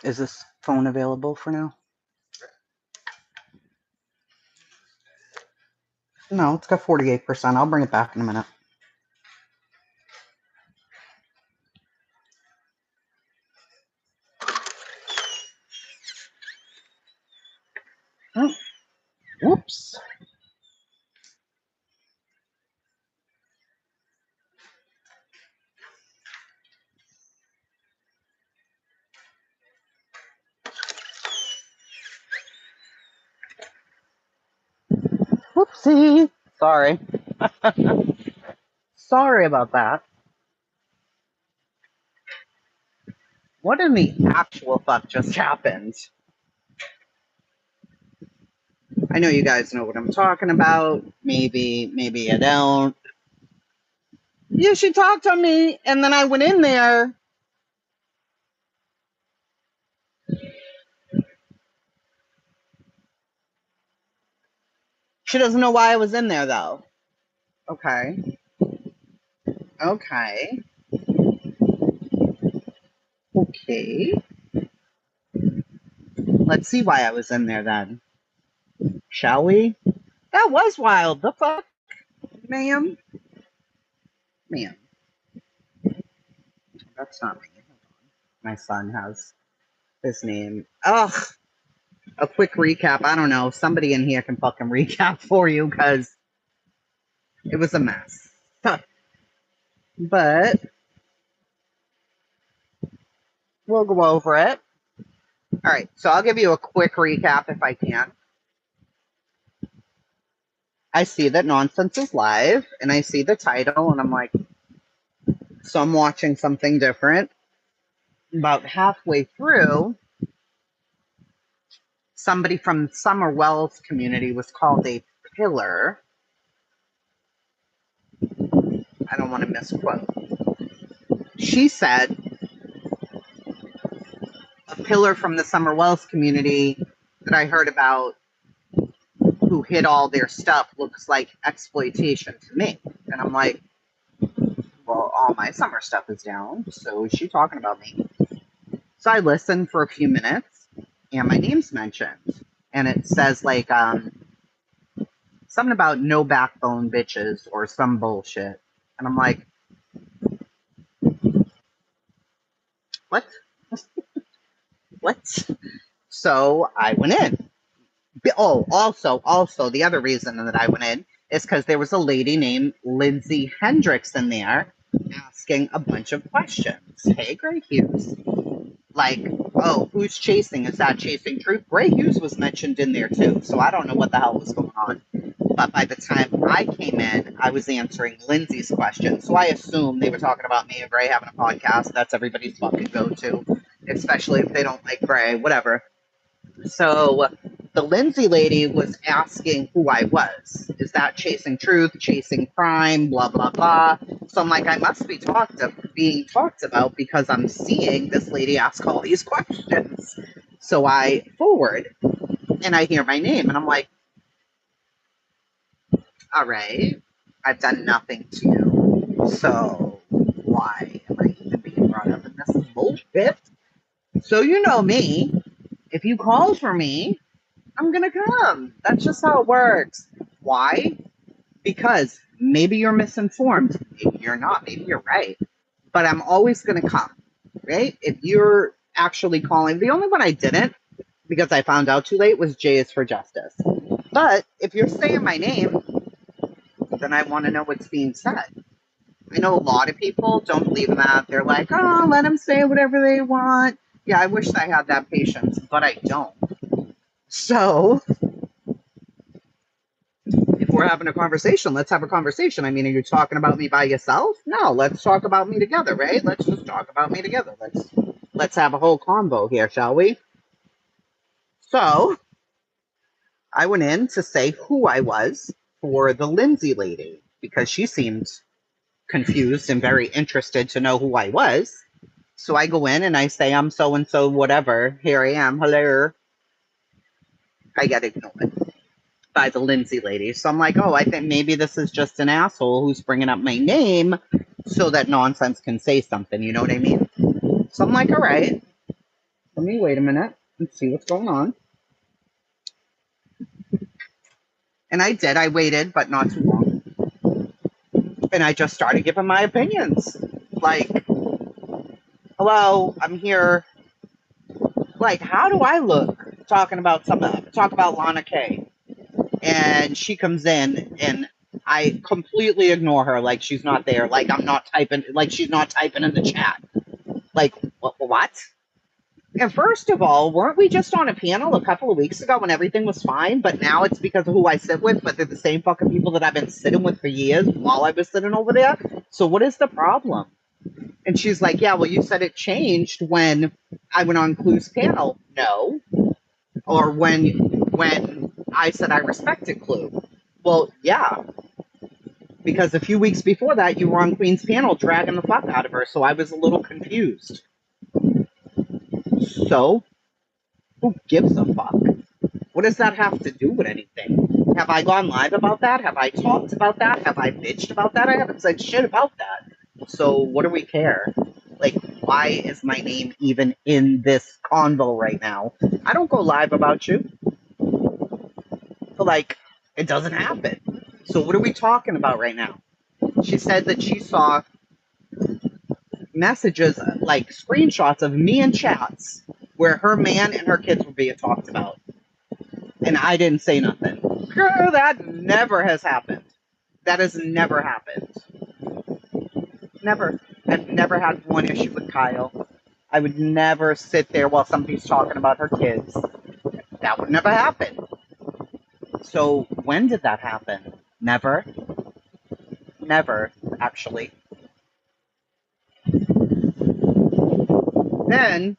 Is this phone available for now? No, it's got 48%. I'll bring it back in a minute. Oh, whoops. Whoopsie. Sorry. Sorry about that. What in the actual fuck just happened? I know you guys know what I'm talking about. Maybe you don't. Yeah, she talked to me, and then I went in there. She doesn't know why I was in there, though. Okay. Okay. Okay. Let's see why I was in there then. Shall we? That was wild. The fuck, ma'am? Ma'am. That's not me. My son has his name. Ugh. A quick recap. I don't know. Somebody in here can fucking recap for you because it was a mess. But we'll go over it. All right. So I'll give you a quick recap if I can. I see that Nonsense is live and I see the title and I'm like, so I'm watching something different. About halfway through, somebody from Summer Wells community was called a pillar. I don't want to misquote. She said a pillar from the Summer Wells community that I heard about who hid all their stuff looks like exploitation to me. And I'm like, well, all my summer stuff is down, so is she talking about me? So I listened for a few minutes and my name's mentioned. And it says like something about no backbone bitches or some bullshit. And I'm like, what? What? So I went in. Oh, also, the other reason that I went in is because there was a lady named Lindsay Hendricks in there asking a bunch of questions. Hey, Gray Hughes. Like, oh, who's chasing? Is that Chasing Truth? Gray Hughes was mentioned in there too, so I don't know what the hell was going on. But by the time I came in, I was answering Lindsay's questions. So I assume they were talking about me and Gray having a podcast. That's everybody's fucking go-to, especially if they don't like Gray, whatever. So the Lindsay lady was asking who I was. Is that Chasing Truth, Chasing Crime, blah, blah, blah. So I'm like, I must be being talked about because I'm seeing this lady ask all these questions. So I forward and I hear my name and I'm like, all right, I've done nothing to you. So why am I even being brought up in this bullshit? So you know me. If you call for me, I'm going to come. That's just how it works. Why? Because maybe you're misinformed. Maybe you're not. Maybe you're right. But I'm always going to come, right? If you're actually calling, the only one I didn't, because I found out too late, was J is for Justice. But if you're saying my name, then I want to know what's being said. I know a lot of people don't believe in that. They're like, oh, let them say whatever they want. Yeah, I wish I had that patience, but I don't. So if we're having a conversation, let's have a conversation. I mean, are you talking about me by yourself? No, let's talk about me together, right? Let's just talk about me together. Let's have a whole combo here, shall we? So I went in to say who I was for the Lindsay lady because she seemed confused and very interested to know who I was. So I go in and I say, I'm so and so, whatever. Here I am. Hello. I get ignored by the Lindsay lady. So I'm like, oh, I think maybe this is just an asshole who's bringing up my name so that Nonsense can say something. You know what I mean? So I'm like, all right. Let me wait a minute and see what's going on. And I did. I waited, but not too long. And I just started giving my opinions. Like, hello, I'm here. Like, how do I look talking about something? Talk about Lana Kay, and she comes in, and I completely ignore her, like she's not there, like I'm not typing, like she's not typing in the chat. Like, what? And first of all, weren't we just on a panel a couple of weeks ago when everything was fine? But now it's because of who I sit with, but they're the same fucking people that I've been sitting with for years while I was sitting over there. So what is the problem? And she's like, yeah, well, you said it changed when I went on Clue's panel. No. Or when I said I respected Clue. Well, yeah, because a few weeks before that, you were on Queen's panel dragging the fuck out of her, so I was a little confused. So, who gives a fuck? What does that have to do with anything? Have I gone live about that? Have I talked about that? Have I bitched about that? I haven't said shit about that. So, what do we care? Like, why is my name even in this convo right now? I don't go live about you. So, like, it doesn't happen. So, what are we talking about right now? She said that she saw messages, like screenshots of me in chats where her man and her kids were being talked about. And I didn't say nothing. Girl, that never has happened. That has never happened. Never. I've never had one issue with Kyle. I would never sit there while somebody's talking about her kids. That would never happen. So when did that happen? Never. Never, actually. Then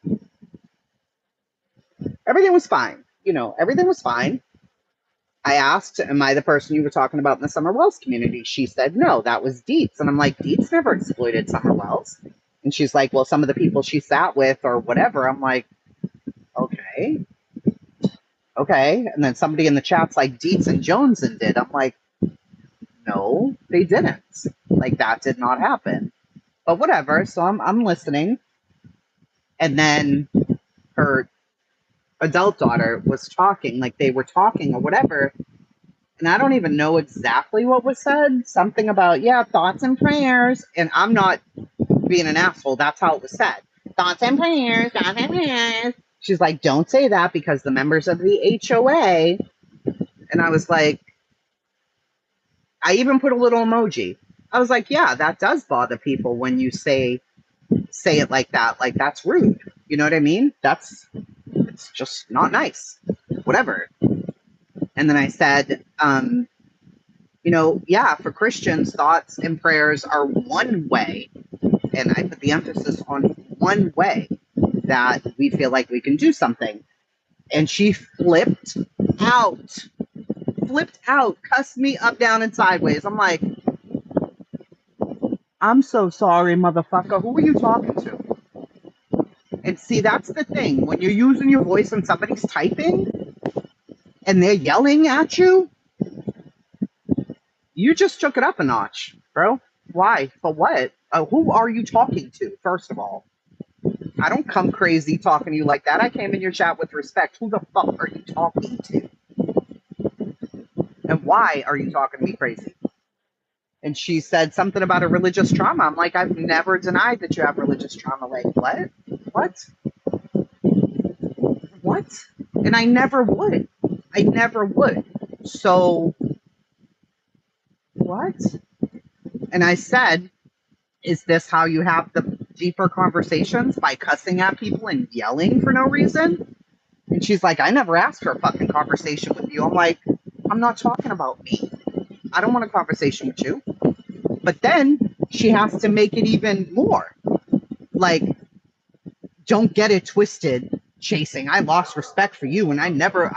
everything was fine. You know, everything was fine. I asked, am I the person you were talking about in the Summer Wells community? She said, no, that was Dietz. And I'm like, Dietz never exploited Summer Wells. And she's like, well, some of the people she sat with or whatever. I'm like, okay. Okay. And then somebody in the chat's like, Dietz and Joneson did. I'm like, no, they didn't. Like, that did not happen. But whatever. So I'm listening. And then her adult daughter was talking, like they were talking or whatever. And I don't even know exactly what was said. Something about, yeah, thoughts and prayers. And I'm not being an asshole. That's how it was said. Thoughts and prayers, thoughts and prayers. She's like, don't say that because the members of the HOA. And I was like, I even put a little emoji. I was like, yeah, that does bother people when you say it like that. Like, that's rude. You know what I mean? It's just not nice. Whatever. And then I said, you know, yeah, for Christians, thoughts and prayers are one way. And I put the emphasis on one way that we feel like we can do something. And she flipped out, cussed me up, down, and sideways. I'm like, I'm so sorry, motherfucker. Who are you talking to? And see, that's the thing. When you're using your voice and somebody's typing and they're yelling at you, you just took it up a notch, bro. Why? For what? Who are you talking to, first of all? I don't come crazy talking to you like that. I came in your chat with respect. Who the fuck are you talking to? And why are you talking to me crazy? And she said something about a religious trauma. I'm like, I've never denied that you have religious trauma. Like, what? What? What? And I never would. I never would. So, what? And I said, is this how you have the deeper conversations? By cussing at people and yelling for no reason? And she's like, I never asked for a fucking conversation with you. I'm like, I'm not talking about me. I don't want a conversation with you. But then she has to make it even more. Like, don't get it twisted, Chasing. I lost respect for you and I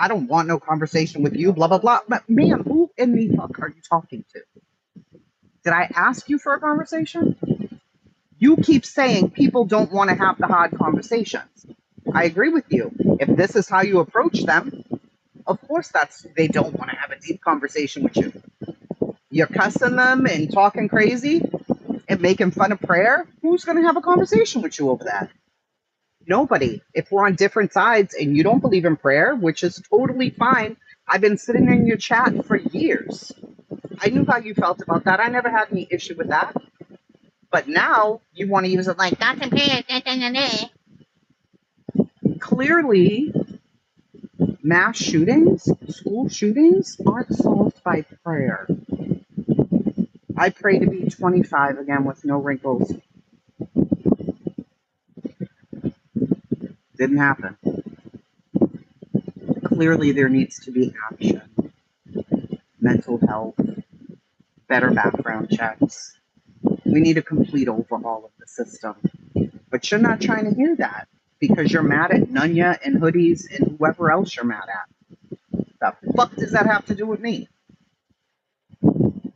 don't want no conversation with you, blah, blah, blah. But man, who in the fuck are you talking to? Did I ask you for a conversation? You keep saying people don't want to have the hard conversations. I agree with you. If this is how you approach them, of course they don't want to have a deep conversation with you. You're cussing them and talking crazy and making fun of prayer. Who's going to have a conversation with you over that? Nobody. If we're on different sides and you don't believe in prayer, which is totally fine, I've been sitting in your chat for years. I knew how you felt about that. I never had any issue with that. But now you want to use it like that. Clearly, mass shootings, school shootings aren't solved by prayer. I pray to be 25 again with no wrinkles. Didn't happen. Clearly, there needs to be action, mental health, better background checks. We need a complete overhaul of the system. But you're not trying to hear that because you're mad at Nunya and Hoodies and whoever else you're mad at. The fuck does that have to do with me?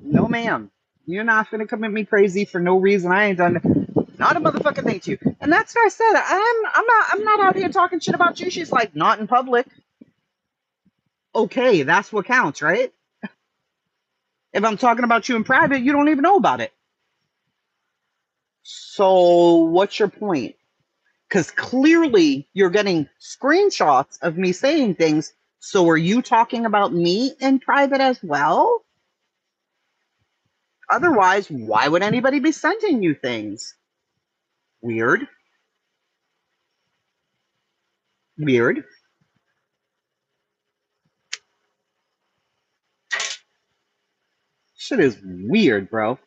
No, ma'am. You're not gonna come at me crazy for no reason. I ain't done not a motherfucking thing to you. And that's what I said. I'm not out here talking shit about you. She's like, not in public. Okay, that's what counts, right? If I'm talking about you in private, you don't even know about it. So what's your point? Because clearly you're getting screenshots of me saying things. So are you talking about me in private as well? Otherwise, why would anybody be sending you things? Weird. Weird. Shit is weird, bro.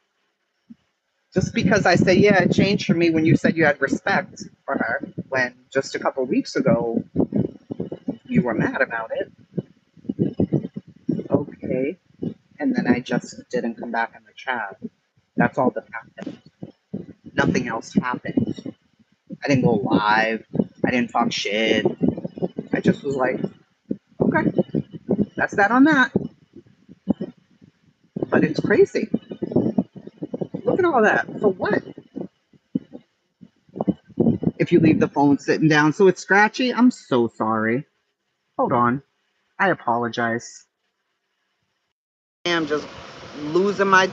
Just because I say, yeah, it changed for me when you said you had respect for her, when just a couple weeks ago you were mad about it. Okay. And then I just didn't come back in the chat. That's all that happened. Nothing else happened. I didn't go live. I didn't talk shit. I just was like, okay, that's that on that. But it's crazy. Look at all that. For what? If you leave the phone sitting down so it's scratchy, I'm so sorry. Hold on. I apologize. I'm just losing my...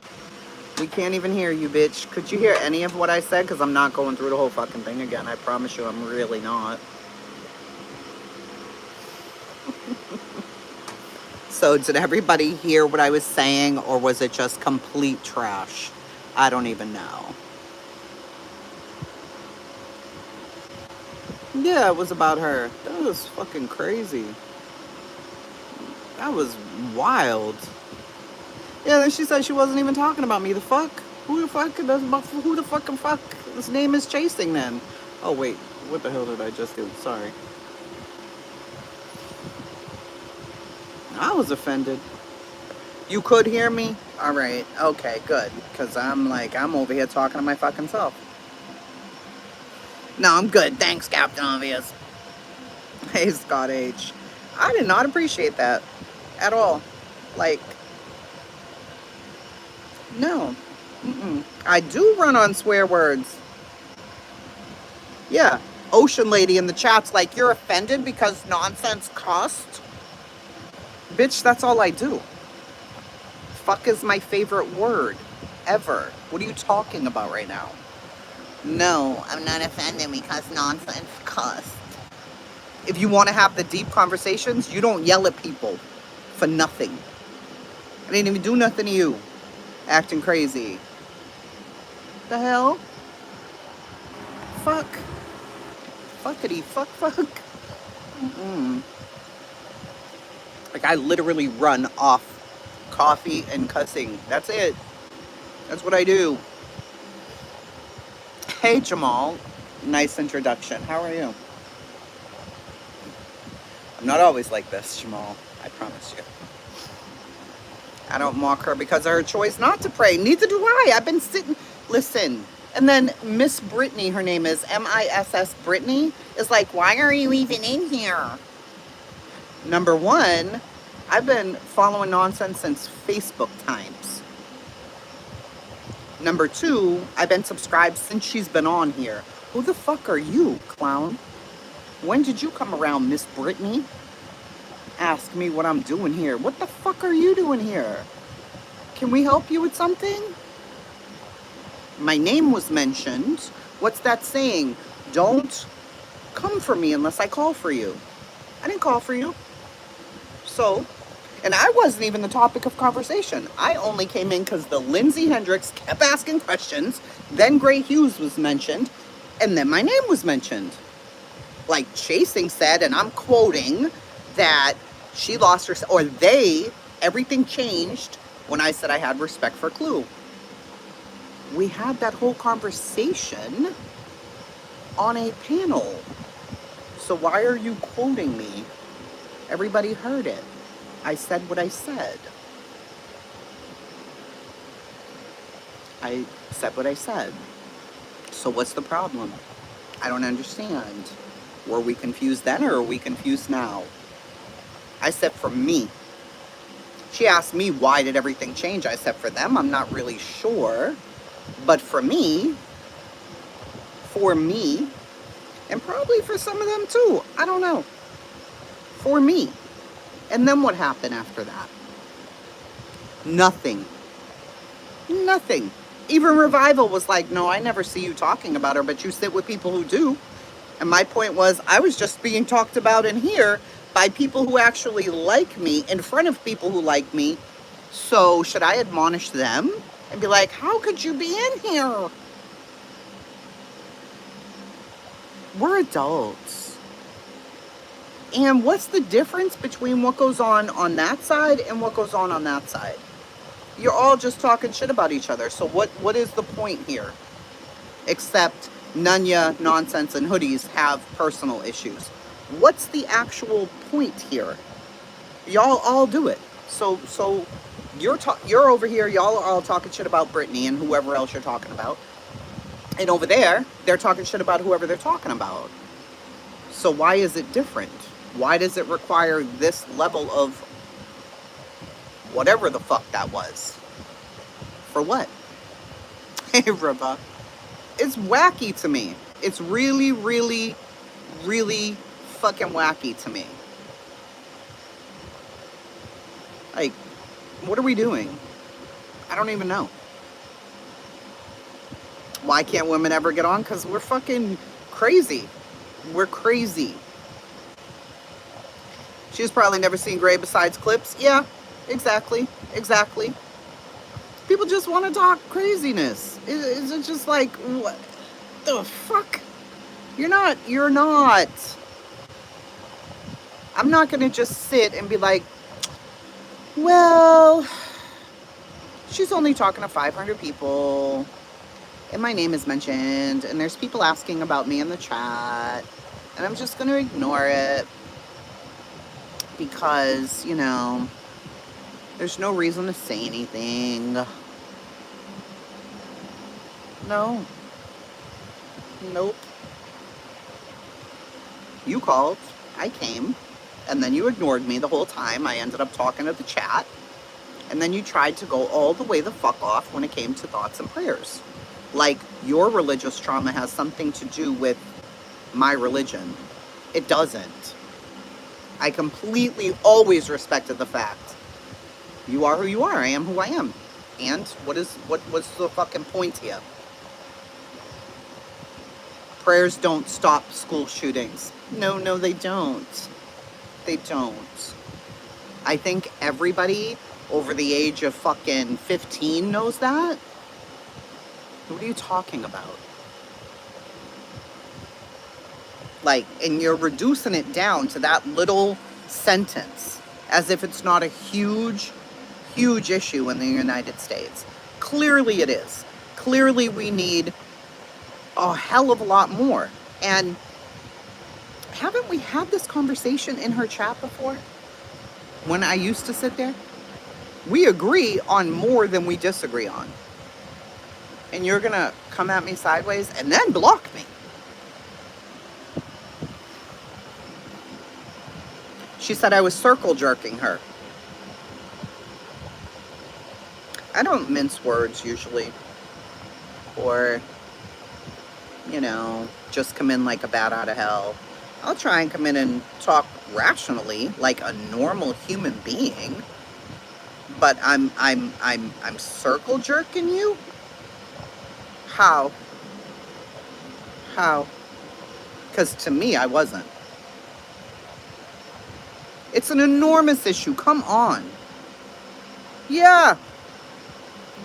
We can't even hear you, bitch. Could you hear any of what I said? Because I'm not going through the whole fucking thing again. I promise you I'm really not. So did everybody hear what I was saying, or was it just complete trash? I don't even know. Yeah, it was about her. That was fucking crazy. That was wild. Yeah, then she said she wasn't even talking about me. The fuck? Who the fuck this name is chasing then? Oh wait, what the hell did I just do? Sorry. I was offended. You could hear me? Alright, okay, good. Because I'm over here talking to my fucking self. No, I'm good. Thanks, Captain Obvious. Hey, Scott H. I did not appreciate that at all. Like, no. I do run on swear words. Yeah. Ocean Lady in the chat's like, you're offended because nonsense cost? Bitch, that's all I do. Fuck is my favorite word ever. What are you talking about right now? No, I'm not offended because nonsense costs. If you want to have the deep conversations, you don't yell at people for nothing. I didn't even do nothing to you. Acting crazy. The hell? Fuck. Fuckity, fuck. Like, I literally run off coffee and cussing. That's it. That's what I do. Hey, Jamal. Nice introduction. How are you? I'm not always like this, Jamal. I promise you. I don't mock her because of her choice not to pray. Neither do I. I've been sitting... Listen. And then Miss Brittany, her name is MISS Brittany, is like, why are you even in here? Number one, I've been following nonsense since Facebook times. Number two, I've been subscribed since she's been on here. Who the fuck are you, clown? When did you come around, Miss Brittany? Ask me what I'm doing here. What the fuck are you doing here? Can we help you with something? My name was mentioned. What's that saying? Don't come for me unless I call for you. I didn't call for you. So, and I wasn't even the topic of conversation. I only came in because the Lindsay Hendricks kept asking questions. Then Gray Hughes was mentioned. And then my name was mentioned. Like Chasing said, and I'm quoting, that she lost her, or everything changed when I said I had respect for Clue. We had that whole conversation on a panel. So why are you quoting me? Everybody heard it. I said what I said. I said what I said. So what's the problem? I don't understand. Were we confused then or are we confused now? I said for me. She asked me why did everything change. I said for them, I'm not really sure. But for me, and probably for some of them too, I don't know. For me. And then what happened after that? Nothing. Nothing. Even Revival was like, no, I never see you talking about her, but you sit with people who do. And my point was, I was just being talked about in here by people who actually like me, in front of people who like me. So should I admonish them and be like, how could you be in here? We're adults. And what's the difference between what goes on that side and what goes on that side? You're all just talking shit about each other. So what is the point here? Except Nunya, Nonsense, and Hoodies have personal issues. What's the actual point here? Y'all all do it. So you're over here, y'all are all talking shit about Brittany and whoever else you're talking about. And over there, they're talking shit about whoever they're talking about. So why is it different? Why does it require this level of whatever the fuck that was? For what? Hey, Reba. It's wacky to me. It's really, really, really fucking wacky to me. Like, what are we doing? I don't even know. Why can't women ever get on? Because we're fucking crazy. We're crazy. She's probably never seen Grey besides clips. Yeah, exactly. Exactly. People just want to talk craziness. It's just like, what the fuck? You're not. I'm not going to just sit and be like, well, she's only talking to 500 people. And my name is mentioned. And there's people asking about me in the chat. And I'm just going to ignore it. Because, you know, there's no reason to say anything. No. Nope. You called. I came. And then you ignored me the whole time. I ended up talking to the chat. And then you tried to go all the way the fuck off when it came to thoughts and prayers. Like your religious trauma has something to do with my religion. It doesn't. I completely always respected the fact. You are who you are. I am who I am. And what's the fucking point here? Prayers don't stop school shootings. No, they don't. They don't. I think everybody over the age of fucking 15 knows that. What are you talking about? Like, and you're reducing it down to that little sentence as if it's not a huge, huge issue in the United States. Clearly it is. Clearly we need a hell of a lot more. And haven't we had this conversation in her chat before? When I used to sit there? We agree on more than we disagree on. And you're going to come at me sideways and then block me. She said I was circle jerking her. I don't mince words usually. Or, you know, just come in like a bat out of hell. I'll try and come in and talk rationally like a normal human being. But I'm circle jerking you? How? Because to me, I wasn't. It's an enormous issue. Come on. Yeah.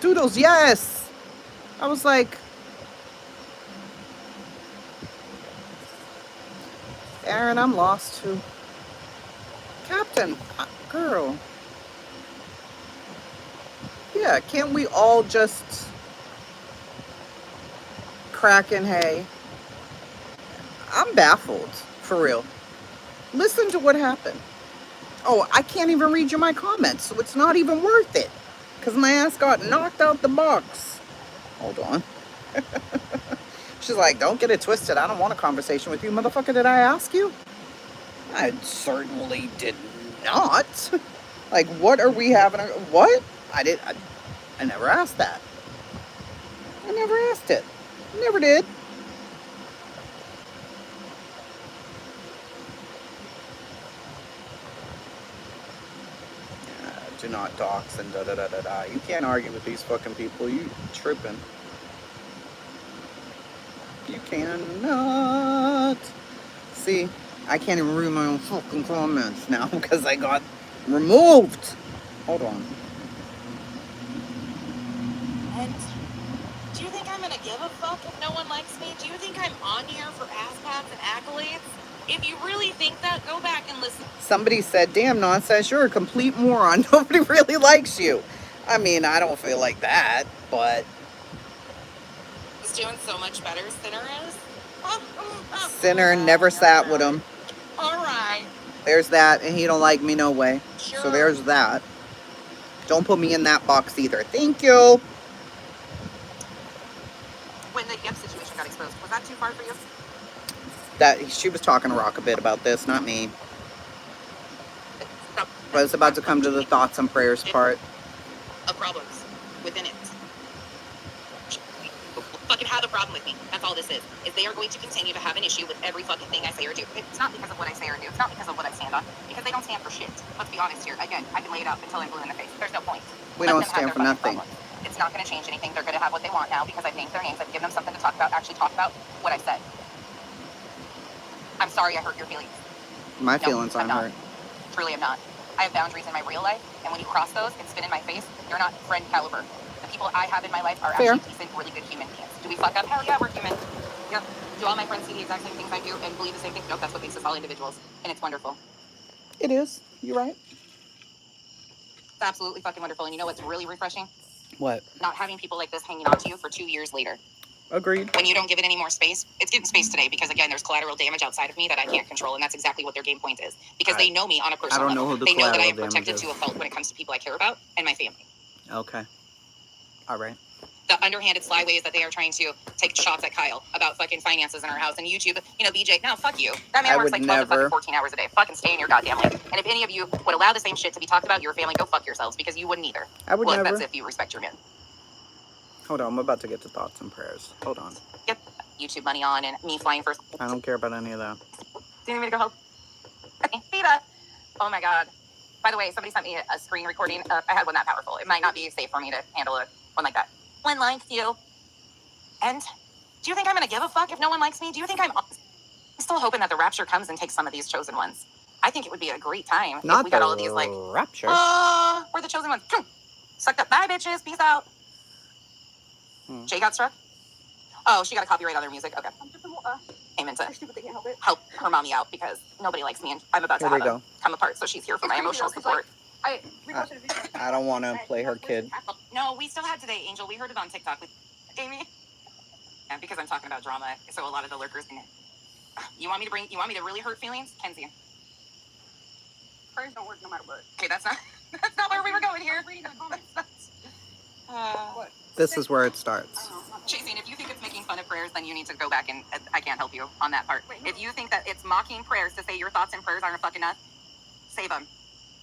Doodles, yes. I was like, Aaron, I'm lost too. Captain, girl. Yeah, can't we all just crack in hay? I'm baffled, for real. Listen to what happened. Oh, I can't even read you my comments, so it's not even worth it. Because my ass got knocked out the box. Hold on. She's like, don't get it twisted. I don't want a conversation with you. Motherfucker, did I ask you? I certainly did not. Like, what are we having? What? I never asked that. I never asked it. Never did. Do not dox and da-da-da-da-da. You can't argue with these fucking people. You tripping. You cannot. See, I can't even read my own fucking comments now because I got removed. Hold on. And do you think I'm gonna give a fuck if no one likes me? Do you think I'm on here for ass pats and accolades? If you really think that, go back and listen. Somebody said, damn, nonsense, you're a complete moron. Nobody really likes you. I mean, I don't feel like that, but... He's doing so much better, Sinner is. Sinner never sat with him. Alright. There's that, and he don't like me no way. Sure. So there's that. Don't put me in that box either. Thank you. When the Yep situation got exposed, was that too far for you? That she was talking to Rock a bit about this, not me. No. But it's about to come to the thoughts and prayers part. Of problems within it. Fucking have a problem with me. That's all this is they are going to continue to have an issue with every fucking thing I say or do. It's not because of what I say or do. It's not because of what I stand on. Because they don't stand for shit. Let's be honest here. Again, I can lay it out until I'm blue in the face. There's no point. We don't stand for nothing. It's not going to change anything. They're going to have what they want now because I've named their names. I've given them something to talk about. Actually talk about what I said. I'm sorry I hurt your feelings. My feelings aren't hurt. Truly I'm not. I have boundaries in my real life, and when you cross those and spit in my face, you're not friend caliber. The people I have in my life are actually decent, really good human beings. Do we fuck up? Hell yeah, we're human. Yep. Do all my friends see the exact same things I do and believe the same things? Nope, that's what makes us all individuals, and it's wonderful. It is. You're right. It's absolutely fucking wonderful, and you know what's really refreshing? What? Not having people like this hanging on to you for 2 years later. Agreed. When you don't give it any more space, it's getting space today because, again, there's collateral damage outside of me that I can't control, and that's exactly what their game point is. Because they know me on a personal level. Know who the they know that I am collateral protected to a fault when it comes to people I care about and my family. Okay. All right. The underhanded, sly ways that they are trying to take shots at Kyle about fucking finances in our house and YouTube. You know, BJ, no, fuck you. That man works like 12 to fucking 14 hours a day. Fucking stay in your goddamn lane. And if any of you would allow the same shit to be talked about your family, go fuck yourselves because you wouldn't either. I would never. That's if you respect your men. Hold on, I'm about to get to thoughts and prayers. Hold on. Get YouTube money on and me flying first. I don't care about any of that. Do you need me to go help? Okay, Viva. Oh my god. By the way, somebody sent me a screen recording. I had one that powerful. It might not be safe for me to handle one like that. One likes you. And do you think I'm going to give a fuck if no one likes me? Do you think I'm still hoping that the rapture comes and takes some of these chosen ones? I think it would be a great time if we got all of these like rapture. We're the chosen ones. Sucked up. Bye, bitches. Peace out. Jay got struck? Oh, she got a copyright on their music. Okay. Amen to help her mommy out because nobody likes me and I'm about to come apart. So she's here for my emotional support. I don't want to play her kid. No, we still had today, Angel. We heard it on TikTok with Amy. And because I'm talking about drama, so a lot of the lurkers. You want me to really hurt feelings, Kenzie? Prayers don't work no matter what. Okay, that's not where we were going here. What? This is where it starts. Chasing, if you think it's making fun of prayers, then you need to go back and I can't help you on that part. Wait, no. If you think that it's mocking prayers to say your thoughts and prayers aren't fucking enough, save them.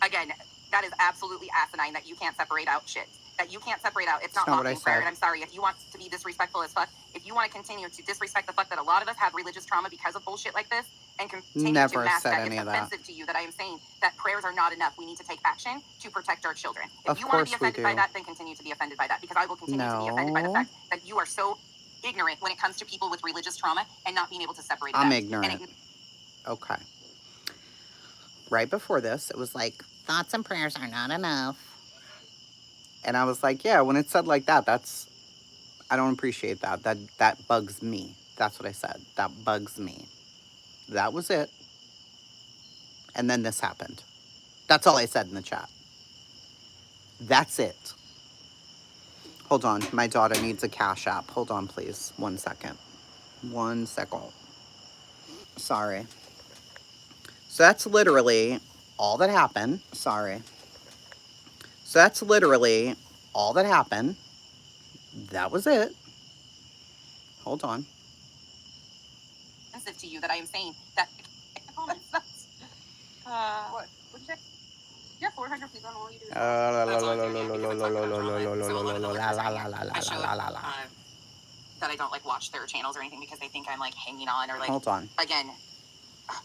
Again, that is absolutely asinine that you can't separate out shit. That you can't separate out. It's not mocking prayer. And I'm sorry, if you want to be disrespectful as fuck, if you want to continue to disrespect the fuck that a lot of us have religious trauma because of bullshit like this, and continue to mask that, it's offensive to you that I am saying that prayers are not enough. We need to take action to protect our children. If you want to be offended by that, then continue to be offended by that, because I will continue to be offended by the fact that you are so ignorant when it comes to people with religious trauma and not being able to separate it out. I'm ignorant. Okay. Right before this, it was like, thoughts and prayers are not enough. And I was like, yeah, when it's said like that, I don't appreciate that. That bugs me. That's what I said. That bugs me. That was it. And then this happened. That's all I said in the chat. That's it. Hold on. My daughter needs a Cash App. Hold on, please. 1 second. 1 second. Sorry. So that's literally all that happened. Sorry. So that's literally all that happened. That was it. Hold on. To you that I am saying that. What? What did you say? Yeah, 400 people on all you do. That I don't like watch their channels or anything because they think I'm like hanging on or like. Hold on. Again,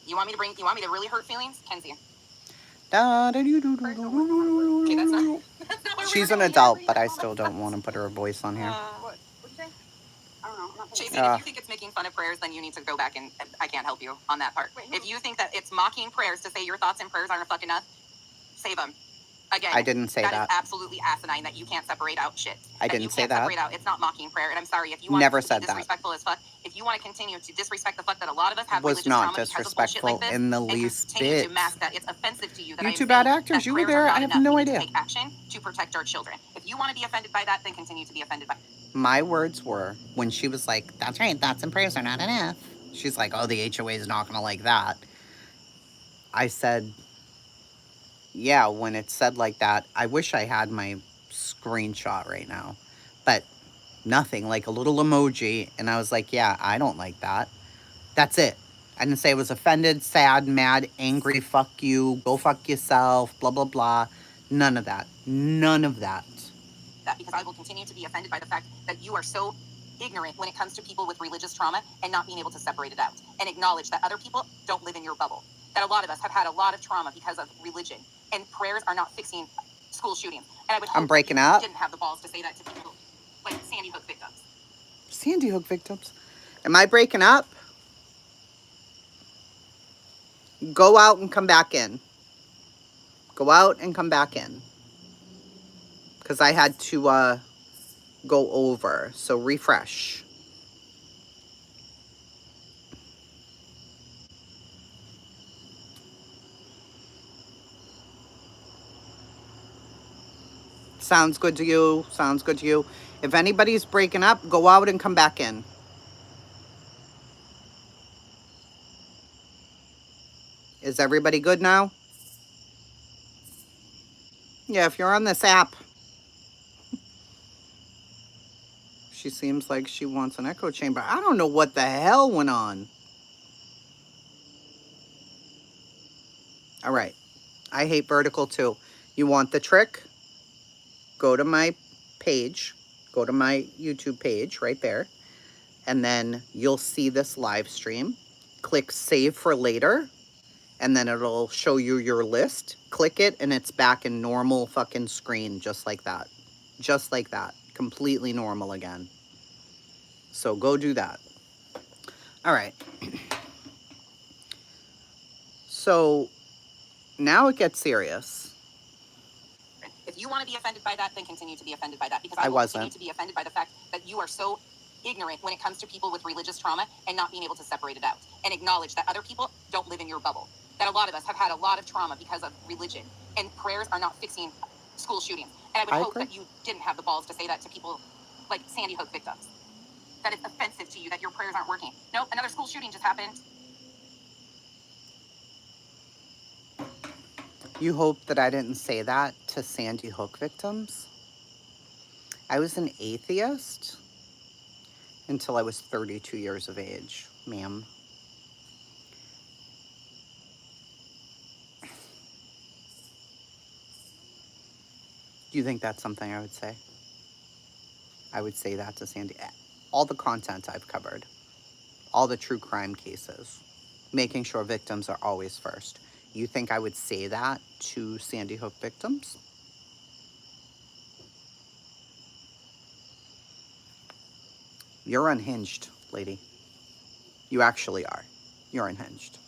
you want me to really hurt feelings, Kenzie? Okay, that's not She's an adult, but I still don't want to put her voice on here. What did you say? I don't know. Chasey, if you think it's making fun of prayers, then you need to go back and I can't help you on that part. Wait, if you think that it's mocking prayers to say your thoughts and prayers aren't fucking enough, save them. Again, I didn't say that. That is absolutely asinine that you can't separate out shit. I didn't say that. Separate out. It's not mocking prayer. And I'm sorry if you want Never to said be that. disrespectful as fuck. If you want to continue to disrespect the fuck that a lot of us have Was not disrespectful in the least bit. To mask that it's offensive to you that you two bad actors. You were there. I have no idea. Take action to protect our children. If you want to be offended by that, then continue to be offended by. My words were when she was like, "That's right. Thoughts and prayers are not enough." She's like, "Oh, the HOA is not gonna like that." I said, yeah, when it's said like that, I wish I had my screenshot right now, but nothing, like a little emoji. And I was like, yeah, I don't like that. That's it. I didn't say I was offended, sad, mad, angry, fuck you, go fuck yourself, blah, blah, blah. None of that. None of that. That because I will continue to be offended by the fact that you are so ignorant when it comes to people with religious trauma and not being able to separate it out and acknowledge that other people don't live in your bubble. That a lot of us have had a lot of trauma because of religion, and prayers are not fixing school shootings. And I would hope I'm breaking up. Didn't have the balls to say that to people like Sandy Hook victims. Sandy Hook victims. Am I breaking up? Go out and come back in. Go out and come back in. Because I had to go over. So refresh. Sounds good to you? Sounds good to you? If anybody's breaking up, go out and come back in. Is everybody good now? Yeah, if you're on this app. She seems like she wants an echo chamber. I don't know what the hell went on. All right. I hate vertical too. You want the trick? Go to my page. Go to my YouTube page right there. And then you'll see this live stream. Click save for later. And then it'll show you your list. Click it and it's back in normal fucking screen just like that. Just like that. Completely normal again. So go do that. All right. So now it gets serious. If you want to be offended by that, then continue to be offended by that. Because I wasn't. Continue to be offended by the fact that you are so ignorant when it comes to people with religious trauma and not being able to separate it out and acknowledge that other people don't live in your bubble. That a lot of us have had a lot of trauma because of religion, and prayers are not fixing school shootings. And I would hope that you didn't have the balls to say that to people like Sandy Hook victims. That it's offensive to you that your prayers aren't working. Nope, another school shooting just happened. You hope that I didn't say that to Sandy Hook victims? I was an atheist until I was 32 years of age, ma'am. Do you think that's something I would say? I would say that to Sandy. All the content I've covered, all the true crime cases, making sure victims are always first. You think I would say that to Sandy Hook victims? You're unhinged, lady. You actually are. You're unhinged.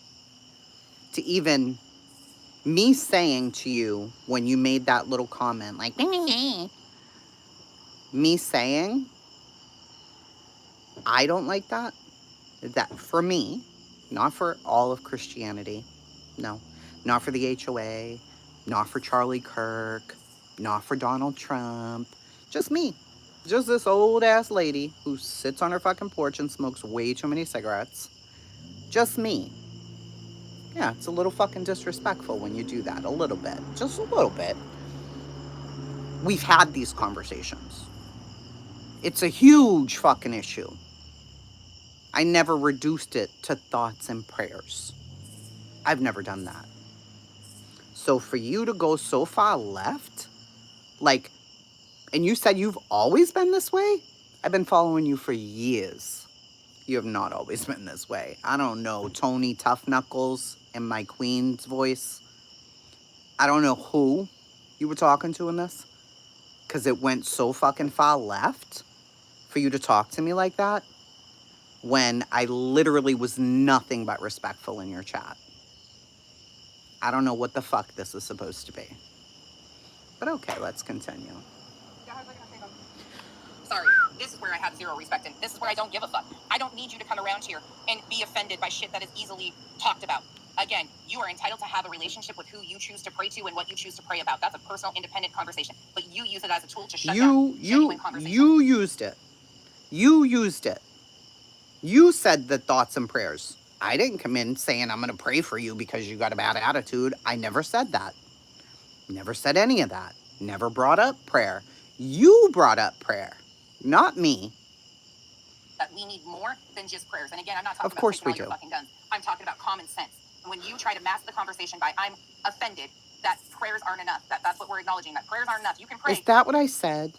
To even me saying to you when you made that little comment, like, me saying, I don't like that. That for me, not for all of Christianity, no, not for the HOA, not for Charlie Kirk, not for Donald Trump, just me. Just this old ass lady who sits on her fucking porch and smokes way too many cigarettes. Just me. Yeah, it's a little fucking disrespectful when you do that. A little bit. Just a little bit. We've had these conversations. It's a huge fucking issue. I never reduced it to thoughts and prayers. I've never done that. So for you to go so far left, like, and you said you've always been this way? I've been following you for years. You have not always been this way. I don't know, Tony Tough Knuckles in my queen's voice. I don't know who you were talking to in this, because it went so fucking far left for you to talk to me like that when I literally was nothing but respectful in your chat. I don't know what the fuck this is supposed to be. But okay, let's continue. Yeah, how's I gonna say them? Sorry, this is where I have zero respect, and this is where I don't give a fuck. I don't need you to come around here and be offended by shit that is easily talked about. Again, you are entitled to have a relationship with who you choose to pray to and what you choose to pray about. That's a personal, independent conversation. But you use it as a tool to shut down genuine conversation. You used it. You used it. You said the thoughts and prayers. I didn't come in saying I'm going to pray for you because you got a bad attitude. I never said that. Never said any of that. Never brought up prayer. You brought up prayer, not me. That we need more than just prayers. And again, I'm not talking about taking all your fucking guns. I'm talking about common sense. And when you try to mask the conversation by I'm offended that prayers aren't enough, that's what we're acknowledging, that prayers aren't enough. You can pray. Is that what I said?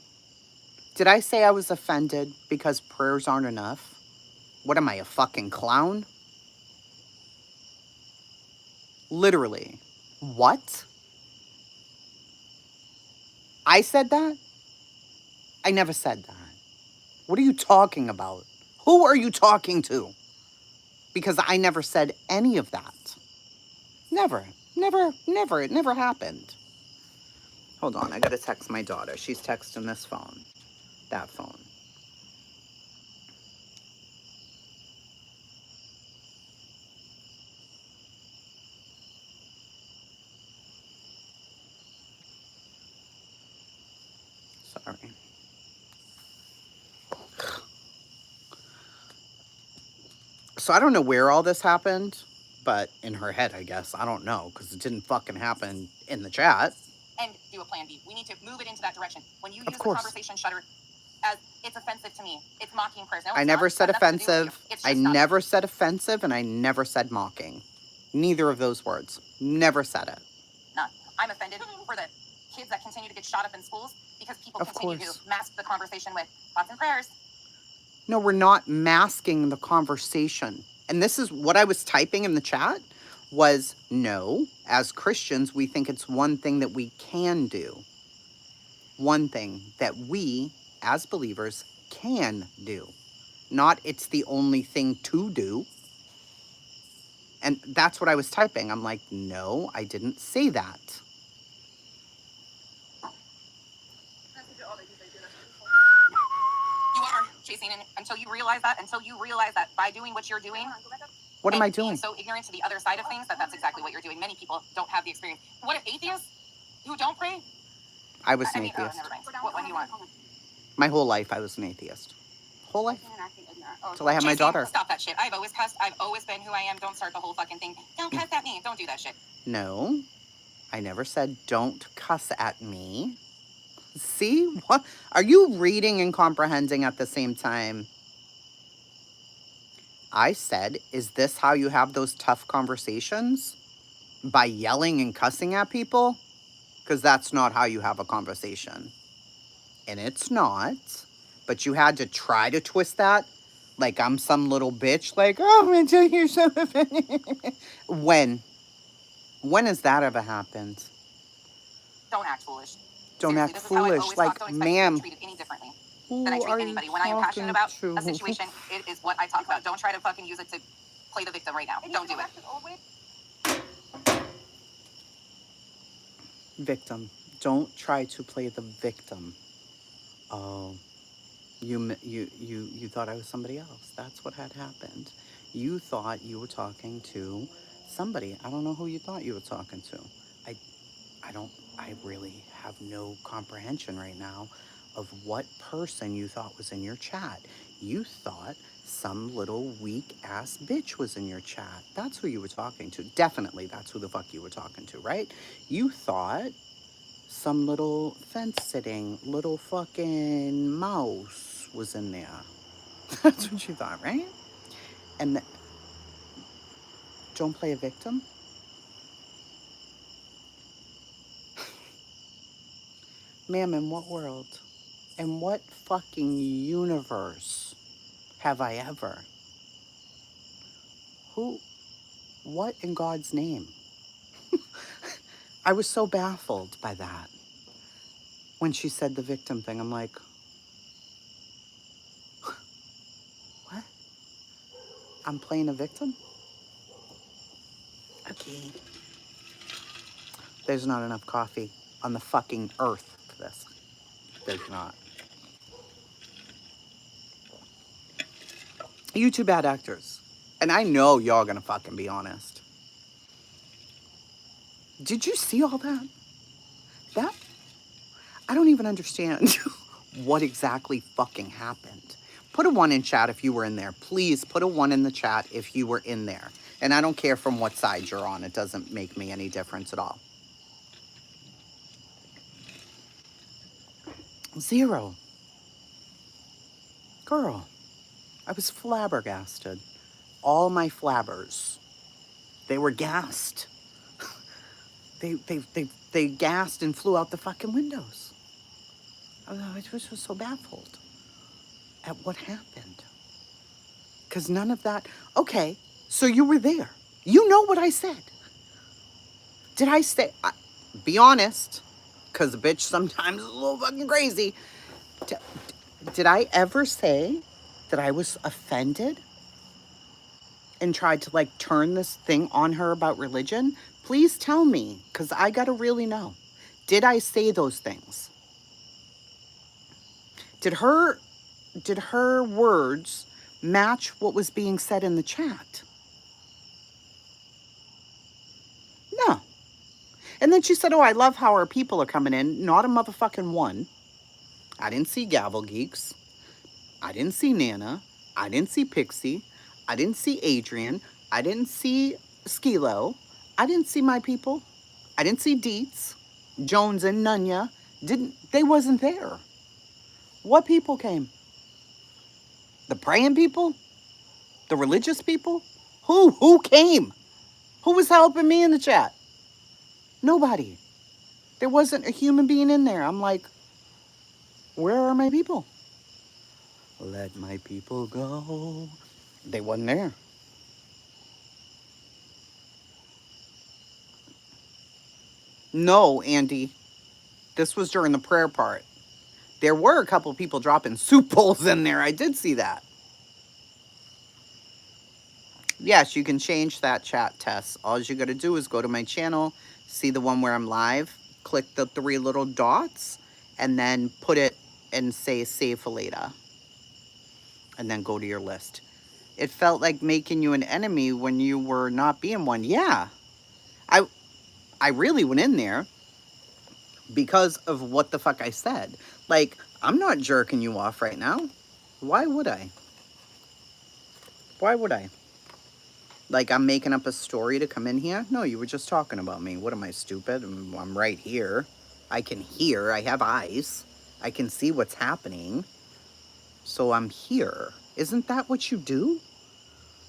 Did I say I was offended because prayers aren't enough? What am I, a fucking clown? Literally. What? I said that? I never said that. What are you talking about? Who are you talking to? Because I never said any of that. Never. It never happened. Hold on, I gotta text my daughter. She's texting this phone. That phone. Sorry. So I don't know where all this happened, but in her head, I guess. I don't know, because it didn't fucking happen in the chat. And do a plan B. We need to move it into that direction. When you use the conversation shutter as it's offensive to me, it's mocking prayers. No, I never said offensive. I never said offensive, and I never said mocking. Neither of those words. Never said it. No, I'm offended for the kids that continue to get shot up in schools because people continue to mask the conversation with thoughts and prayers. No, we're not masking the conversation. And this is what I was typing in the chat was, no, as Christians, we think it's one thing that we can do. One thing that we, as believers, can do. Not it's the only thing to do. And that's what I was typing. I'm like, no, I didn't say that. You are chasing, and until you realize that by doing what you're doing. What am I doing? Being so ignorant to the other side of things that's exactly what you're doing. Many people don't have the experience. What if atheists who don't pray? I was an atheist. Never mind. What one do you want? My whole life I was an atheist. Whole life. Until I had my daughter. Stop that shit. I've always cussed. I've always been who I am. Don't start the whole fucking thing. Don't cuss at me. Don't do that shit. No. I never said don't cuss at me. See? What? Are you reading and comprehending at the same time? I said, is this how you have those tough conversations? By yelling and cussing at people? Because that's not how you have a conversation. And it's not. But you had to try to twist that like I'm some little bitch. Like, oh, I'm going to tell you something. When? When has that ever happened? Don't act foolish. Don't act foolish. Like, ma'am. that I Who treat are you anybody. When I am passionate talking about to? a situation, it is what I talk about. Don't try to fucking use it to play the victim right now. Don't do it. Victim. Don't try to play the victim. Oh, you thought I was somebody else. That's what had happened. You thought you were talking to somebody. I don't know who you thought you were talking to. I I don't I really have no comprehension right now of what person you thought was in your chat. You thought some little weak ass bitch was in your chat. That's who you were talking to. Definitely that's who the fuck you were talking to, right? You thought some little fence sitting little fucking mouse was in there. That's what you thought, right? And don't play a victim. Ma'am, in what world? In what fucking universe have I ever? Who? What in God's name? I was so baffled by that. When she said the victim thing, I'm like, what? I'm playing a victim? Okay. There's not enough coffee on the fucking earth for this. There's not. You two bad actors. And I know y'all gonna fucking be honest. Did you see all that? That I don't even understand what exactly fucking happened. Put a one in chat if you were in there. Please put a one in the chat if you were in there. And I don't care from what side you're on. It doesn't make me any difference at all. 0. Girl, I was flabbergasted. All my flabbers, they were gassed. They gassed and flew out the fucking windows. I was just so baffled at what happened. Because none of that. Okay, so you were there. You know what I said. Did I say. Be honest, because a bitch sometimes is a little fucking crazy. D- did I ever say that I was offended and tried to like turn this thing on her about religion? Please tell me, because I gotta really know. Did I say those things? Did her did her words match what was being said in the chat? No. And then she said, "Oh, I love how our people are coming in." Not a motherfucking one. I didn't see Gavel Geeks. I didn't see Nana. I didn't see Pixie. I didn't see Adrian. I didn't see Skilo. I didn't see my people. I didn't see Dietz, Jones, and Nunya. They wasn't there. What people came? The praying people? The religious people? Who came? Who was helping me in the chat? Nobody. There wasn't a human being in there. I'm like, where are my people? Let my people go. They wasn't there. No, Andy. This was during the prayer part. There were a couple people dropping soup bowls in there. I did see that. Yes, you can change that chat test. All you got to do is go to my channel, see the one where I'm live, click the 3 little dots, and then put it and say save for later. And then go to your list. It felt like making you an enemy when you were not being one. Yeah. I I really went in there because of what the fuck I said. Like, I'm not jerking you off right now. Why would I? Why would I? Like, I'm making up a story to come in here? No, you were just talking about me. What am I, stupid? I'm right here. I can hear. I have eyes. I can see what's happening. So I'm here. Isn't that what you do?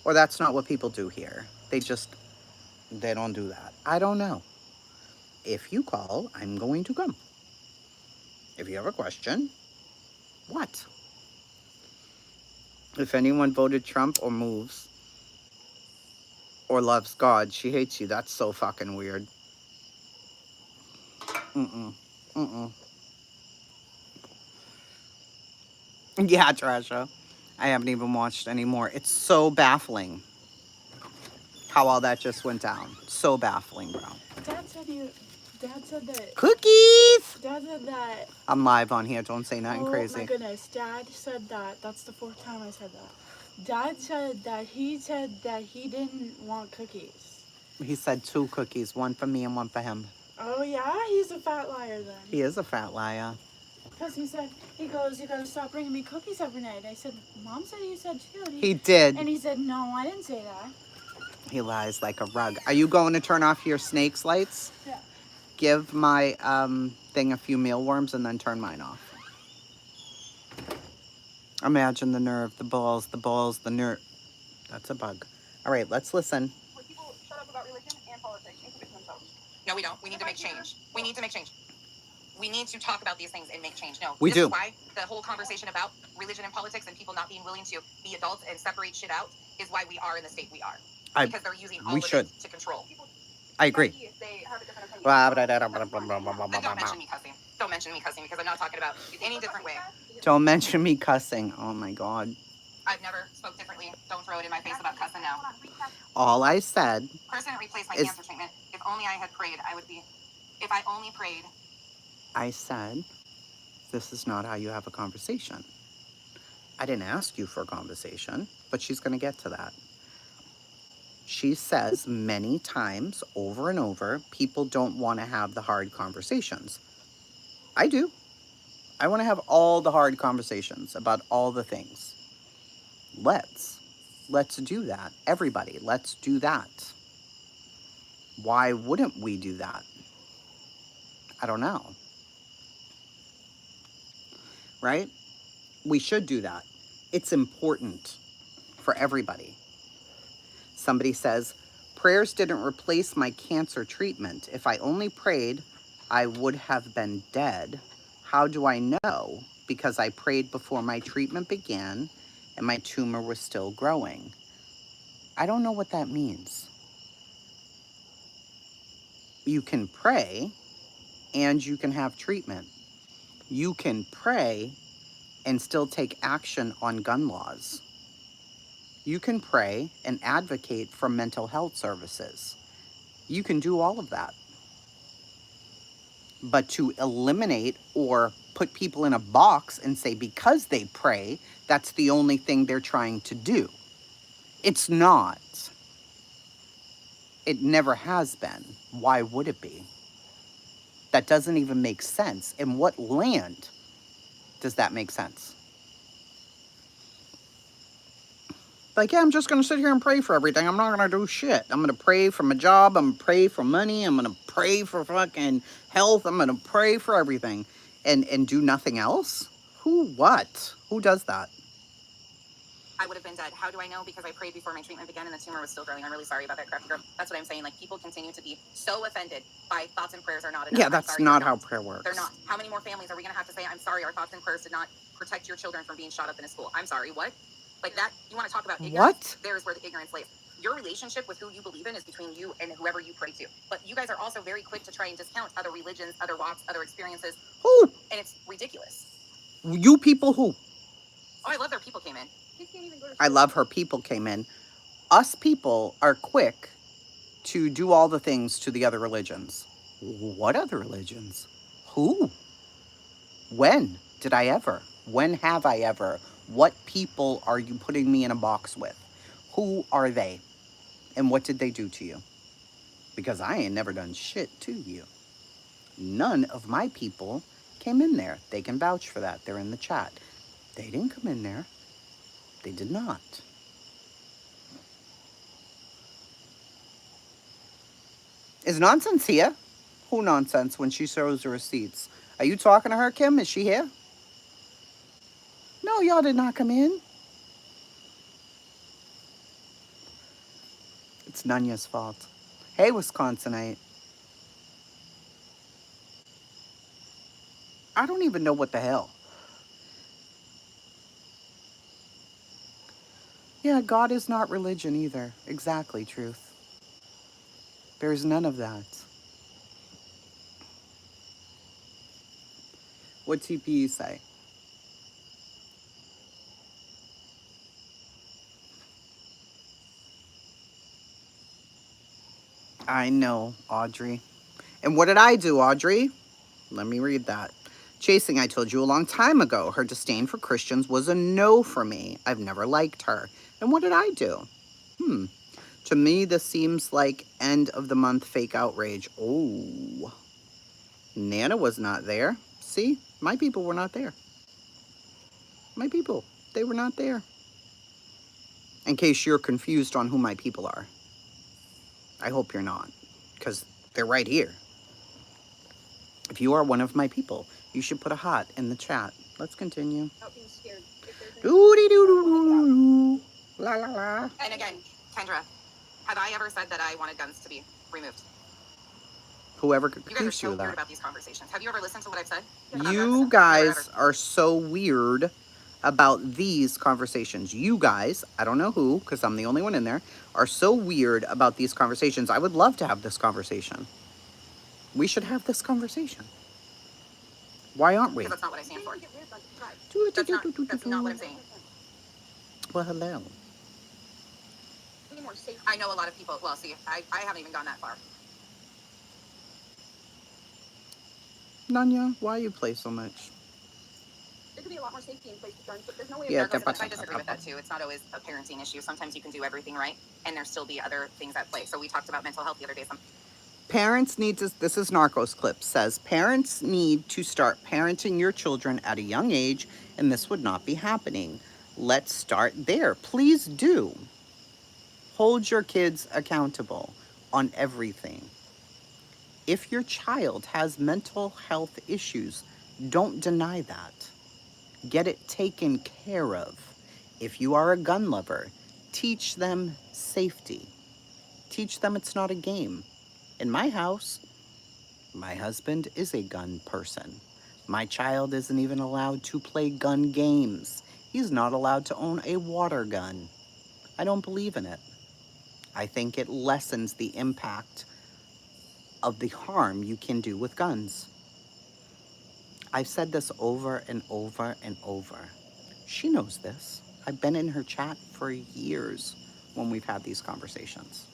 Or that's not what people do here? They don't do that. I don't know. If you call, I'm going to come. If you have a question, what? If anyone voted Trump or moves or loves God, she hates you. That's so fucking weird. Mm-mm. Mm-mm. Yeah, Trisha. I haven't even watched anymore. It's so baffling how all that just went down. So baffling, bro. Dad said you. Dad said that. Cookies! Dad said that. I'm live on here. Don't say nothing Oh crazy. my goodness. Dad said that. That's the fourth time I said that. Dad said that he didn't want cookies. He said 2 cookies, one for me and one for him. Oh yeah, he's a fat liar then. He is a fat liar. Because he said, he goes, you gotta stop bringing me cookies every night. I said, Mom said you said too. He did. And he said, no, I didn't say that. He lies like a rug. Are you going to turn off your snake's lights? Yeah. Give my thing a few mealworms and then turn mine off. Imagine the nerve, the balls, the nerve. That's a bug. All right, let's listen. Would people shut up about religion and politics and keep it to themselves? No, we don't. We need to make change. We need to make change. We need to talk about these things and make change. No, we this do. Is why the whole conversation about religion and politics and people not being willing to be adults and separate shit out is why we are in the state we are. Because they're using all of it to control. I agree. Don't mention me cussing. Don't mention me cussing because I'm not talking about any different way. Don't mention me cussing. Oh my God. I've never spoke differently. Don't throw it in my face about cussing now. All I said. Person that replaced my cancer treatment. If only I had prayed, I would be. If I only prayed. I said, this is not how you have a conversation. I didn't ask you for a conversation, but she's going to get to that. She says many times over and over, people don't want to have the hard conversations. I do. I want to have all the hard conversations about all the things. Let's do that. Everybody, let's do that. Why wouldn't we do that? I don't know. Right? We should do that. It's important for everybody. Somebody says, prayers didn't replace my cancer treatment. If I only prayed, I would have been dead. How do I know? Because I prayed before my treatment began and my tumor was still growing. I don't know what that means. You can pray and you can have treatment. You can pray and still take action on gun laws. You can pray and advocate for mental health services. You can do all of that. But to eliminate or put people in a box and say because they pray, that's the only thing they're trying to do. It's not. It never has been. Why would it be? That doesn't even make sense. In what land does that make sense? Like, yeah, I'm just going to sit here and pray for everything. I'm not going to do shit. I'm going to pray for my job. I'm going to pray for money. I'm going to pray for fucking health. I'm going to pray for everything. And do nothing else? Who, what? Who does that? I would have been dead. How do I know? Because I prayed before my treatment began and the tumor was still growing. I'm really sorry about that, crafty girl. That's what I'm saying. Like, people continue to be so offended by thoughts and prayers are not enough. Yeah, that's not how prayer works. They're not. How many more families are we going to have to say, I'm sorry, our thoughts and prayers did not protect your children from being shot up in a school? I'm sorry, what? Like that, you want to talk about ignorance? What? There's where the ignorance lays. Your relationship with who you believe in is between you and whoever you pray to. But you guys are also very quick to try and discount other religions, other walks, other experiences. Who? And it's ridiculous. You people who? Oh, I love their people came in. I love her people came in. Us people are quick to do all the things to the other religions. What other religions? Who? When did I ever? When have I ever? What people are you putting me in a box with? Who are they? And what did they do to you? Because I ain't never done shit to you. None of my people came in there. They can vouch for that. They're in the chat. They didn't come in there. They did not. Is Nonsense here? Who Nonsense when she shows the receipts? Are you talking to her, Kim? Is she here? No, y'all did not come in. It's Nunya's fault. Hey, Wisconsinite. I don't even know what the hell. Yeah, God is not religion either. Exactly, truth. There's none of that. What TPE say? I know, Audrey. And what did I do, Audrey? Let me read that. Chasing, I told you a long time ago. Her disdain for Christians was a no for me. I've never liked her. And what did I do? To me, this seems like end of the month fake outrage. Oh. Nana was not there. See? My people were not there. My people. They were not there. In case you're confused on who my people are. I hope you're not. Because they're right here. If you are one of my people, you should put a hot in the chat. Let's continue. Without being scared. Doo-dee-doo-doo-doo. La la la. And again, Kendra, have I ever said that I wanted guns to be removed? Whoever You guys are accused you so of weird that. about these conversations. Have you ever listened to what I've said? You guys are so weird about these conversations. You guys, I don't know who, because I'm the only one in there, are so weird about these conversations. I would love to have this conversation. We should have this conversation. Why aren't we? Because that's not what I stand for. That's not what I'm saying. Well, hello. I know a lot of people. Well, see, I haven't even gone that far. Nanya, why you play so much? There could be a lot more safety in place with guns, but there's no way. Yeah, I disagree with that too. It's not always a parenting issue. Sometimes you can do everything right, and there still be other things at play. So we talked about mental health the other day. Parents need to, this is Narcos Clip, says parents need to start parenting your children at a young age, and this would not be happening. Let's start there. Please do. Hold your kids accountable on everything. If your child has mental health issues, don't deny that. Get it taken care of. If you are a gun lover, teach them safety. Teach them it's not a game. In my house, my husband is a gun person. My child isn't even allowed to play gun games. He's not allowed to own a water gun. I don't believe in it. I think it lessens the impact of the harm you can do with guns. I've said this over and over and over. She knows this. I've been in her chat for years when we've had these conversations.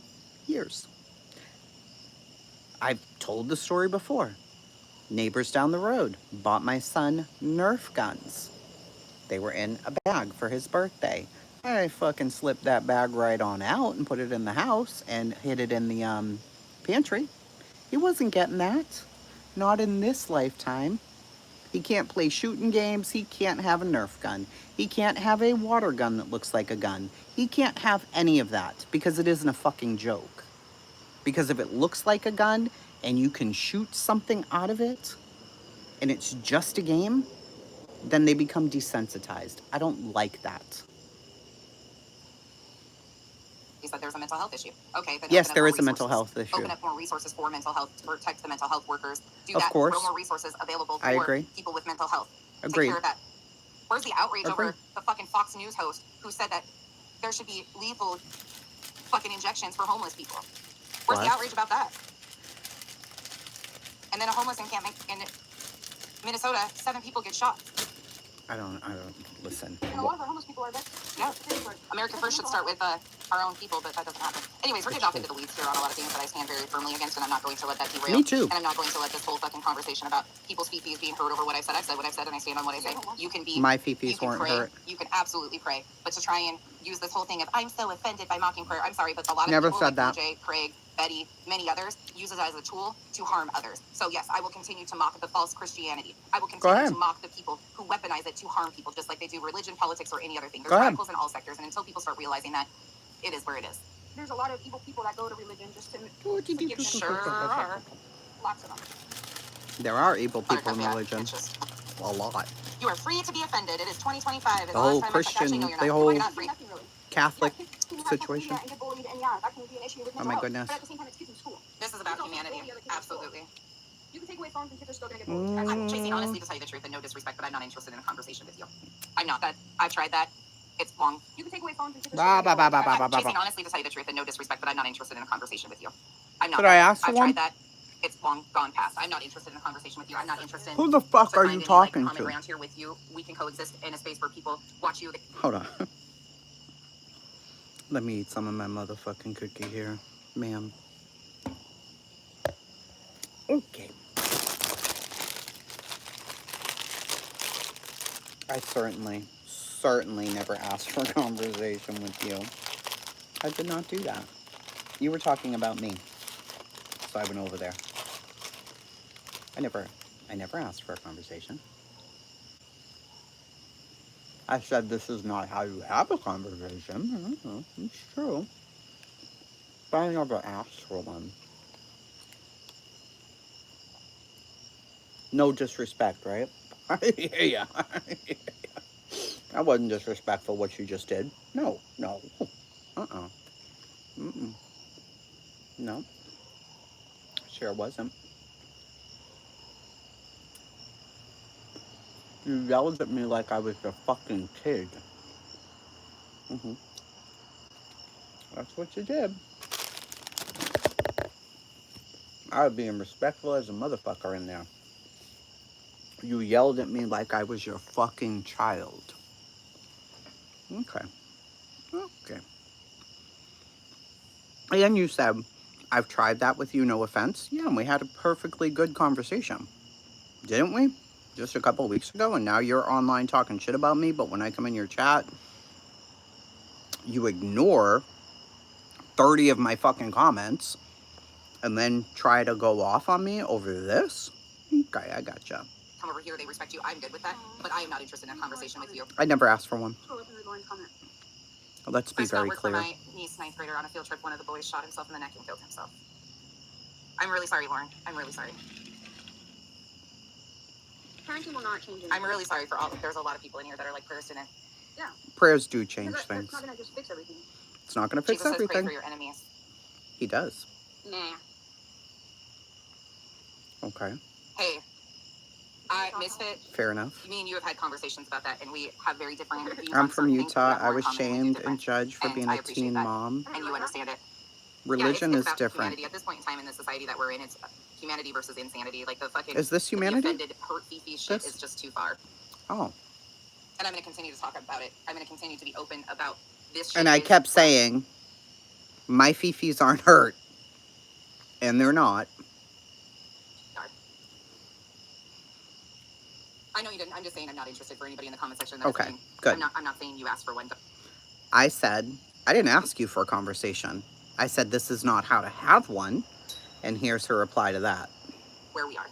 Years. I've told the story before. Neighbors down the road bought my son Nerf guns. They were in a bag for his birthday. I fucking slipped that bag right on out and put it in the house and hid it in the pantry. He wasn't getting that. Not in this lifetime. He can't play shooting games. He can't have a Nerf gun. He can't have a water gun that looks like a gun. He can't have any of that because it isn't a fucking joke. Because if it looks like a gun and you can shoot something out of it and it's just a game, then they become desensitized. I don't like that. You said there's a mental health issue. Okay, then yes, there is a mental health issue. Open up more resources for mental health to protect the mental health workers. Do of that. course. Throw more resources available for I agree. people with mental health. Agreed. Take care of that. Where's the outrage over the fucking Fox News host who said that there should be lethal fucking injections for homeless people? Where's the outrage about that? And then a homeless encampment in Minnesota, 7 people get shot. I don't listen. And a lot of our homeless people are there. Yeah. America First should start with our own people, but that doesn't happen. Anyways, we're getting off into the weeds here on a lot of things that I stand very firmly against, and I'm not going to let that derail. Me too. And I'm not going to let this whole fucking conversation about people's fifis being hurt over what I've said. I've said what I've said, and I stand on what I say. You can be... My fifis weren't hurt. You can absolutely pray. But to try and use this whole thing of, I'm so offended by mocking prayer. I'm sorry, but a lot of Never people said like that. DJ, Craig, Betty, many others, use it as a tool to harm others. So yes, I will continue to mock the false Christianity. I will continue to mock the people who weaponize it to harm people, just like they do religion, politics, or any other thing. There's radicals in all sectors, and until people start realizing that, it is where it is. There's a lot of evil people that go to religion just to get sure are. Lots of them. There are evil people in religion. A lot. You are free to be offended. It is 2025. The whole Christian, the whole Catholic situation. Oh my goodness. This is about humanity. Absolutely. You can take away phones and kids are still going to get bullied. Chasing, honestly, to tell you the truth, and no disrespect, but I'm not interested in a conversation with you. I'm not that. I've tried that. It's long. You can take away phones and kids are still going to get bullied. Chasing, honestly, to tell you the truth, and no disrespect, but I'm not interested in a conversation with you. I'm not. Could I ask for I've one? tried that. It's long gone past. I'm not interested in a conversation with you. I'm not interested. Who the fuck are you talking to? to? Around here with you, we can coexist in a space where people watch you. Hold on. Let me eat some of my motherfucking cookie here, ma'am. Okay. I certainly never asked for a conversation with you. I did not do that. You were talking about me, so I went over there. I never asked for a conversation. I said this is not how you have a conversation. It's true. But I never asked for one. No disrespect, right? Yeah. That wasn't disrespectful what you just did. No. Uh-uh. Mm-mm. No. Sure wasn't. You yelled at me like I was your fucking kid. hmm That's what you did. I was being respectful as a motherfucker in there. You yelled at me like I was your fucking child. Okay. Okay. And then you said, I've tried that with you, no offense. Yeah, and we had a perfectly good conversation. Didn't we? Just a couple of weeks ago, and now you're online talking shit about me, but when I come in your chat, you ignore 30 of my fucking comments and then try to go off on me over this? Okay, I gotcha. Come over here, they respect you. I'm good with that, but I am not interested in a conversation with you. I never asked for one. Let's be Chris got very word clear. from my niece, 9th grader, on a field trip. One of the boys shot himself in the neck and killed himself. I'm really sorry, Lauren. I'm really sorry. Parenting will not change anything. I'm really sorry for all. There's a lot of people in here that are like prayers didn't. Yeah. Prayers do change things. It's not going to just fix everything. It's not going to fix Jesus everything. says pray for your enemies. He does. Nah. Okay. Hey, Misfit. Fair enough. Me and you have had conversations about that, and we have very different views. I'm on from certain things, but we Utah. have more I in was common than we do shamed different. and judged for And being I a appreciate teen that. mom. And you understand it. Religion it's is about different. Humanity. At this point in time in the society that we're in, it's humanity versus insanity. Like the fucking. Is this humanity? The offended, hurt, fifi shit is just too far. Oh. And I'm going to continue to talk about it. I'm going to continue to be open about this shit. And I kept saying, my fifis aren't hurt. And they're not. I know you didn't. I'm just saying I'm not interested for anybody in the comment section. Okay, good. I'm not saying you asked for one. I said, I didn't ask you for a conversation. I said, this is not how to have one. And here's her reply to that. Where we are.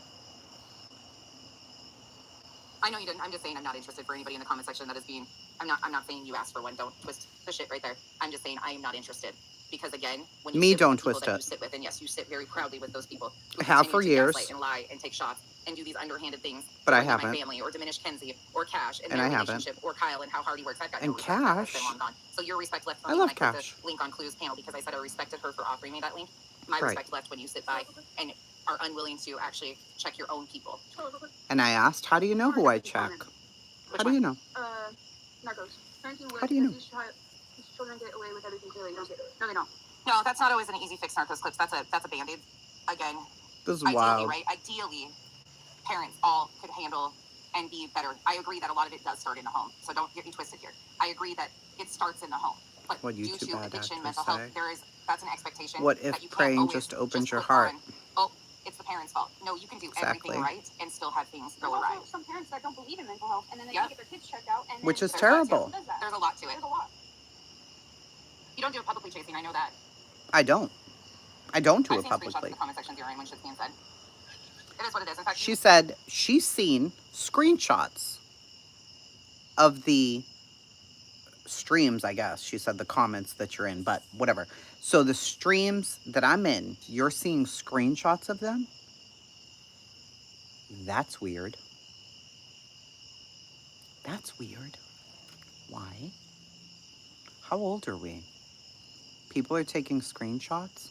I know you didn't. I'm just saying I'm not interested for anybody in the comment section that is being. I'm not saying you asked for one. Don't twist the shit right there. I'm just saying I am not interested. Because again, when you sit don't with the twist people that it. you sit with, and yes, you sit very proudly with those people who I have for continue to years. gaslight and lie and take shots and do these underhanded things. But I my haven't. family or diminish Kenzie or Cash and And their I haven't. relationship or Kyle and how hard he works. I've got And no respect for that. That's Cash. been long gone. So your respect left for I me love when I put Cash. the link on Clue's panel because I said I respected her for offering me that link. My Right. respect left when you sit by and are unwilling to actually check your own people. And I asked, how do you know who I check? How do you know? Narcos. How do you know? These children get away with everything clearly. No, they don't. No, that's not always an easy fix, Narcos clips. That's a band-aid. Again, This is ideally, wild. right? Ideally, parents all could handle and be better. I agree that a lot of it does start in the home. So don't get me twisted here. I agree that it starts in the home. But What due YouTube to ad addiction, actors mental health, say. that's an expectation. What if that you can't praying always just opens your put heart? on, oh, it's the parents' fault. No, you can do Exactly. everything right and still have things go awry. There's also some parents that don't believe in mental health, and then they can't get their kids checked out, and Which is There's terrible. There's a lot to it. There's a lot. You don't do it publicly, chasing. I know that. I don't. I don't do I've it seen screenshots in publicly. the comment section during when shit's being said. It is what it is. In fact, She said she's seen screenshots of the streams, I guess. She said the comments that you're in, but whatever. So the streams that I'm in, you're seeing screenshots of them? That's weird. That's weird. Why? How old are we? People are taking screenshots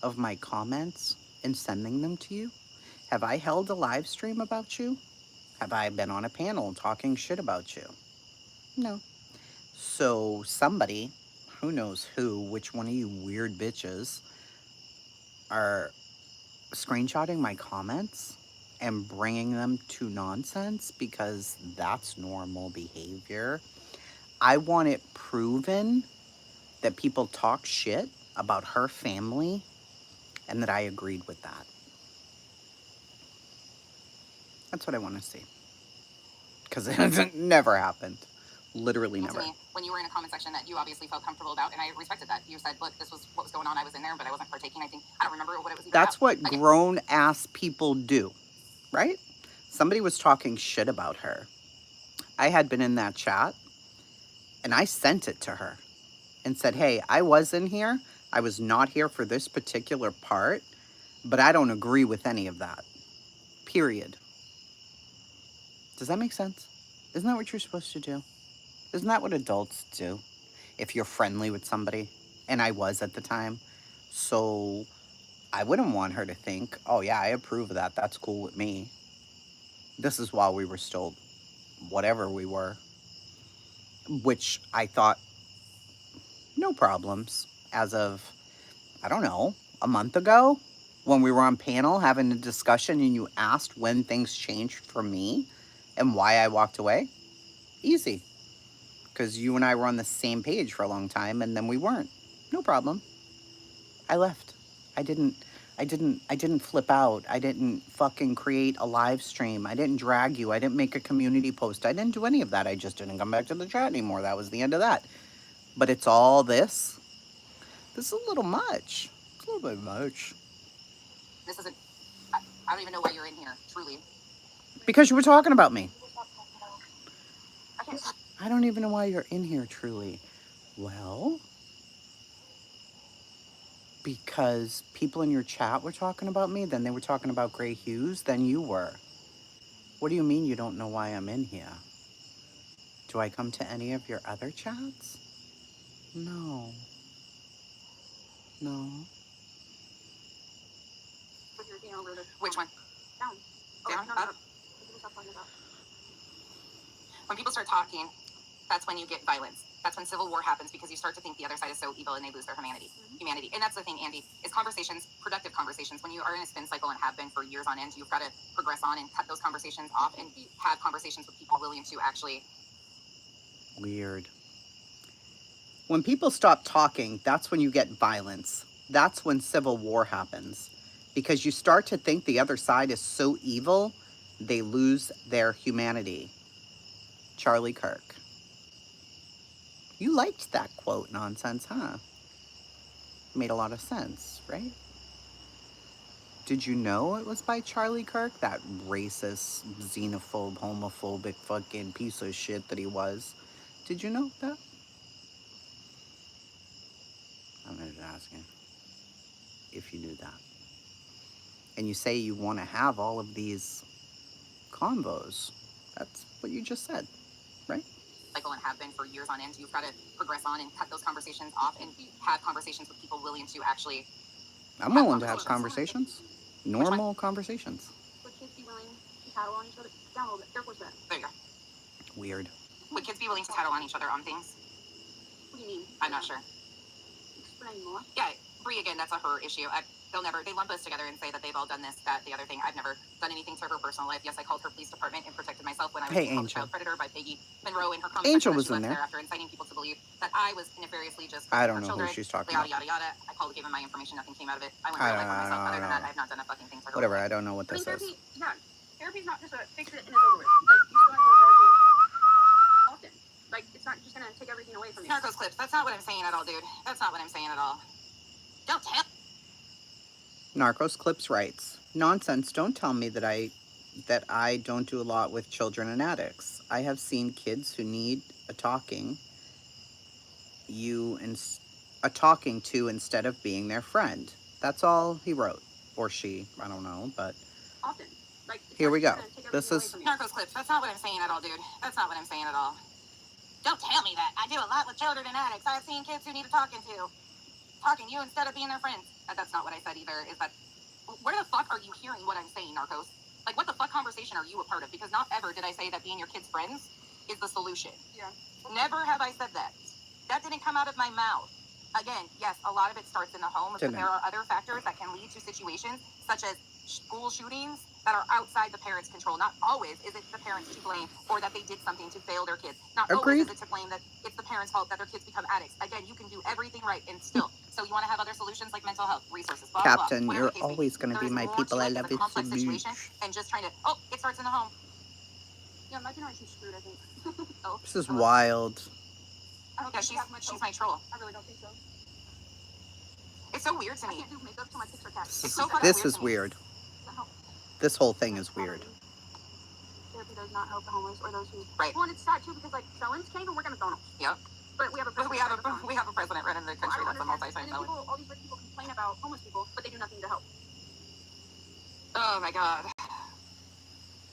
of my comments and sending them to you? Have I held a live stream about you? Have I been on a panel talking shit about you? No. So somebody, who knows who, which one of you weird bitches, are screenshotting my comments and bringing them to nonsense because that's normal behavior. I want it proven that people talk shit about her family and that I agreed with that. That's what I want to see. Because it hasn't never happened. Literally never. To me, when you were in a comment section that you obviously felt comfortable about, and I respected that. You said, look, this was what was going on. I was in there, but I wasn't partaking. I think, I don't remember what it was even That's about. what grown-ass people do, right? Somebody was talking shit about her. I had been in that chat, and I sent it to her and said, hey, I was in here. I was not here for this particular part, but I don't agree with any of that. Period. Does that make sense? Isn't that what you're supposed to do? Isn't that what adults do? If you're friendly with somebody, and I was at the time, so I wouldn't want her to think, oh yeah, I approve of that, that's cool with me. This is while we were still whatever we were, which I thought, no problems, as of, I don't know, a month ago, when we were on panel having a discussion and you asked when things changed for me and why I walked away. Easy. Because you and I were on the same page for a long time, and then we weren't. No problem. I left. I didn't flip out. I didn't fucking create a live stream. I didn't drag you. I didn't make a community post. I didn't do any of that. I just didn't come back to the chat anymore. That was the end of that. But it's all this. This is a little much. It's a little bit much. This isn't, I don't even know why you're in here, truly. Because you were talking about me. I don't even know why you're in here, truly. Well, because people in your chat were talking about me, then they were talking about Gray Hughes, then you were. What do you mean you don't know why I'm in here? Do I come to any of your other chats? No. No. Which one? Down. Down? No, Up? When people start talking, that's when you get violence. That's when civil war happens, because you start to think the other side is so evil and they lose their humanity. And that's the thing, Andy, is conversations, productive conversations. When you are in a spin cycle and have been for years on end, you've got to progress on and cut those conversations off and have conversations with people willing to actually... Weird. When people stop talking, that's when you get violence. That's when civil war happens. Because you start to think the other side is so evil, they lose their humanity. Charlie Kirk. You liked that quote nonsense, huh? Made a lot of sense, right? Did you know it was by Charlie Kirk? That racist, xenophobe, homophobic fucking piece of shit that he was. Did you know that? I'm just asking if you knew that. And you say you want to have all of these combos. That's what you just said, right? Cycle and have been for years on end, you've got to progress on and cut those conversations off and have conversations with people willing to actually... I'm willing to have conversations. Normal conversations. Would kids be willing to tattle on each other? Down a little bit. Careful with that. There you go. Weird. Would kids be willing to tattle on each other on things? What do you mean? I'm not sure. Explain more. Yeah, Bree, again, that's a her issue. They lump us together and say that they've all done this, that, the other thing. I've never done anything to her personal life. Yes, I called her police department and protected myself when I was called a child predator by Peggy Monroe in her comment. Angel was in there. After inciting people to believe that I was nefariously just... I don't know who she's talking about. Yada, yada, yada. I called, gave him my information. Nothing came out of it. I went real life for myself. Other than that, I've not done a fucking thing to her. Whatever, I don't know what this is. Therapy, yeah. Therapy's not just a fix it and it's over with. Like, you still have to go to therapy often. Like, it's not just gonna take everything away from you. Narcos clips. That's not what I'm saying at all, dude. That's not what I'm saying at all. Don't tell... Narcos Clips writes, nonsense, don't tell me that I don't do a lot with children and addicts. I have seen kids who need a talking to instead of being their friend. That's all he wrote. Or she, I don't know, but... Often. Like, here we go. This is... Narcos Clips. That's not what I'm saying at all, dude. That's not what I'm saying at all. Don't tell me that. I do a lot with children and addicts. I've seen kids who need a talking to. Talking to you instead of being their friends. That's not what I said either, is that... Where the fuck are you hearing what I'm saying, Narcos? Like, what the fuck conversation are you a part of? Because not ever did I say that being your kid's friends is the solution. Yeah. Never have I said that. That didn't come out of my mouth. Again, yes, a lot of it starts in the home, but there are other factors that can lead to situations such as school shootings that are outside the parents' control. Not always is it the parents to blame or that they did something to fail their kids. Not always is it to blame that it's the parents' fault that their kids become addicts. Again, you can do everything right and still So you want to have other solutions like mental health resources, blah, blah, blah. Captain, Whatever you're the case may always going to be There's my more people. to I it. love It's a you so complex situation, much. and just trying to, oh, it starts in the home. Yeah, my generation's screwed, I think. Oh, This is hello? wild. I don't Yeah, think we have much she's hope. my troll. I really don't think so. It's so weird to I me. can't do makeup till my pics are cats. It's so fucking This weird is to me. weird. Doesn't help. This whole thing is weird. Therapy does not help the homeless or those who. Right. Well, and it's sad too because like felons can't even work at McDonald's. Yep. But we have a But president. we have a president running the country Well, I that's a don't understand. multi-time And then felon. all these rich people complain about homeless people, but they do nothing to help. Oh my god.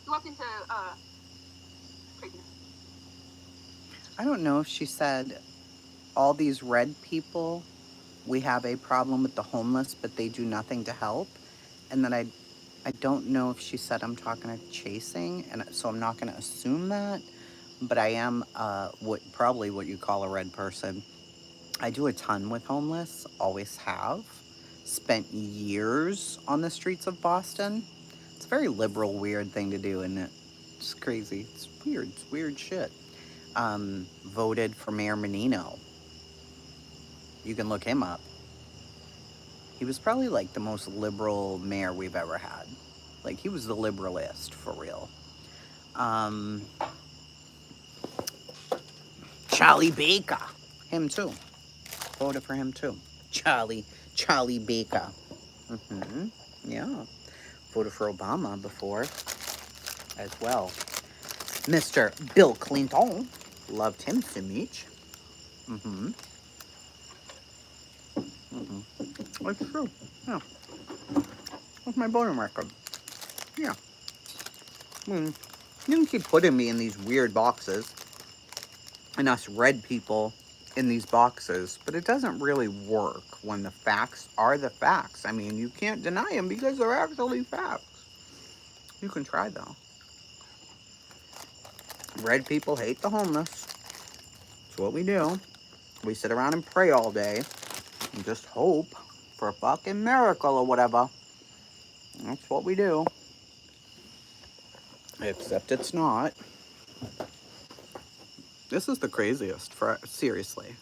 You walked into craziness. I don't know if she said all these red people, we have a problem with the homeless, but they do nothing to help. And then I don't know if she said I'm talking to chasing, and so I'm not going to assume that. But I am probably what you call a red person. I do a ton with homeless, always have. Spent years on the streets of Boston. It's a very liberal, weird thing to do, isn't it? It's crazy. It's weird. It's weird shit. Voted for Mayor Menino. You can look him up. He was probably like the most liberal mayor we've ever had. Like, he was the liberalist, for real. Charlie Baker. Him too. Voted for him too. Charlie Baker. Yeah. Voted for Obama before as well. Mr. Bill Clinton. Loved him so much. That's true. Yeah. That's my voting record. Yeah. You can keep putting me in these weird boxes and us red people in these boxes, but it doesn't really work when the facts are the facts. I mean, you can't deny them because they're actually facts. You can try, though. Red people hate the homeless. It's what we do. We sit around and pray all day and just hope for a fucking miracle or whatever. That's what we do. Except it's not. This is the craziest, seriously.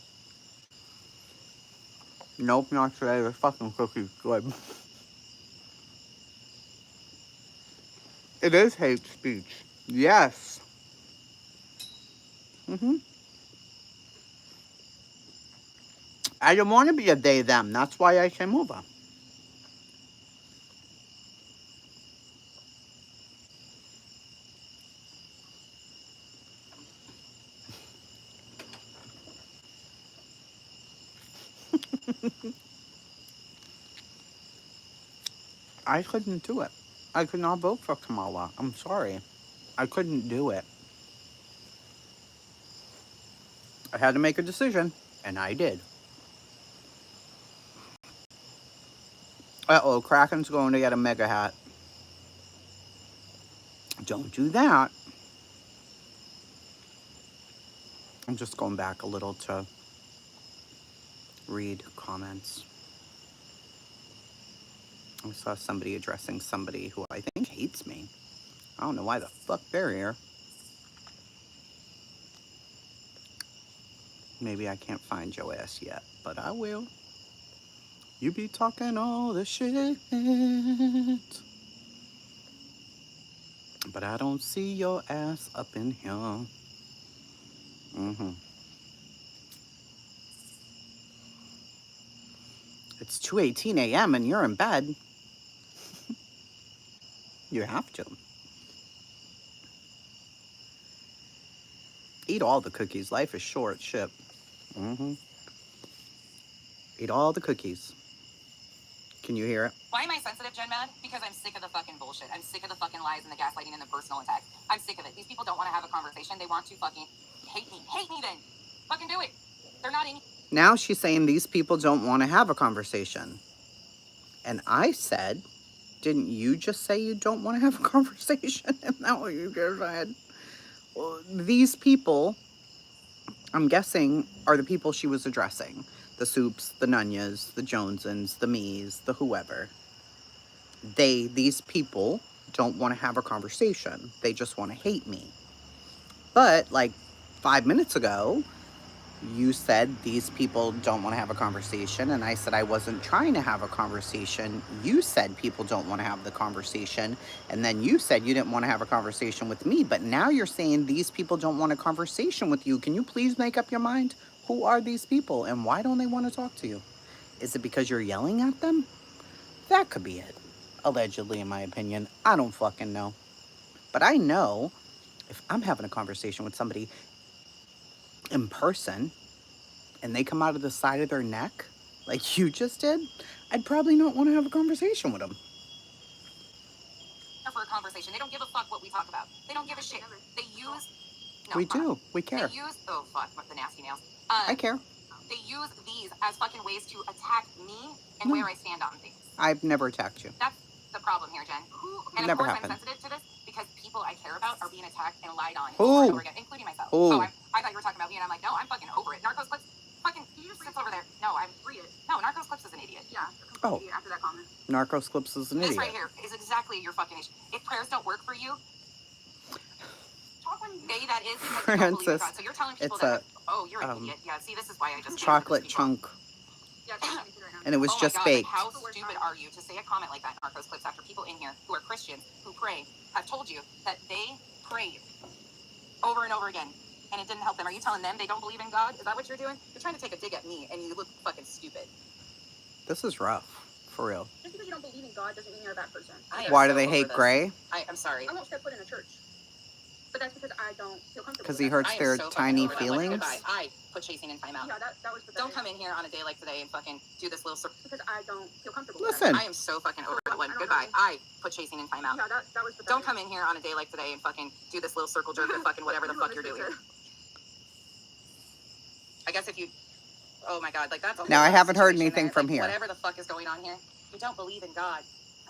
Nope, not today. The fucking cookie's good. It is hate speech. Yes. I didn't want to be a they, them. That's why I came over. I couldn't do it. I could not vote for Kamala. I'm sorry. I couldn't do it. I had to make a decision, and I did. Uh-oh, Kraken's going to get a mega hat. Don't do that. I'm just going back a little to read comments. I saw somebody addressing somebody who I think hates me. I don't know why the fuck they're here. Maybe I can't find your ass yet, but I will. You be talking all the shit, but I don't see your ass up in here. It's 2:18 a.m. and you're in bed. You have to. Eat all the cookies. Life is short. Shit. Eat all the cookies. Can you hear it? Why am I sensitive, Jen Mad? Because I'm sick of the fucking bullshit. I'm sick of the fucking lies and the gaslighting and the personal attacks. I'm sick of it. These people don't want to have a conversation. They want to fucking hate me. Hate me then. Fucking do it. They're not in. Now she's saying these people don't want to have a conversation. And I said, didn't you just say you don't want to have a conversation? Isn't that what you just said? Well, these people, I'm guessing, are the people she was addressing. The Soups, the Nunyas, the Jonesens, the Mees, the whoever. These people don't want to have a conversation. They just want to hate me. But, like, 5 minutes ago, You said these people don't want to have a conversation, and I said I wasn't trying to have a conversation. You said people don't want to have the conversation, and then you said you didn't want to have a conversation with me, but now you're saying these people don't want a conversation with you. Can you please make up your mind? Who are these people, and why don't they want to talk to you? Is it because you're yelling at them? That could be it. Allegedly, in my opinion. I don't fucking know. But I know if I'm having a conversation with somebody in person, and they come out of the side of their neck, like you just did, I'd probably not want to have a conversation with them. For a conversation. They don't give a fuck what we talk about. They don't give a shit. They use. No, We do. We care. They use. Oh fuck! The nasty nails. I care. They use these as fucking ways to attack me and No. where I stand on things. I've never attacked you. That's the problem here, Jen. And Never of course, happened. I'm sensitive to this because people I care about are being attacked and lied on Who? over and over again, including myself. Who? Oh, I thought you were talking about me, and I'm like, no, I'm fucking over it. Narcos Clips, fucking, he just sits over there. No, I'm read it. No, Narcos Clips is an idiot. Yeah. Oh. After that comment. Narcos Clips is an This idiot. right here is exactly your fucking issue. If prayers don't work for you, they that is because you don't believe in Francis, God. So you're telling people it's that, oh, you're an idiot. Yeah, see, this is why I just chocolate chunk. Yeah, it's right now. And it was oh just my God, baked. Like, how stupid are you to say a comment like that in Narcos Clips after people in here who are Christians, who pray, have told you that they prayed over and over again and it didn't help them? Are you telling them they don't believe in God? Is that what you're doing? You're trying to take a dig at me and you look fucking stupid. This is rough. For real. Just because you don't believe in God doesn't mean you're a bad person. Why do they hate Gray? I'm sorry. I won't step foot in a church. But that's because I don't feel comfortable. Because he hurts their tiny Like, feelings? goodbye. I put chasing in timeout. Yeah, that was pathetic. Don't come in here on a day like today and fucking do this little... Because I don't feel comfortable. Listen. I am so fucking over that one. Goodbye. I put chasing in timeout. Yeah, that was pathetic. Don't come in here on a day like today and fucking do this little circle jerk of fucking whatever the fuck you're doing. I guess if you... Oh my God, like that's a whole Now, I other haven't heard situation anything there. from Like, here. Whatever the fuck is going on here, you don't believe in God.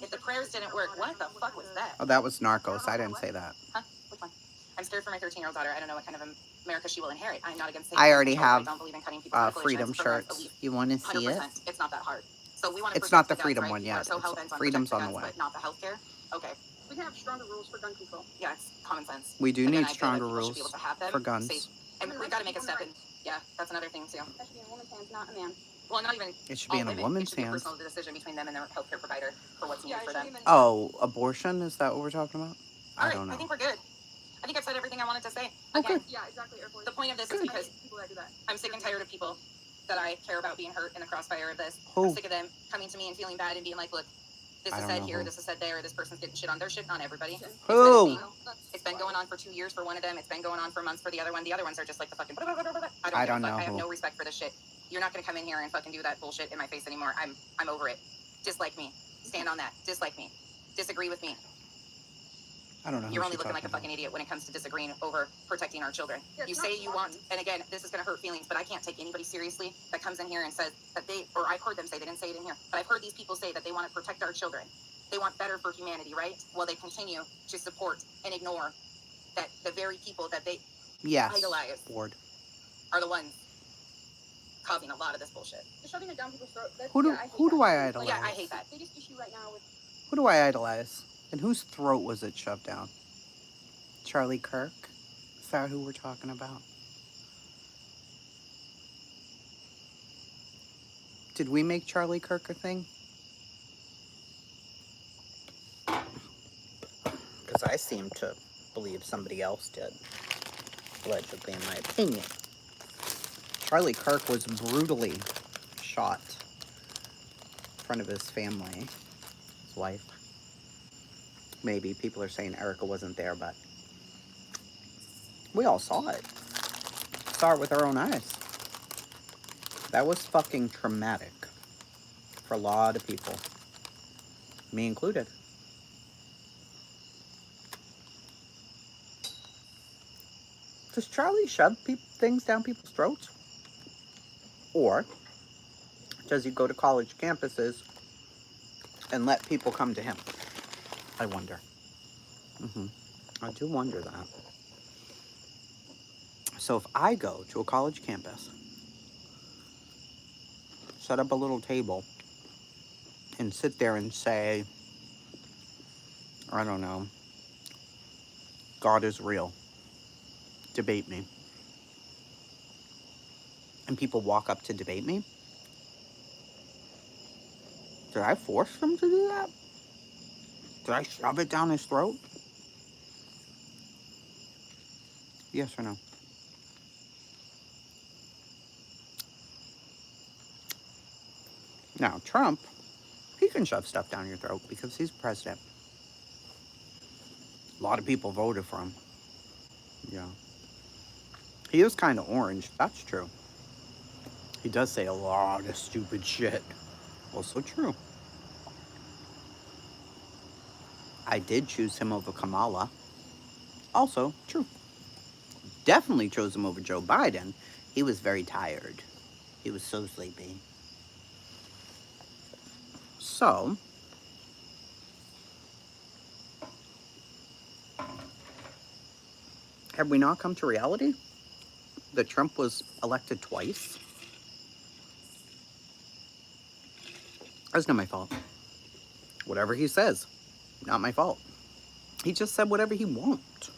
If the prayers didn't work, what the fuck was that? Oh, that was Narcos. I didn't say that. Huh? Which one? I'm scared for my 13-year-old daughter. I don't know what kind of America she will inherit. I'm not against... I already have I don't believe in cutting people's freedom shirts. You want to see it? 100%. It's not that hard. So we want to... It's not the protect freedom guns, one right? yet. So hell-bent on Freedom's protecting on the guns, way. But not the healthcare? Okay. We can have stronger rules for gun control. Yeah, it's common sense. We do Again, need I feel like stronger people should be rules able to have them for guns. safe. And we've got to make a step in... Yeah, that's another thing too. That should be in a woman's hands, not a man. Well, not even... It should be in a women. woman's It should be a hands. personal decision between them and their healthcare provider for what's needed for them. Oh, abortion? Is that what we're talking about? All I right, don't know. I think we're good. I think I've said everything I wanted to say. Okay. Again, Yeah, exactly. the point of this is because people that do that. I'm sick and tired of people that I care about being hurt in the crossfire of this. Who? I'm sick of them coming to me and feeling bad and being like, look, this I is don't said know here, who. this is said there, this person's getting shit on. They're shitting on everybody. Who? It's been going on for 2 years for one of them. It's been going on for months for the other one. The other ones are just like the fucking... I don't know I have who. no respect for this shit. You're not going to come in here and fucking do that bullshit in my face anymore. I'm over it. Dislike me. Stand on that. Dislike me. Disagree with me. I don't know. You're only looking like a fucking idiot when it comes to disagreeing over protecting our children. Yeah, You say you want, and again, this is going to hurt feelings, but I can't take anybody seriously that comes in here and says that they, or I've heard them say, they didn't say it in here, but I've heard these people say that they want to protect our children. They want better for humanity, right? Well, they continue to support and ignore that the very people that they idolize Bored. are the ones causing a lot of this bullshit. Just shoving it down people's throat. Who do I idolize? Yeah, I hate that. The biggest issue right now with... Who do I idolize? And whose throat was it shoved down? Charlie Kirk? Is that who we're talking about? Did we make Charlie Kirk a thing? Because I seem to believe somebody else did. Allegedly, in my opinion. Charlie Kirk was brutally shot in front of his family. His wife. Maybe people are saying Erica wasn't there, but we all saw it. Saw it with our own eyes. That was fucking traumatic for a lot of people, me included. Does Charlie shove things down people's throats? Or does he go to college campuses and let people come to him? I wonder. I do wonder that. So if I go to a college campus, set up a little table, and sit there and say, I don't know, God is real. Debate me. and people walk up to debate me, did I force them to do that? Did I shove it down his throat? Yes or no? Now, Trump, he can shove stuff down your throat because he's president. A lot of people voted for him. Yeah. He is kind of orange. That's true. He does say a lot of stupid shit. Also true. I did choose him over Kamala. Also true. Definitely chose him over Joe Biden. He was very tired. He was so sleepy. So, have we not come to reality that Trump was elected twice? That's not my fault. Whatever he says, not my fault. He just said whatever he wants.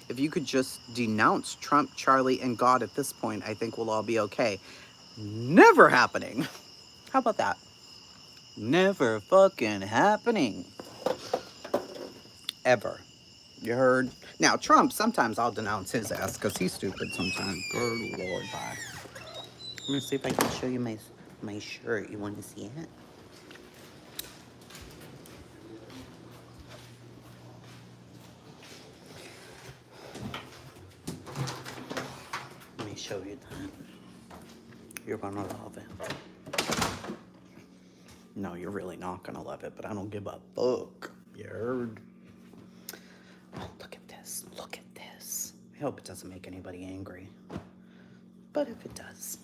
If you could just denounce Trump, Charlie, and God at this point, I think we'll all be okay. Never happening. How about that? Never fucking happening. Ever. You heard? Now, Trump, sometimes I'll denounce his ass because he's stupid sometimes. Good Lord, bye. Let me see if I can show you my shirt. You want to see it? Let me show you that. You're gonna love it. No, you're really not gonna love it, but I don't give a fuck. You heard? Oh, look at this. Look at this. I hope it doesn't make anybody angry. But if it does,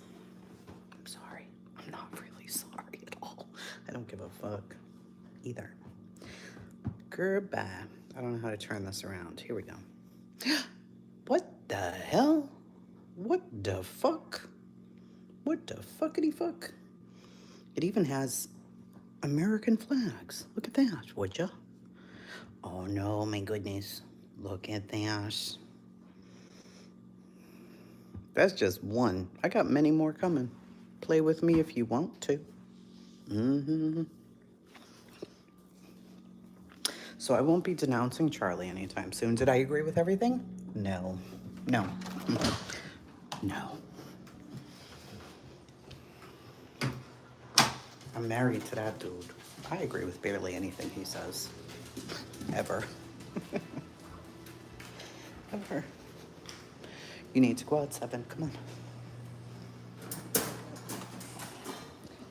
I'm sorry. I'm not really sorry at all. I don't give a fuck either. Goodbye. I don't know how to turn this around. Here we go. What the hell? What the fuck? What the fuckity fuck? It even has American flags. Look at that, would ya? Oh no, my goodness. Look at that. That's just one. I got many more coming. Play with me if you want to. Mm-hmm. So I won't be denouncing Charlie anytime soon. Did I agree with everything? No. No. No. I'm married to that dude. I agree with barely anything he says. Ever. Ever. You need to go out, Seven. Come on.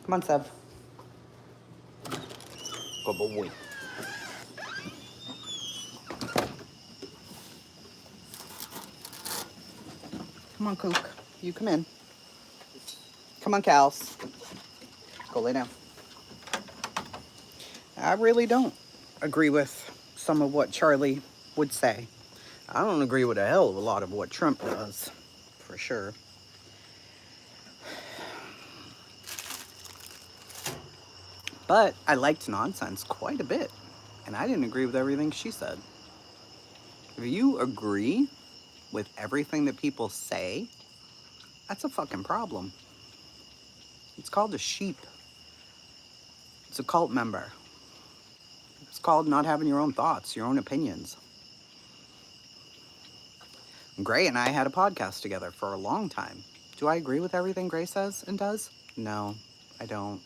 Come on, Sev. Good boy. Come on, Cook. You come in. Come on, Cals. Go lay down. I really don't agree with some of what Charlie would say. I don't agree with a hell of a lot of what Trump does, for sure. But I liked Nonsense quite a bit, and I didn't agree with everything she said. If you agree with everything that people say, that's a fucking problem. It's called a sheep. It's a cult member. It's called not having your own thoughts, your own opinions. Gray and I had a podcast together for a long time. Do I agree with everything Gray says and does? No, I don't.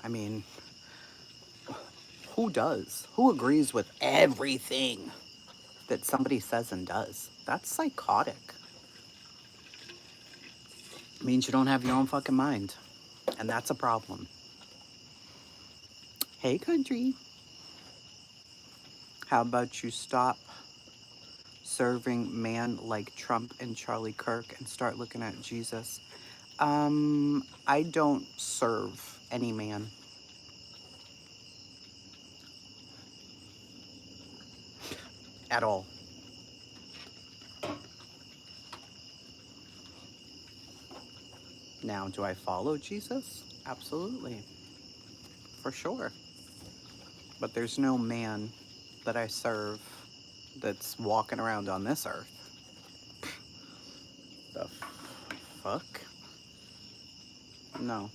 I mean, who does? Who agrees with everything that somebody says and does? That's psychotic. It means you don't have your own fucking mind. And that's a problem. Hey, country. How about you stop serving man like Trump and Charlie Kirk and start looking at Jesus? I don't serve any man. At all. Now, do I follow Jesus? Absolutely. For sure. But there's no man that I serve that's walking around on this earth. The fuck? No,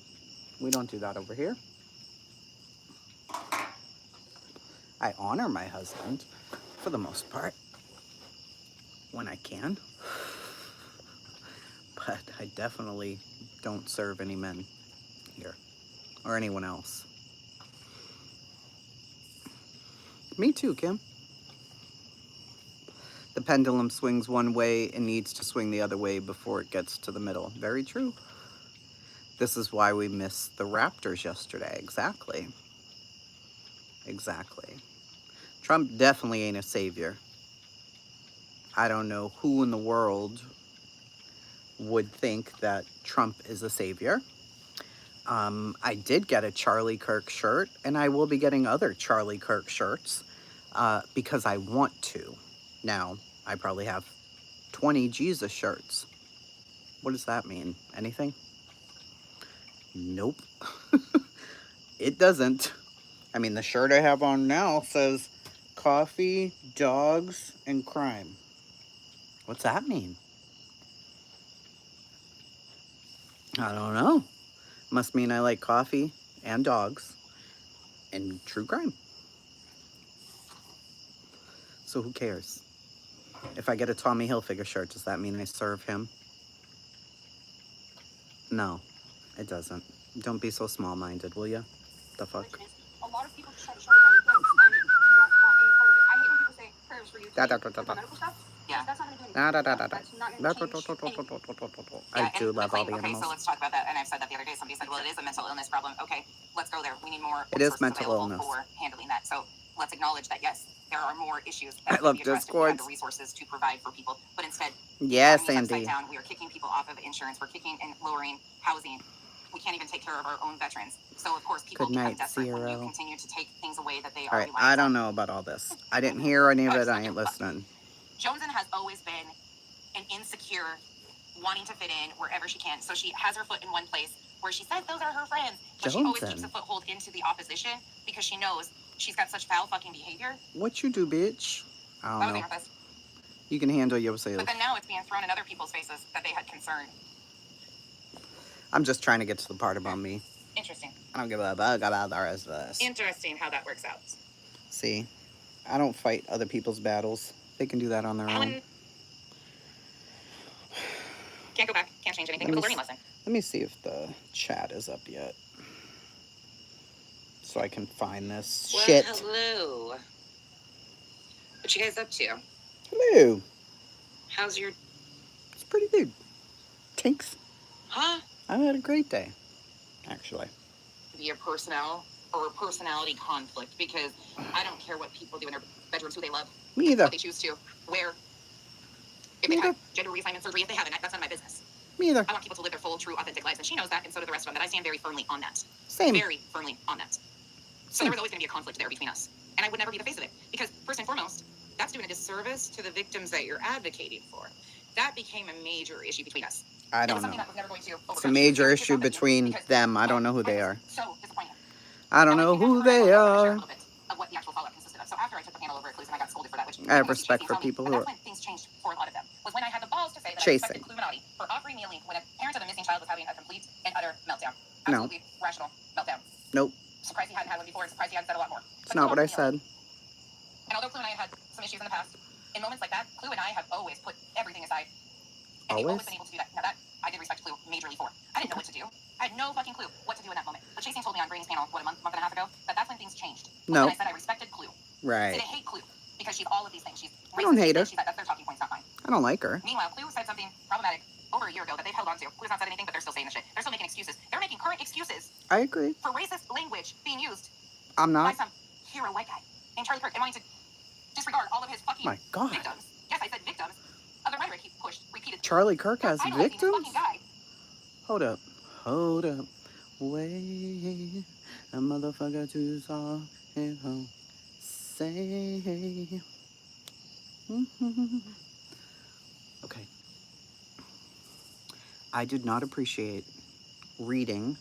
we don't do that over here. I honor my husband, for the most part, when I can. But I definitely don't serve any men here, or anyone else. Me too, Kim. The pendulum swings one way and needs to swing the other way before it gets to the middle. Very true. This is why we missed the Raptors yesterday. Exactly. Exactly. Trump definitely ain't a savior. I don't know who in the world would think that Trump is a savior. I did get a Charlie Kirk shirt, and I will be getting other Charlie Kirk shirts because I want to. Now, I probably have 20 Jesus shirts. What does that mean? Anything? Nope. It doesn't. I mean, the shirt I have on now says coffee, dogs, and crime. What's that mean? I don't know. Must mean I like coffee and dogs and true crime. So who cares? If I get a Tommy Hilfiger shirt, does that mean I serve him? No, it doesn't. Don't be so small-minded, will ya? The fuck? A lot of people just try to shove it down your throats, and you don't want any part of it. I hate when people say prayers for you to for medical stuff. Yeah. That's not going to do anything. That's not going to change anything. I do and love the all claim, the animals. Okay, so let's talk about that. And I've said that the other day. Somebody said, well, it is a mental illness problem. Okay, let's go there. We need more It is resources mental available illness. for handling that. So let's acknowledge that, yes, there are more issues I that love can be addressed if we Discords. have the resources to provide for people. But instead, Yes, the economy is Andy. upside down. We are kicking people off of insurance. We're kicking and lowering housing. We can't even take care of our own veterans. So, of course, people Good become night, desperate when you Zero. continue to take things away that they All are right, reliant I don't on. know about all this. I didn't hear any of it. I ain't listening. Joneson has always been an insecure, wanting to fit in wherever she can. So she has her foot in one place where she says those are her friends, but she always keeps a foothold into the opposition because she knows she's got such foul fucking behavior. What you do, bitch? I don't know. You can handle yourself. But then now it's being thrown in other people's faces that they had concern. I'm just trying to get to the part about me. Interesting. I don't give a bug about the rest of this. Interesting how that works out. See, I don't fight other people's battles. They can do that on their own. Can't go back. Can't change anything. It was a learning lesson. Let me see if the chat is up yet. So I can find this shit. Hello. What you guys up to? Hello. How's your... It's pretty good. Thanks. Huh? I had a great day, actually. Be a personnel or a personality conflict because I don't care what people do in their bedrooms, who they love. Me either. What they choose to wear. If they have gender reassignment surgery, if they haven't, that's none of my business. Me either. I want people to live their full, true, authentic lives, and she knows that, and so do the rest of them, that I stand very firmly on that. Same. Very firmly on that. So there was always going to be a conflict there between us, and I would never be the face of it, because first and foremost, that's doing a disservice to the victims that you're advocating for. That became a major issue between us. I don't know. It's a major issue between them. I don't know who they are. So disappointed. I don't know who they are. Of what the actual follow-up consisted of. So after I took the panel over at Clues and I got scolded for that, which I have respect for people who are that's when things changed for a lot of them. Was when I had the balls to say that I respected Cluminati for offering me a link when a parent of a missing child was having a complete and utter meltdown. Absolutely rational meltdown. Nope. Surprised he hadn't had one before. Surprised he hadn't said a lot more. It's not what I said. And although Clue and I had some issues in the past, in moments like that, Clue and I have always put everything aside. And we've always been able to do that. Now that I did respect Clue majorly for. I didn't know what to do. I had no fucking clue what to do in that moment. But Chasing told me on Brady's panel, what, a month and a half ago, that's when things changed. No. I said I respected Clue. Right. I said I hate Clue because she's all of these things. She's racist. I don't hate her. She's that's their talking points, not mine. I don't like her. Meanwhile, Clue said something problematic over a year ago that they've held on to. Clue's not said anything, but they're still saying the shit. They're still making excuses. They're making current excuses. I agree. For racist language being used. I'm not. By some hero white guy named Charlie Kirk and wanting to disregard all of his fucking victims. Yes, I said victims. Of the rhetoric he pushed repeatedly. Charlie Kirk has victims? Guy. Hold up. Hold up. Wait. A motherfucker too soft and home. Say. Okay. I did not appreciate reading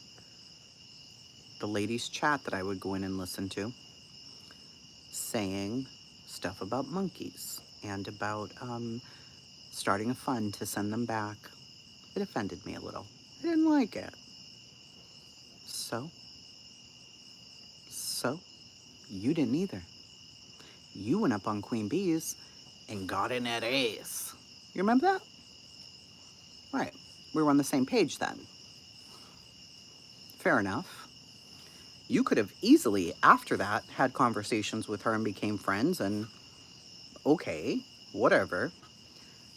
the ladies' chat that I would go in and listen to, saying stuff about monkeys and about starting a fund to send them back. It offended me a little. I didn't like it. So, you didn't either. You went up on Queen Bee's and got in that ass. You remember that? Right. We were on the same page then. Fair enough. You could have easily, after that, had conversations with her and became friends and okay, whatever.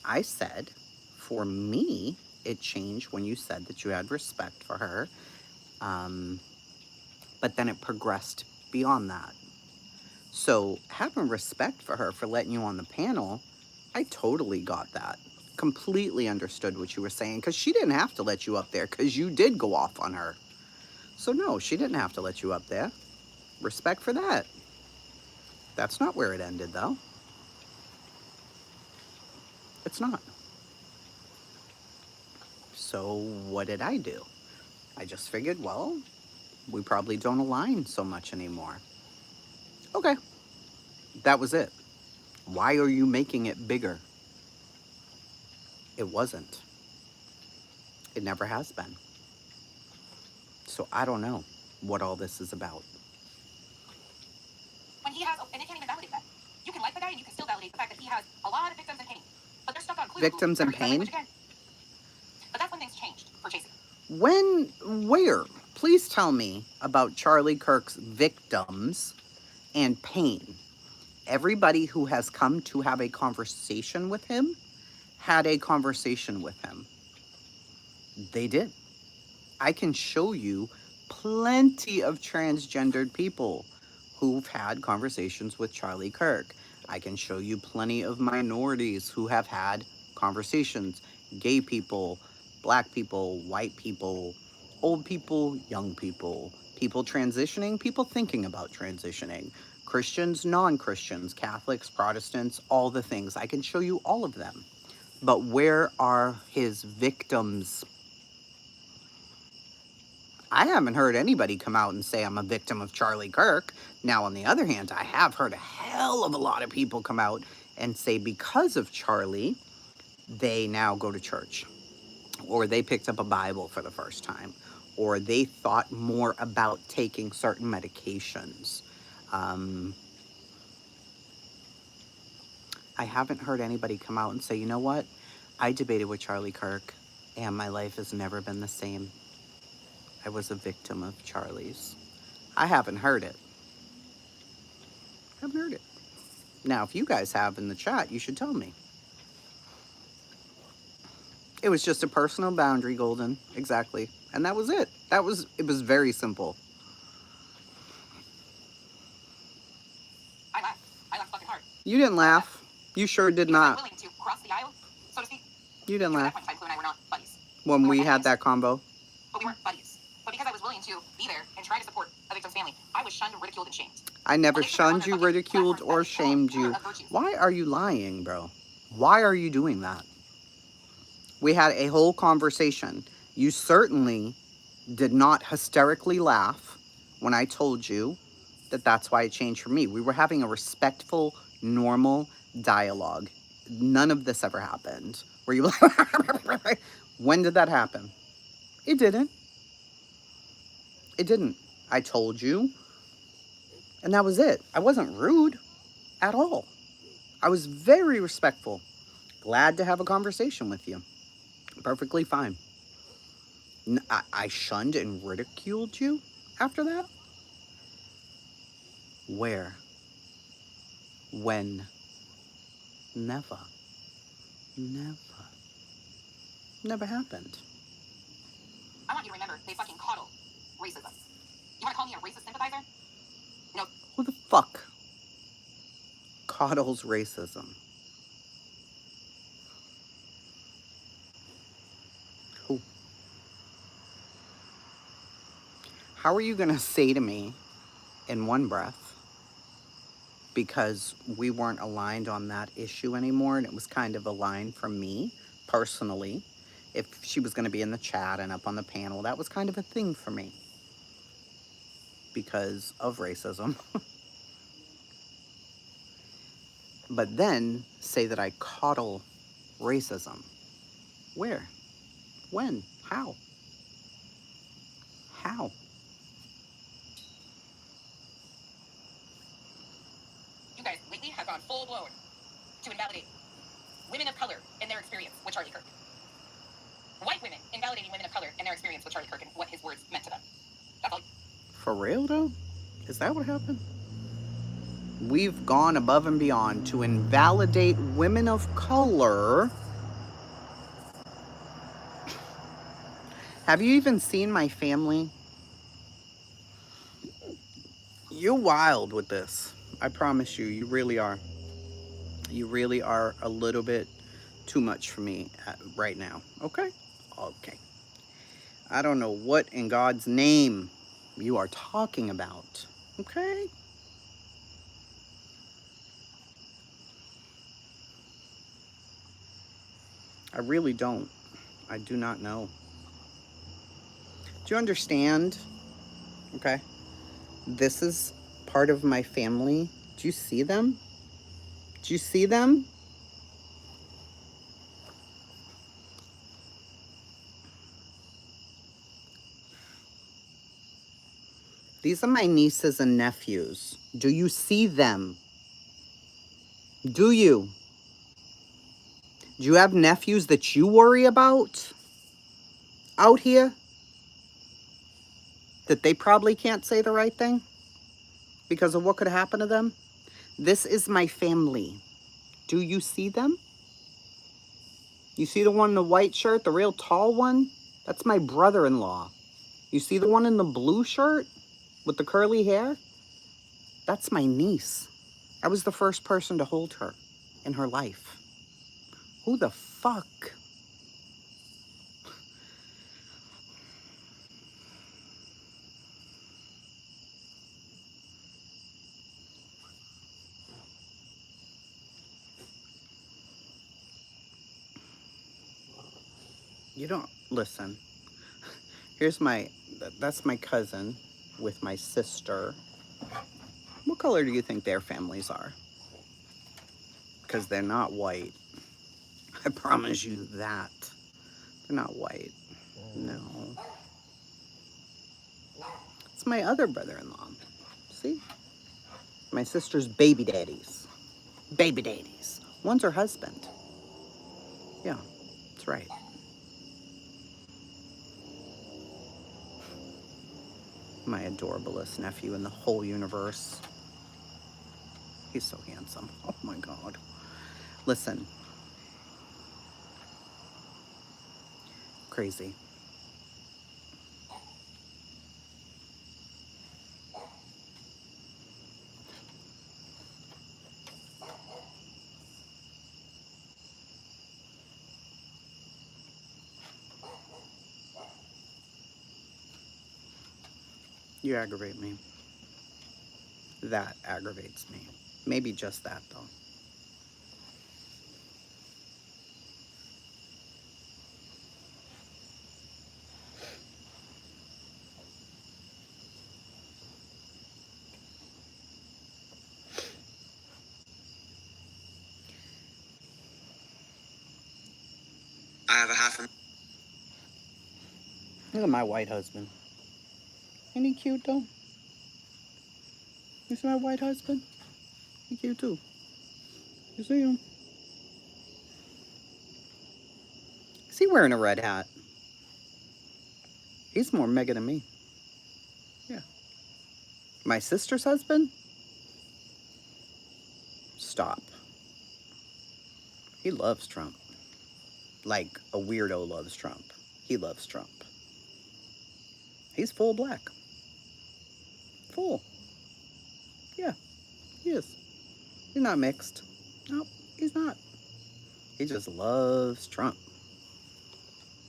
I said, for me, it changed when you said that you had respect for her. But then it progressed beyond that. So having respect for her for letting you on the panel, I totally got that. Completely understood what you were saying because she didn't have to let you up there because you did go off on her. So no, she didn't have to let you up there. Respect for that. That's not where it ended though. It's not. So what did I do? I just figured, well, we probably don't align so much anymore. Okay, that was it. Why are you making it bigger? It wasn't. It never has been. So I don't know what all this is about. When he has, and it can't even validate that. You can like the guy and you can still validate the fact that he has a lot of victims in pain. But they're stuck on clues. Victims in pain? But that's when things changed for Chasey. When, where? Please tell me about Charlie Kirk's victims and pain. Everybody who has come to have a conversation with him had a conversation with him. They did. I can show you plenty of transgendered people who've had conversations with Charlie Kirk. I can show you plenty of minorities who have had conversations. Gay people, black people, white people, old people, young people, people transitioning, people thinking about transitioning, Christians, non-Christians, Catholics, Protestants, all the things. I can show you all of them. But where are his victims? I haven't heard anybody come out and say I'm a victim of Charlie Kirk. Now, on the other hand, I have heard a hell of a lot of people come out and say because of Charlie, they now go to church, or they picked up a Bible for the first time, or they thought more about taking certain medications. I haven't heard anybody come out and say, you know what? I debated with Charlie Kirk, and my life has never been the same. I was a victim of Charlie's. I haven't heard it. Haven't heard it. Now, if you guys have in the chat, you should tell me. It was just a personal boundary, Golden. Exactly. And that was it. It was very simple. I laughed. I laughed fucking hard. You didn't laugh. You sure did not. Willing to cross the aisle, so to speak. You didn't laugh. At that point in time, Clue and I were not buddies. When we had that combo. But we weren't buddies. But because I was willing to be there and try to support a victim's family, I was shunned, ridiculed, and shamed. I never shunned you, ridiculed, or shamed you. Why are you lying, bro? Why are you doing that? We had a whole conversation. You certainly did not hysterically laugh when I told you that that's why it changed for me. We were having a respectful, normal dialogue. None of this ever happened. Were you like, when did that happen? It didn't. It didn't. I told you. And that was it. I wasn't rude at all. I was very respectful. Glad to have a conversation with you. Perfectly fine. I shunned and ridiculed you after that? Where? When? Never. Never. Never happened. I want you to remember, they fucking coddle racism. You want to call me a racist sympathizer? No. Who the fuck coddles racism? Who? How are you going to say to me in one breath, because we weren't aligned on that issue anymore, and it was kind of a line from me, personally, if she was going to be in the chat and up on the panel, that was kind of a thing for me because of racism. But then say that I coddle racism. Where? When? How? How? You guys lately have gone full blown to invalidate women of color in their experience with Charlie Kirk. White women invalidating women of color in their experience with Charlie Kirk and what his words meant to them. That's all. For real though? Is that what happened? We've gone above and beyond to invalidate women of color. Have you even seen my family? You're wild with this. I promise you, you really are. You really are a little bit too much for me right now. Okay? Okay. I don't know what in God's name you are talking about. Okay? I really don't. I do not know. Do you understand? Okay. This is part of my family. Do you see them? Do you see them? These are my nieces and nephews. Do you see them? Do you? Do you have nephews that you worry about out here? That they probably can't say the right thing because of what could happen to them? This is my family. Do you see them? You see the one in the white shirt, the real tall one? That's my brother-in-law. You see the one in the blue shirt with the curly hair? That's my niece. I was the first person to hold her in her life. Who the fuck? You don't listen. That's my cousin with my sister. What color do you think their families are? Because they're not white. I promise you that. They're not white. No. It's my other brother-in-law. See? My sister's baby daddies. Baby daddies. One's her husband. Yeah, that's right. My adorablest nephew in the whole universe. He's so handsome. Oh my God. Listen. Crazy. You aggravate me. That aggravates me. Maybe just that, though. I have a half a. Look at my white husband. Ain't he cute, though? You see my white husband? He cute, too. You see him? Is he wearing a red hat? He's more mega than me. Yeah. My sister's husband? Stop. He loves Trump. Like a weirdo loves Trump. He loves Trump. He's full black. Full. Yeah, he is. He's not mixed. Nope, he's not. He just loves Trump.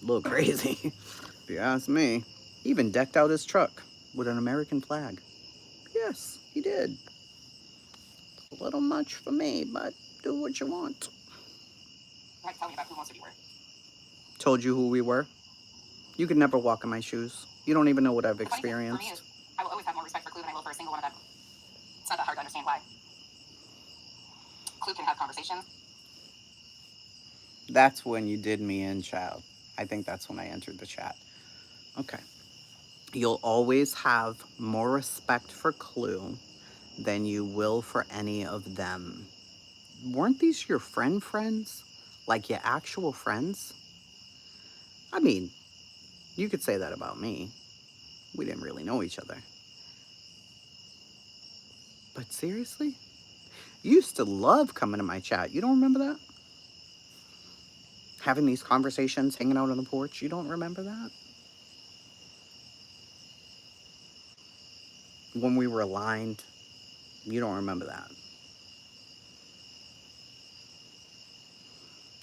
A little crazy, if you ask me. He even decked out his truck with an American flag. Yes, he did. A little much for me, but do what you want. Right, tell me about who wants to be where. Told you who we were. You could never walk in my shoes. You don't even know what I've The funny thing for me is, experienced. I will always have more respect for Clue than I will for a single one of them. It's not that hard to understand why. Clue can have conversations. That's when you did me in, child. I think that's when I entered the chat. Okay. You'll always have more respect for Clue than you will for any of them. Weren't these your friends? Like your actual friends? I mean, you could say that about me. We didn't really know each other. But seriously? You used to love coming to my chat. You don't remember that? Having these conversations, hanging out on the porch. You don't remember that? When we were aligned. You don't remember that.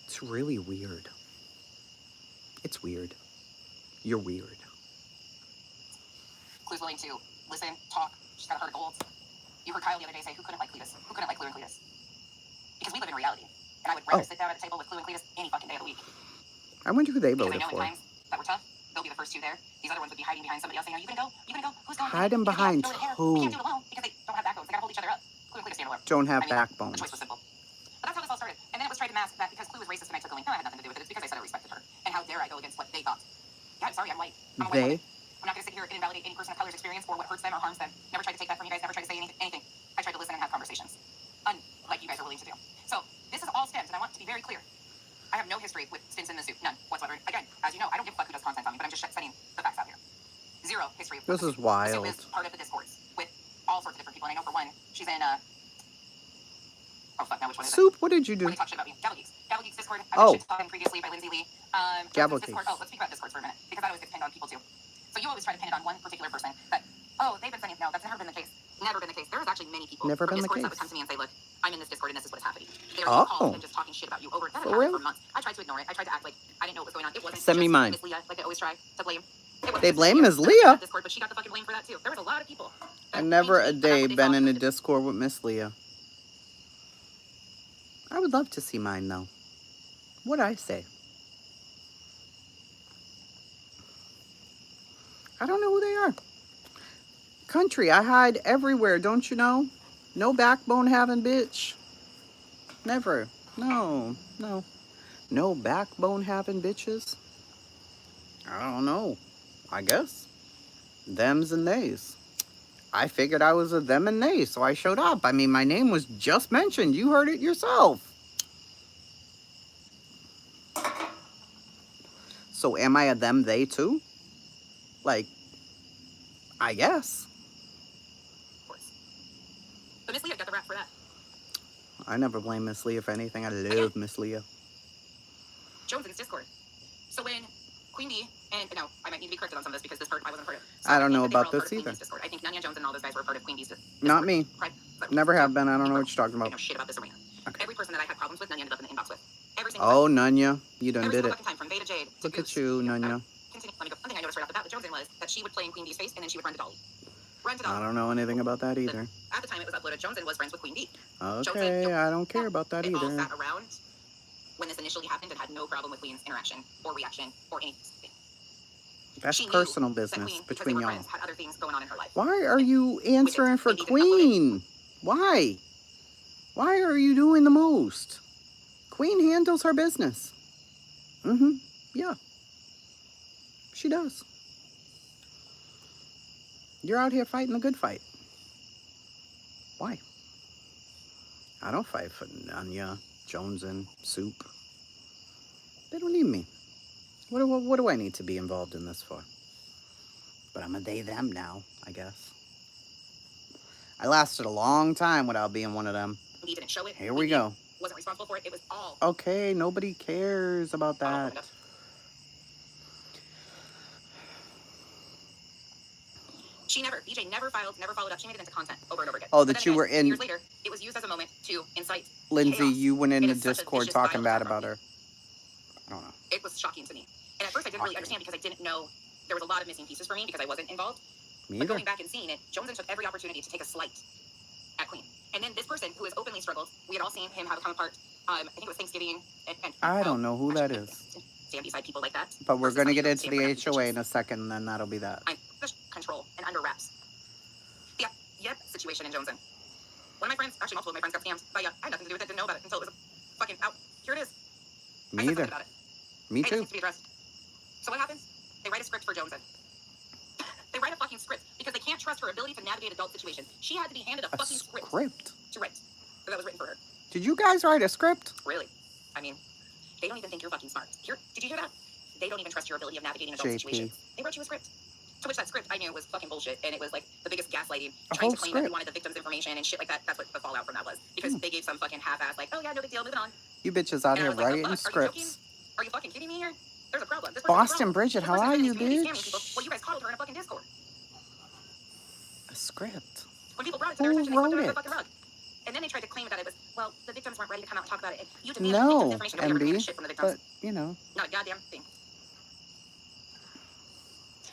It's really weird. It's weird. You're weird. Clue's willing to listen, talk. She's got a heart of gold. You heard Kyle the other day say, who couldn't like Cletus? Who couldn't like Clue and Cletus? Because we live in reality. And I would rather sit down at a table with Clue and Cletus any fucking day of the week. I wonder who they Because voted I know for. at times that were tough, they'll be the first two there. These other ones would be hiding behind somebody else saying, are you going to go? You going to go? Who's going? Hiding behind who? We can't do it alone because they don't have backbones. They got to hold each other up. Clue and Cletus stand alone. Don't have I mean, backbones. the choice was simple. But that's how this all started. And then it was tried to mask that because Clue was racist and I took the link. No, I had nothing to do with it. It's because I said I respected her. And how dare I go against what they thought? Yeah, I'm sorry, I'm white. I'm a white woman. I'm not going to sit here and invalidate any person of color's experience or what hurts them or harms them. Never tried to take that from you guys. Never tried to say anything. I tried to listen and have conversations. Unlike you guys are willing to do. So this is all stems, and I want to be very clear. I have no history with stints in the soup. None whatsoever. Again, as you know, I don't give a fuck who does content on me, but I'm just setting the facts out here. Zero history. This is The wild. soup is part of the discourse with all sorts of different people. And I know for one, she's in, oh fuck, now which one is it? Soup, what did you do? When they talk shit about me. Gavel Geeks. Gavel Geeks Discord. I've Oh. been shit talking previously by Lindsay Lee. Gavel Discord. Geeks. Oh, let's speak about Discords for a minute. Because that always gets pinned on people too. So you always try to pin it on one particular person. But, oh, they've been sending, no, that's never been the case. Never been the case. There's actually many people Never from been the Discords that case. would come to me and say, look, I'm in this Discord and this is what is happening. They Oh. are calls and just talking shit about you over and For over real? for months. I tried to ignore it. I tried to act like I didn't know what was going on. It wasn't Send me just mine. Miss Leah, like they always try to blame. They blame Miss Leah? Discord, but she got the fucking blame for that too. There was a lot of people. I've never a day been in a Discord with Miss Leah. I would love to see mine though. What'd I say? I don't know who they are. Country, I hide everywhere, don't you know? No backbone having bitch. Never. No. No backbone having bitches. I don't know. I guess. Thems and theys. I figured I was a them and they, so I showed up. I mean, my name was just mentioned. You heard it yourself. So am I a them, they too? Like, I guess. But Miss Leah got the rap for that. I never blame Miss Leah for anything. I love Miss Leah. Jones in his Discord. So when Queen Bee, and no, I might need to be corrected on some of this because this part I wasn't part of. So I don't know think that they were about all this part of Queen either. Bee's Discord. I think Nanya Jones and all those guys were part of Queen Bee's Discord. Not me. Right? Never have been. I don't know what you're talking I about. know shit about this arena. Okay. Every person that I had problems with, Nanya ended up in the inbox with. Every single Oh, time. Nunya. You done Every did single it. fucking time, from Beta Jade to Look Goose. at you, Nunya. Continue. Let me go. One thing I noticed right off the bat with Jones was that she would play in Queen Bee's face and then she would run to Dolly. Run to Dolly. I don't know anything about that either. At the time it was uploaded, Jones was friends with Queen Bee. Okay, I don't care about that They all either. sat around when this initially happened and had no problem with Queen's interaction or reaction or anything. That's She knew personal that business Queen, because between they were y'all. friends, had other things going on in her life. Why are you answering for It needed Queen? Why? Why are you doing the most? Queen handles her business. Yeah. She does. You're out here fighting the good fight. Why? I don't fight for Nanya, Jones, and Soup. They don't need me. What do I need to be involved in this for? But I'm a they, them now, I guess. I lasted a long time without being one of them. He didn't show it. Here we go. Wasn't responsible for it. It was all. Okay, nobody cares about all that. enough. BJ never followed up. She made it into content over and over again. Oh, But that then you again, were in. years later, it was used as a moment to incite Lindsay, chaos. you went in It the is such a Discord vicious, talking vile bad attack about on her. I don't know. It was shocking to me. And at first I didn't really understand because I didn't know there was a lot of missing pieces for me because I wasn't involved. Me But either. going back and seeing it, Jones took every opportunity to take a slight at Queen. And then this person who has openly struggled, we had all seen him have come apart. I think it was Thanksgiving. And I don't know who that is. Stand beside people like that. But we're versus going to somebody get who into stand the for HOA nothing. in a second, and then that'll be that. I'm just control and under wraps. The Yep situation in Joneson. One of my friends, actually multiple of my friends got scammed by I had nothing to do with it, didn't know about it until it was fucking out. Here it is. Me I said either. something about it. Me Hey, this too. needs to be addressed. So what happens? They write a script for Joneson. They write a fucking script because they can't trust her ability to navigate adult situations. She had to be handed a fucking script to write. So that was written for her. Did you guys write a script? Really? I mean, they don't even think you're fucking smart. Did you hear that? They don't even trust your ability of navigating adult situations. They wrote you a script. To which that script I knew was fucking bullshit, and it was like the biggest gaslighting, trying to claim that you wanted the victim's information and shit like that. That's what the fallout from that was. Because they gave some fucking half-ass, like, oh yeah, no big deal, moving on. You bitches out And I here was like, writing the fuck? scripts. Are you fucking kidding me here? There's a problem. This Boston problem. Bridget, This how person's are been you, in these communities scamming people. bitch? Well, you guys coddled her in a fucking Discord. A script. When people brought it to their attention, they Who swept it wrote under the it? fucking rug. And then they tried to claim that it was, well, the victims weren't ready to come out and talk about it. And you demanded the No, victim's information. Nobody ever demanded MB, shit from the victims. but, you know. Not a goddamn thing.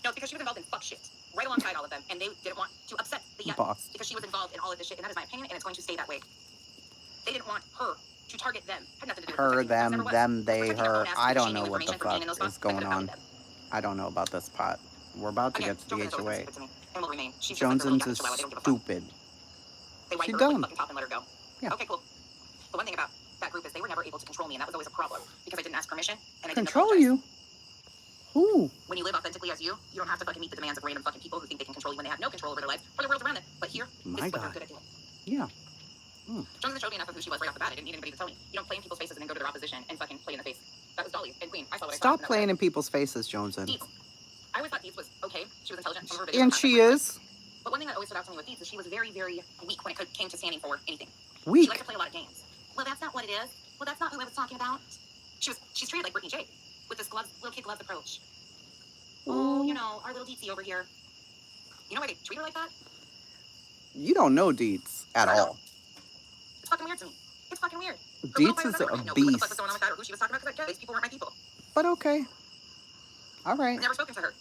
No, it's because she was involved in fuck shit. Right alongside all of them. And they didn't want to upset the yes. Boss. Because she was involved in all of this shit. And that is my opinion, and it's going to stay that way. They didn't want her to target them. Had nothing to do with Her, protecting them, they, protecting their her. own ass I from don't shaming know new what the information from being in fuck those is spots. That going could have on. found them. I don't know about this pot. We're about to Again, get to the Joneson's always HOA. stupid to me and will remain. She's just like the little Joneson's gap is chihuahua. They don't give a fuck. stupid. They wipe She her dumb. fucking top and let her go. Yeah. Okay, cool. The one thing about that group is they were never able to control me, and that was always a problem because I didn't ask permission and I didn't Control apologize. you? Who? When you live authentically as you don't have to fucking meet the demands of random fucking people who think they can control you when they have no control over their life or the world around them. But here, My this is what God. they're good at doing. Yeah. Johnson showed me enough of who she was right off the bat. I didn't need anybody to tell me. You don't play in people's faces and then go to their opposition and fucking play in the face. That was Dolly and Queen. I saw what I saw. Stop and that was playing it. in people's faces, Joneson. Deeds. I always thought Deeds was okay. She was intelligent. Some of her videos And were she fantastic. is But one thing that always stood out to me with Deeds is she was very, very weak when it came to standing for anything. She weak. liked to play a lot of games. Well, that's not what it is. Well, that's not who I was talking about. She's treated like Brittany J. With this little kid gloves approach. Oh, you know, our little Deetsy over here. You know why they treat her like that? You don't know Deets at all. It's fucking weird to me. It's fucking weird. Deets is a know what the fuck was beast. going on with that or who she was talking about because these people weren't my people. But okay. All right. I've never spoken to her.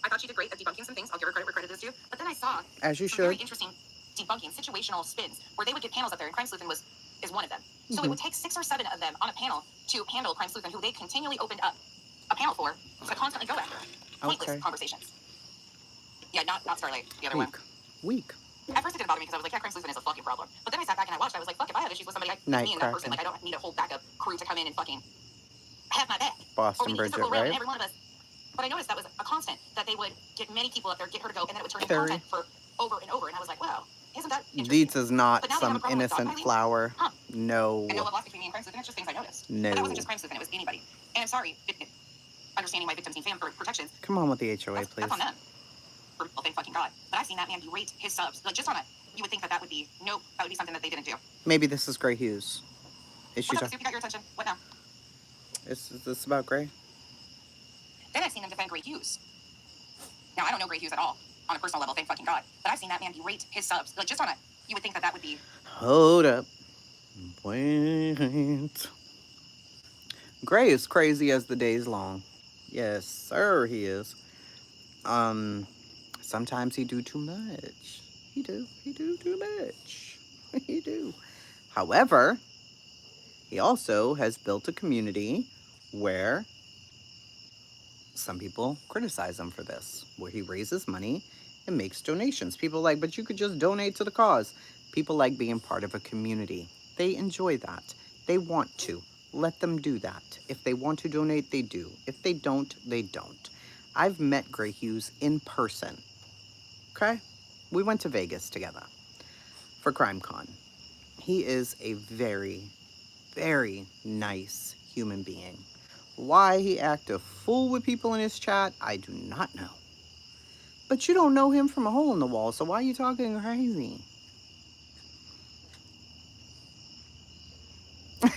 I thought she did great at debunking some things. I'll give her credit where credit is due. But then I saw As you some very should. interesting debunking situational spins where they would get panels up there, and Crime Sleuthing is one of them. So it would take 6 or 7 of them on a panel to handle Crime Sleuthing, who they continually opened up a panel for to constantly go after. Pointless Okay. conversations. Yeah, not Starlight, the other one. Weak. At first it didn't bother me because I was like, yeah, Crime Sleuthing is a fucking problem. But then I sat back and I watched. I was like, fuck, if I have issues with somebody, me and that person, like, I don't need a whole backup crew to come in and fucking have my back. Boston Bridget, right? Every one of us. But I noticed that was a constant, that they would get many people up there, get her to go, and then it would turn into Terry. content for over and over. And I was like, wow, isn't that interesting? Deets is not But now they have a some problem with dog innocent fighting? flower. Huh. No. And no love lost between me and Crime Sleuthing. It's just things I noticed. No. But that wasn't just Crime Sleuthing, it was anybody. And I'm sorry, understanding why victims need protections, Come on with the HOA, that's please. on them. For, well, thank fucking God. But I've seen that man berate his subs. Like, just on a, you would think that would be, nope, that would be something that they didn't do. Maybe this is Gray Hughes. Is she What's up, talking? Soup? You got your attention. What now? Is this about Gray? Then I've seen them defend Gray Hughes. Now, I don't know Gray Hughes at all, on a personal level, thank fucking God. But I've seen that man berate his subs. Like, just on a, you would think that would be... Hold up. Wait. Gray is crazy as the day's long. Yes, sir, he is. Sometimes he do too much. He do too much. He do. However, he also has built a community where some people criticize him for this, where he raises money and makes donations. People are like, but you could just donate to the cause. People like being part of a community. They enjoy that. They want to. Let them do that. If they want to donate, they do. If they don't, they don't. I've met Gray Hughes in person. Okay? We went to Vegas together for CrimeCon. He is a very, very nice human being. Why he act a fool with people in his chat, I do not know. But you don't know him from a hole in the wall, so why are you talking crazy?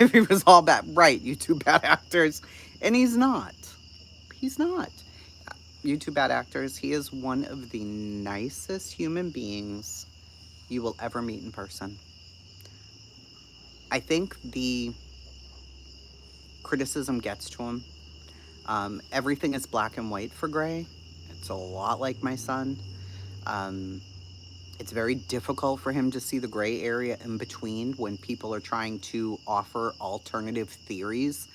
If he was all bad, right, you two bad actors. And he's not. He's not. You two bad actors, he is one of the nicest human beings you will ever meet in person. I think the criticism gets to him. Everything is black and white for Gray. It's a lot like my son. It's very difficult for him to see the gray area in between when people are trying to offer alternative theories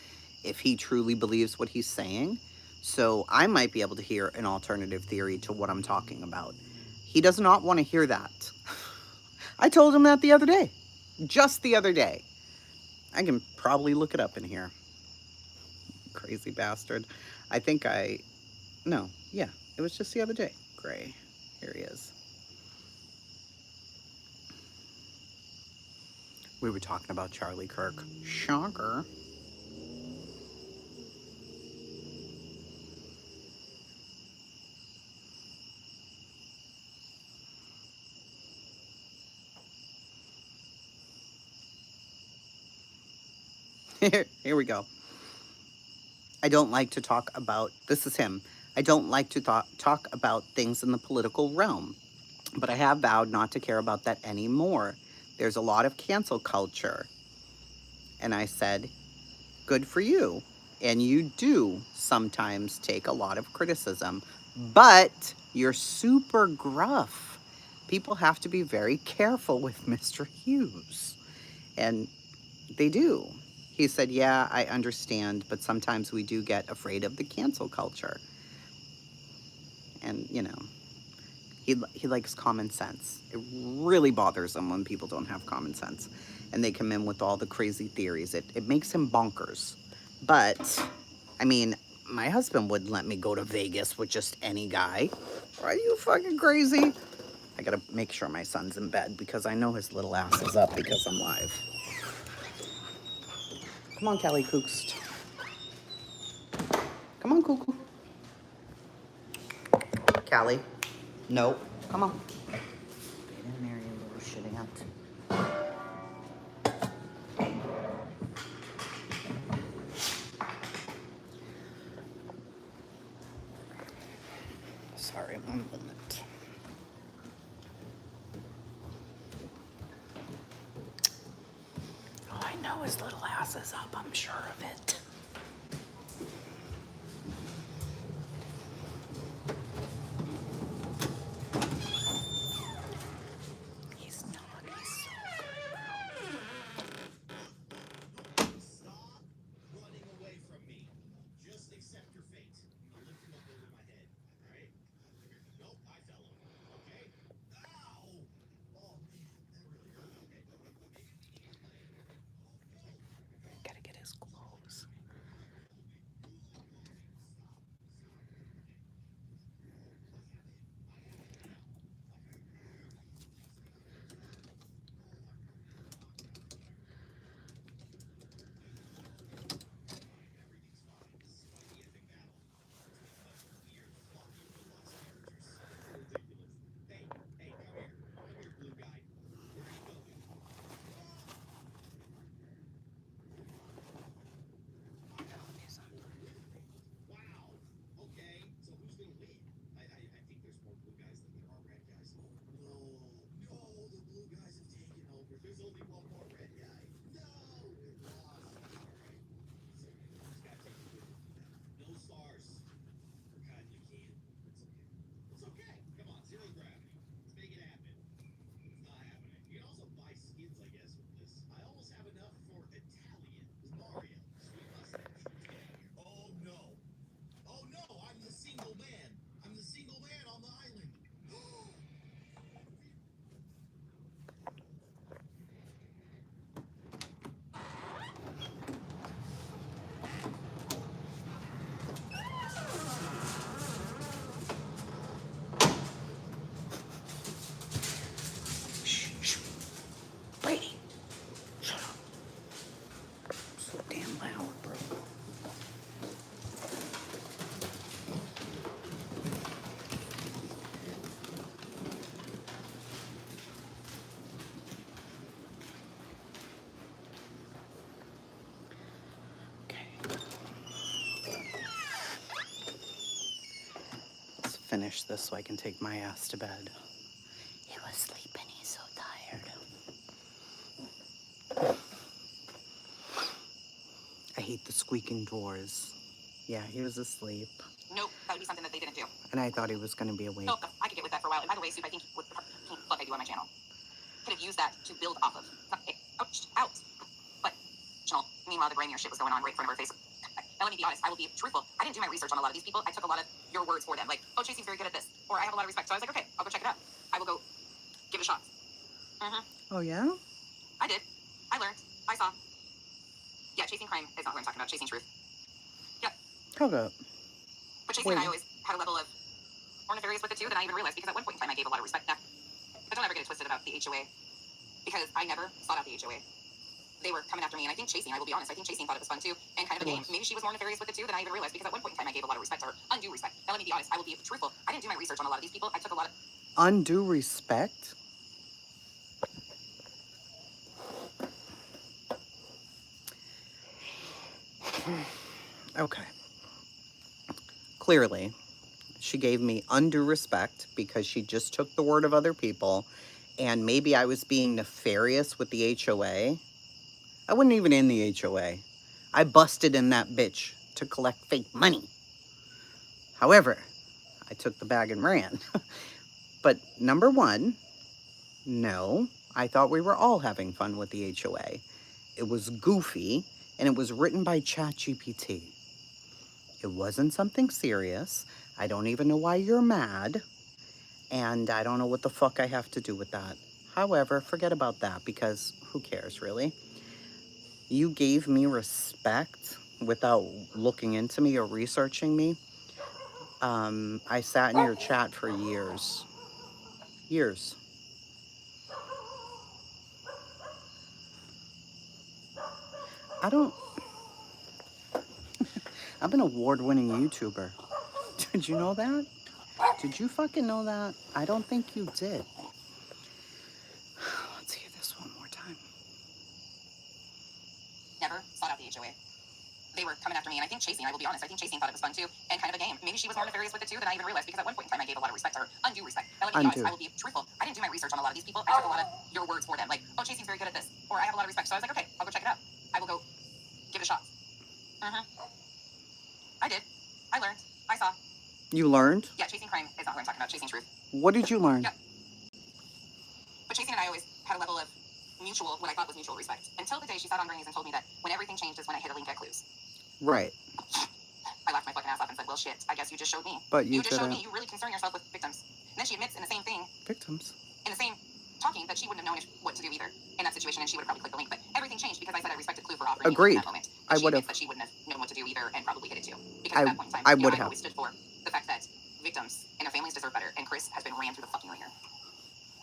if he truly believes what he's saying. So I might be able to hear an alternative theory to what I'm talking about. He does not want to hear that. I told him that the other day. Just the other day. I can probably look it up in here. Crazy bastard. I think I No, yeah, it was just the other day. Gray. Here he is. We were talking about Charlie Kirk. Shocker. Here we go. I don't like to talk about, this is him. I don't like to talk about things in the political realm, but I have vowed not to care about that anymore. There's a lot of cancel culture. And I said, good for you. And you do sometimes take a lot of criticism, but you're super gruff. People have to be very careful with Mr. Hughes. And they do. He said, yeah, I understand, but sometimes we do get afraid of the cancel culture. And, you know, he likes common sense. It really bothers him when people don't have common sense. And they come in with all the crazy theories. It makes him bonkers. But, I mean, my husband wouldn't let me go to Vegas with just any guy. Are you fucking crazy? I gotta make sure my son's in bed because I know his little ass is up because I'm live. Come on, Callie Kookst. Come on, Cuckoo. Callie. No. Come on. Get in there, you little shitty ant. Sorry, 1 moment. Oh, I know his little ass is up. I'm sure of it. He's not. He's so Stop running away from me. Just accept your fate. I'll lift him up over my head. All right? Nope, I fell on him. Okay? Ow! Oh, man, that really hurt. Okay. Maybe we need to play. Oh, no. gotta get his clothes. Wow. Okay. So who's gonna win? I think there's more blue guys than there are red guys. No, no, the blue guys have taken over. There's only one more red guy. No, we lost. All right. So who's got to take it with him? No stars. We're cutting you, Ken. It's okay. It's okay. Come on, zero gravity. Let's make it happen. It's not happening. You can also buy skins, I guess, with this. I almost have enough for Italian. Mario. Sweet mustache. Let's get out of here. Oh no. Oh no, I'm the single man. I'm the single man on the island. Shh, shh. Brady. Shut up. So damn loud, bro. Okay. Let's finish this so I can take my ass to bed. He was sleeping. He's so tired. I hate the squeaking doors. Yeah, he was asleep. Nope, that would be something that they didn't do. And I thought he was going to be awake. Nope, I could get with that for a while. And by the way, Soup, I think with the look I do on my channel, could have used that to build off of. Ouch, out. But, meanwhile, the brainier shit was going on right in front of our face. And let me be honest, I will be truthful. I didn't do my research on a lot of these people. I took a lot of your words for them. Like, oh, Tracy's very good at this. Or I have a lot of respect. So I was like, okay, I'll go check it out. I will go give it a shot. Oh, yeah? I did. I learned. I saw. Yeah, chasing crime is not what I'm talking about. Chasing truth. Yep. Hold up. But Chasing and I always had a level of more nefarious with it too than I even realized, because at one point in time I gave a lot of respect. Now, but don't ever get it twisted about the HOA, because I never sought out the HOA. They were coming after me, and I think Chasing, I will be honest, I think Chasing thought it was fun too, and kind of a game. Maybe she was more nefarious with it too than I even realized, because at one point in time I gave a lot of respect to her, undue respect. Now let me be honest, I will be truthful. I didn't do my research on a lot of these people. I took a lot of undue respect? Okay. Clearly, she gave me undue respect because she just took the word of other people, and maybe I was being nefarious with the HOA. I wasn't even in the HOA. I busted in that bitch to collect fake money. However, I took the bag and ran. But number one, no, I thought we were all having fun with the HOA. It was goofy, and it was written by ChatGPT. It wasn't something serious. I don't even know why you're mad, and I don't know what the fuck I have to do with that. However, forget about that, because who cares, really? You gave me respect without looking into me or researching me. I sat in your chat for years. Years. I don't... I'm an award-winning YouTuber. Did you know that? Did you fucking know that? I don't think you did. Let's hear this one more time. never sought out the HOA. They were coming after me, and I think Chasing, I will be honest, I think Chasing thought it was fun too, and kind of a game. Maybe she was more nefarious with it too than I even realized, because at one point in time I gave a lot of respect to her, undue respect. Now let me be honest, I will be truthful. I didn't do my research on a lot of these people. I took a lot of your words for them, like, oh, Chasing's very good at this, or I have a lot of respect. So I was like, okay, I'll go check it out. I will go give it a shot. I did. I learned. I saw. You learned? Yeah, Chasing Crime is not what I'm talking about. Chasing Truth. What did you learn? Yeah. But Chasing and I always had a level of mutual, what I thought was mutual respect, until the day she sat on Granny's and told me that when everything changed is when I hit a link at Clues. Right. I laughed my fucking ass off and said, well, shit, I guess you just showed me. But you just showed didn't. me you really concern yourself with victims. And then she admits in the same thing, Victims? in the same talking, that she wouldn't have known what to do either in that situation, and she would have probably clicked the link. But everything changed because I said I respected Clue for offering me Agreed. in that moment. But I she would admits have. that she wouldn't have known what to do either, and probably hit it too. Because at that point in time, I you know, would I have. always stood for the fact that victims and their families deserve better, and Chris has been rammed through the fucking ringer.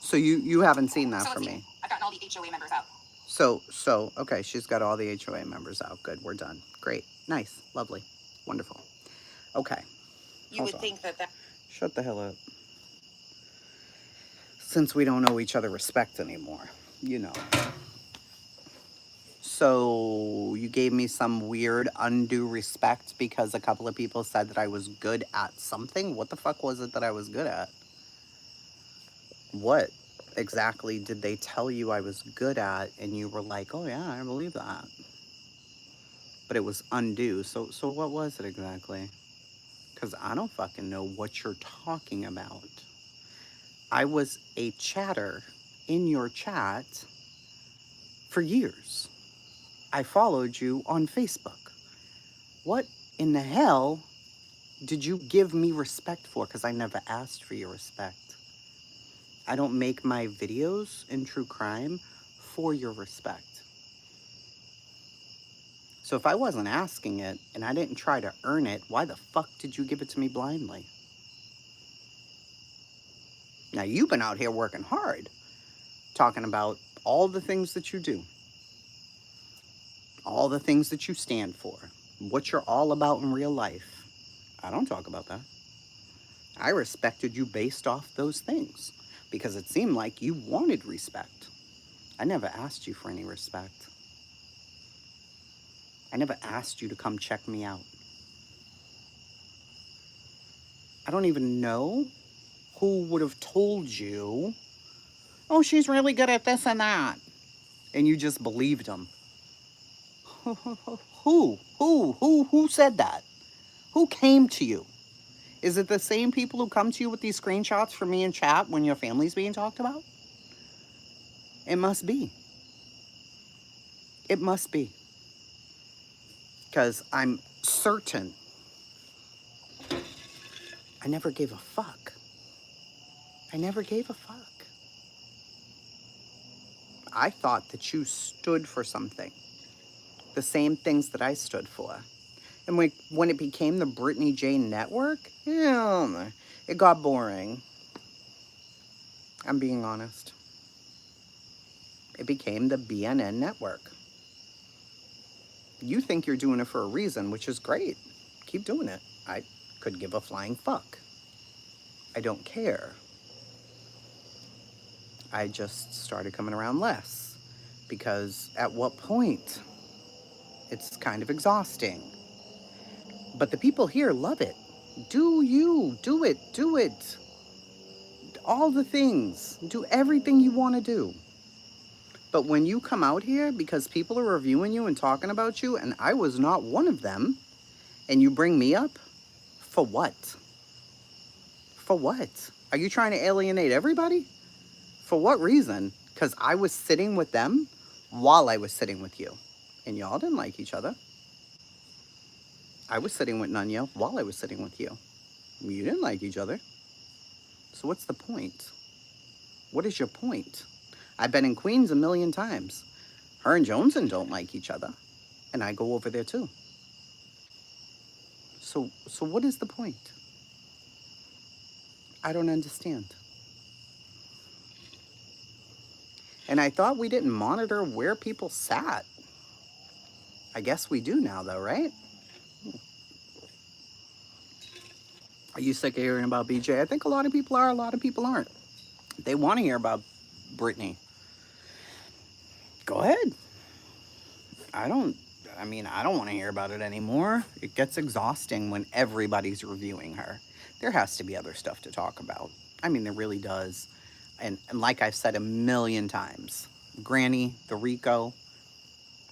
So you haven't seen that So from let's see. me. I've gotten all the HOA members out. So, okay, she's got all the HOA members out. Good, we're done. Great. Nice. Lovely. Wonderful. Okay. You would think that that... Shut the hell up. Since we don't owe each other respect anymore, you know. So you gave me some weird undue respect because a couple of people said that I was good at something? What the fuck was it that I was good at? What exactly did they tell you I was good at and you were like, oh yeah, I believe that? But it was undue. So what was it exactly? Because I don't fucking know what you're talking about. I was a chatter in your chat for years. I followed you on Facebook. What in the hell did you give me respect for? Because I never asked for your respect. I don't make my videos in true crime for your respect. So if I wasn't asking it and I didn't try to earn it, why the fuck did you give it to me blindly? Now you've been out here working hard, talking about all the things that you do, all the things that you stand for, what you're all about in real life. I don't talk about that. I respected you based off those things because it seemed like you wanted respect. I never asked you for any respect. I never asked you to come check me out. I don't even know who would have told you, oh, she's really good at this and that. And you just believed them. Who said that? Who came to you? Is it the same people who come to you with these screenshots from me in chat when your family's being talked about? It must be. It must be. Because I'm certain I never gave a fuck. I never gave a fuck. I thought that you stood for something. The same things that I stood for. And when it became the Brittany J Network, yeah, it got boring. I'm being honest. It became the BNN Network. You think you're doing it for a reason, which is great. Keep doing it. I could give a flying fuck. I don't care. I just started coming around less because at what point? It's kind of exhausting. But the people here love it. Do you, do it, do it. All the things. Do everything you want to do. But when you come out here because people are reviewing you and talking about you, and I was not one of them, and you bring me up, for what? For what? Are you trying to alienate everybody? For what reason? Because I was sitting with them while I was sitting with you. And y'all didn't like each other. I was sitting with Nunya while I was sitting with you. You didn't like each other. So what's the point? What is your point? I've been in Queens a million times. Her and Joneson don't like each other. And I go over there too. So what is the point? I don't understand. And I thought we didn't monitor where people sat. I guess we do now though, right? Are you sick of hearing about BJ? I think a lot of people are, a lot of people aren't. They want to hear about Brittany. Go ahead. I don't want to hear about it anymore. It gets exhausting when everybody's reviewing her. There has to be other stuff to talk about. I mean, there really does. And like I've said a million times, Granny, the Rico,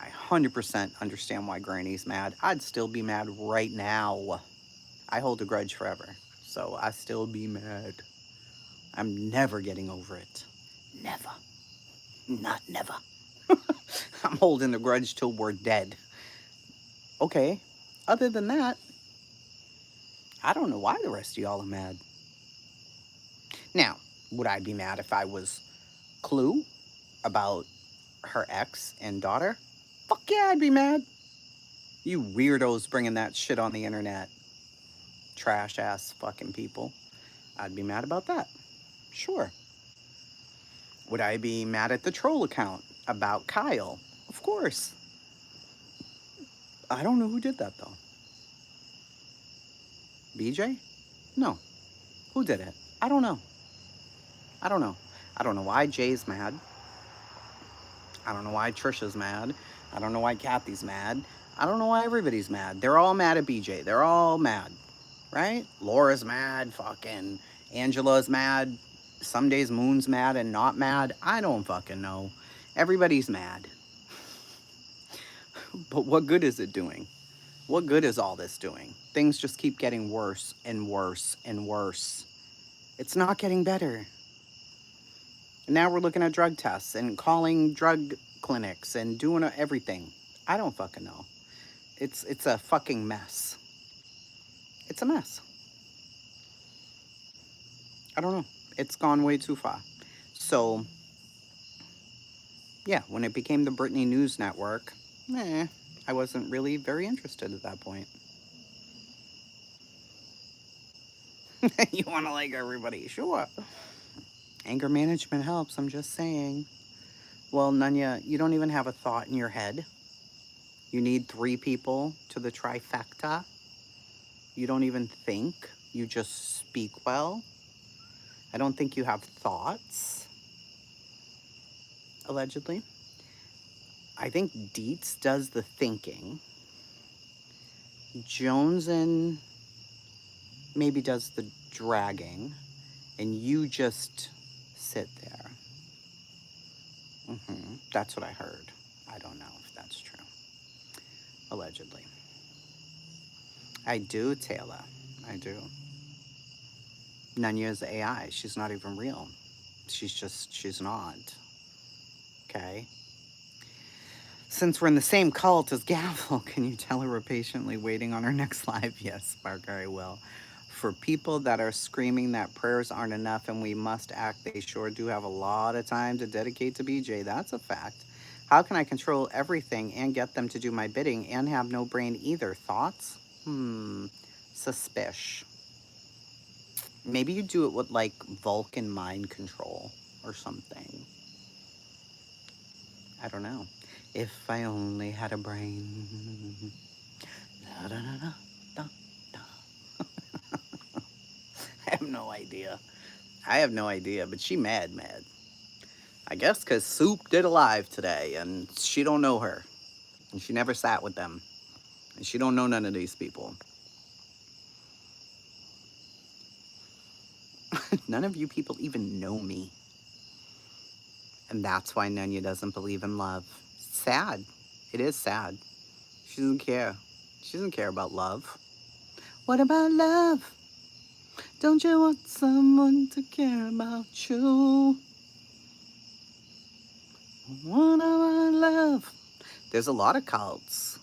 I 100% understand why Granny's mad. I'd still be mad right now. I hold a grudge forever, so I still be mad. I'm never getting over it. Never. Not never. I'm holding the grudge till we're dead. Okay, other than that, I don't know why the rest of y'all are mad. Now, would I be mad if I was Clue about her ex and daughter? Fuck yeah, I'd be mad. You weirdos bringing that shit on the internet. Trash ass fucking people. I'd be mad about that. Sure. Would I be mad at the troll account about Kyle? Of course. I don't know who did that though. BJ? No. Who did it? I don't know. I don't know. I don't know why Jay's mad. I don't know why Trisha's mad. I don't know why Kathy's mad. I don't know why everybody's mad. They're all mad at BJ. They're all mad. Right? Laura's mad. Fucking Angela's mad. Some days Moon's mad and not mad. I don't fucking know. Everybody's mad. But what good is it doing? What good is all this doing? Things just keep getting worse and worse and worse. It's not getting better. Now we're looking at drug tests and calling drug clinics and doing everything. I don't fucking know. It's a fucking mess. It's a mess. I don't know. It's gone way too far. So, yeah, when it became the Brittany News Network, I wasn't really very interested at that point. You want to like everybody? Sure. Anger management helps, I'm just saying. Well, Nunya, you don't even have a thought in your head. You need 3 people to the trifecta. You don't even think. You just speak well. I don't think you have thoughts. Allegedly. I think Dietz does the thinking. Jones and maybe does the dragging. And you just sit there. That's what I heard. I don't know if that's true. Allegedly. I do, Taylor. I do. Nunya's AI. She's not even real. She's not. Okay? Since we're in the same cult as Gavel, can you tell her we're patiently waiting on her next live? Yes, Parker, I will. For people that are screaming that prayers aren't enough and we must act, they sure do have a lot of time to dedicate to BJ. That's a fact. How can I control everything and get them to do my bidding and have no brain either? Thoughts? Suspicious. Maybe you do it with like Vulcan mind control or something. I don't know. If I only had a brain. Da, da, da, da, da. I have no idea. I have no idea, but she mad. I guess because Soup did a live today, and she don't know her. And she never sat with them. And she don't know none of these people. None of you people even know me. And that's why Nanya doesn't believe in love. Sad. It is sad. She doesn't care. She doesn't care about love. What about love? Don't you want someone to care about you? What about love? There's a lot of cults.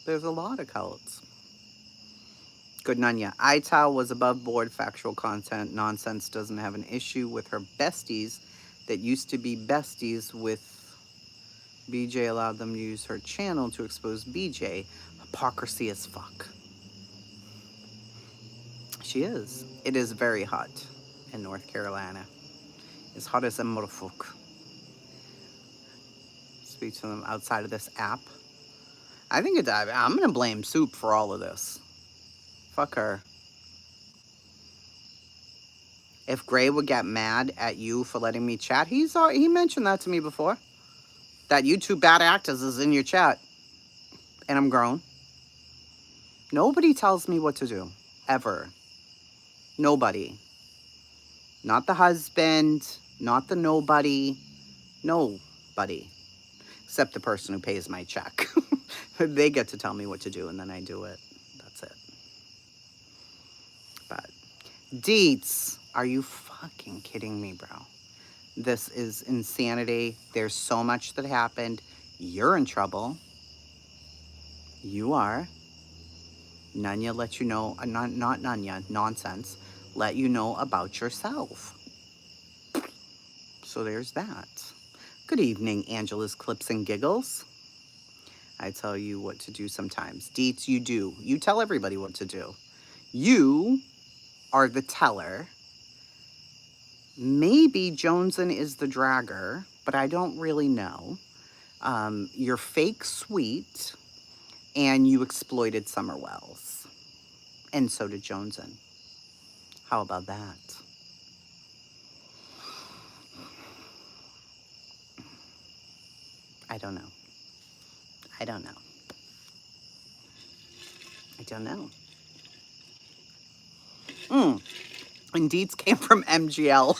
There's a lot of cults. Good Nanya. Ital was above board factual content. Nonsense doesn't have an issue with her besties that used to be besties with BJ, allowed them to use her channel to expose BJ. Hypocrisy as fuck. She is. It is very hot in North Carolina. As hot as a motherfucker. Speak to them outside of this app. I think it's. I'm gonna blame Soup for all of this. Fuck her. If Gray would get mad at you for letting me chat, he mentioned that to me before. That you two bad actors is in your chat. And I'm grown. Nobody tells me what to do. Ever. Nobody. Not the husband. Not the nobody. Nobody. Except the person who pays my check. They get to tell me what to do and then I do it. That's it. But Deets, are you fucking kidding me, bro? This is insanity. There's so much that happened. You're in trouble. You are. Nanya let you know, not Nanya, nonsense, let you know about yourself. So there's that. Good evening, Angela's Clips and Giggles. I tell you what to do sometimes. Deets, you do. You tell everybody what to do. You are the teller. Maybe Joneson is the dragger, but I don't really know. You're fake sweet, and you exploited Summer Wells. And so did Joneson. How about that? I don't know. I don't know. I don't know. And Deets came from MGL.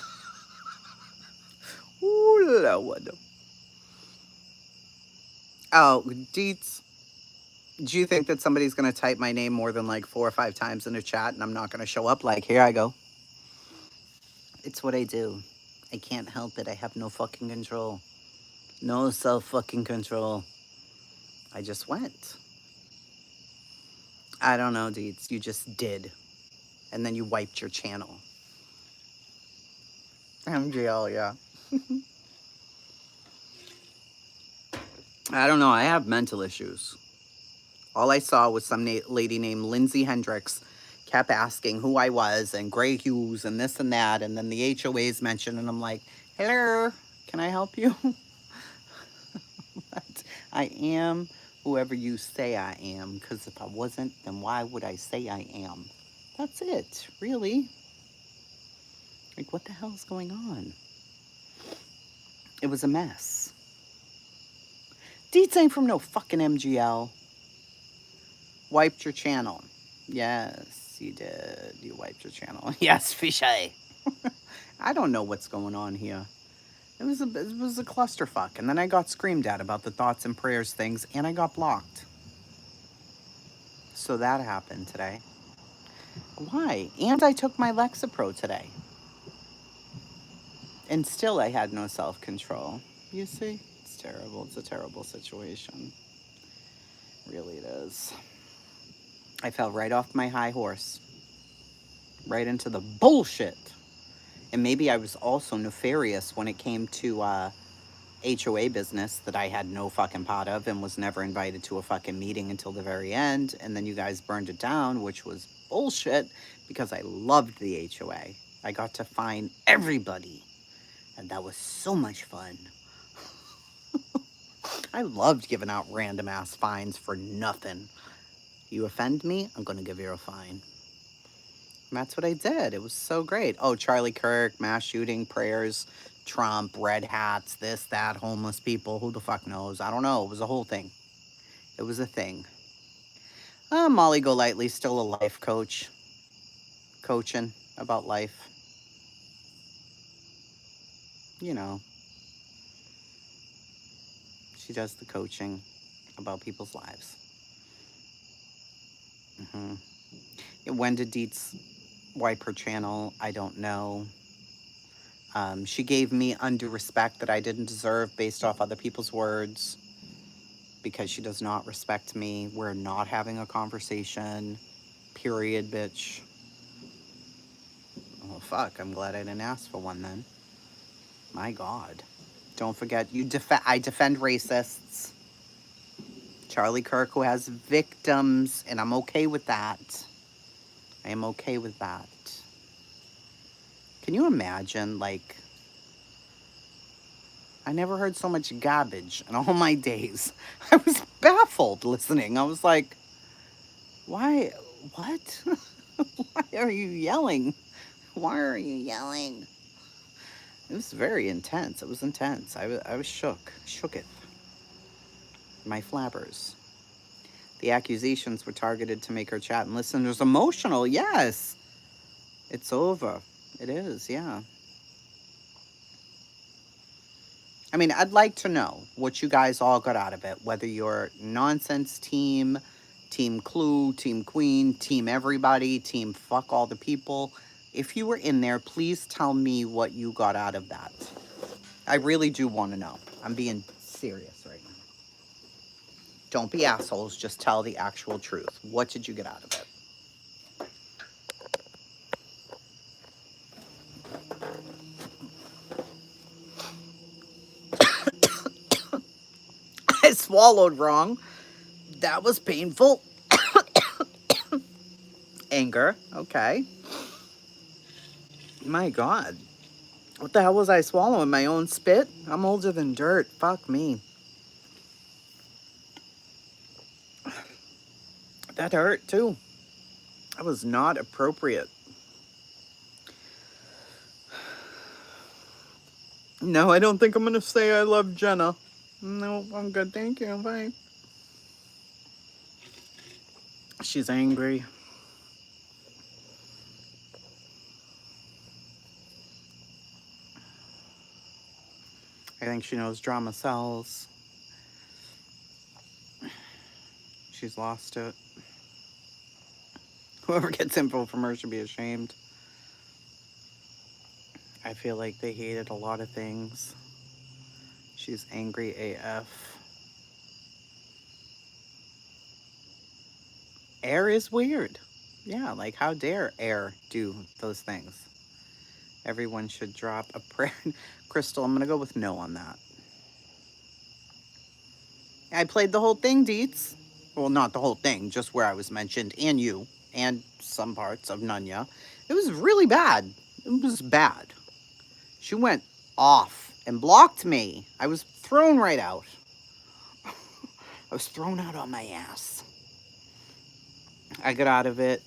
Ooh, Lord. Oh, Deets, do you think that somebody's going to type my name more than like 4 or 5 times in a chat and I'm not going to show up like, here I go? It's what I do. I can't help it. I have no fucking control. No self-fucking control. I just went. I don't know, Deets. You just did. And then you wiped your channel. MGL, yeah. I don't know. I have mental issues. All I saw was some lady named Lindsay Hendricks kept asking who I was and Gray Hughes and this and that. And then the HOA's mentioned and I'm like, hello, can I help you? I am whoever you say I am, because if I wasn't, then why would I say I am? That's it, really. Like, what the hell's going on? It was a mess. Deets ain't from no fucking MGL. Wiped your channel. Yes, you did. You wiped your channel. Yes, Fishay. I don't know what's going on here. It was a clusterfuck. And then I got screamed at about the thoughts and prayers things, and I got blocked. So that happened today. Why? And I took my Lexapro today. And still I had no self-control. You see? It's terrible. It's a terrible situation. Really it is. I fell right off my high horse. Right into the bullshit. And maybe I was also nefarious when it came to HOA business that I had no fucking pot of and was never invited to a fucking meeting until the very end. And then you guys burned it down, which was bullshit because I loved the HOA. I got to find everybody, and that was so much fun. I loved giving out random ass fines for nothing. You offend me, I'm gonna give you a fine. And that's what I did. It was so great. Oh, Charlie Kirk, mass shooting, prayers, Trump, red hats, this, that, homeless people. Who the fuck knows? I don't know. It was a whole thing. It was a thing. Molly Golightly's still a life coach, coaching about life. You know, she does the coaching about people's lives. When did Dietz wipe her channel? I don't know. She gave me undue respect that I didn't deserve based off other people's words because she does not respect me. We're not having a conversation. Period, bitch. Oh, fuck. I'm glad I didn't ask for one then. My God. Don't forget, I defend racists. Charlie Kirk, who has victims, and I'm okay with that. I am okay with that. Can you imagine, like, I never heard so much garbage in all my days. I was baffled listening. I was like, why, what? Why are you yelling? Why are you yelling? It was very intense. It was intense. I was shooketh. My flabbers. The accusations were targeted to make her chat and listeners emotional. Yes. It's over. It is, yeah. I mean, I'd like to know what you guys all got out of it, whether you're nonsense team, team Clue, team Queen, team everybody, team fuck all the people. If you were in there, please tell me what you got out of that. I really do want to know. I'm being serious right now. Don't be assholes. Just tell the actual truth. What did you get out of it? I swallowed wrong. That was painful. Anger. Okay. My God. What the hell was I swallowing? My own spit? I'm older than dirt. Fuck me. That hurt too. That was not appropriate. No, I don't think I'm gonna say I love Jenna. No, I'm good. Thank you. Bye. She's angry. I think she knows drama sells. She's lost it. Whoever gets info from her should be ashamed. I feel like they hated a lot of things. She's angry AF. Air is weird. Yeah, like how dare Air do those things? Everyone should drop a prayer. Crystal, I'm gonna go with no on that. I played the whole thing, Deets. Well, not the whole thing, just where I was mentioned, and you, and some parts of Nunya. It was really bad. It was bad. She went off and blocked me. I was thrown right out. I was thrown out on my ass. I got out of it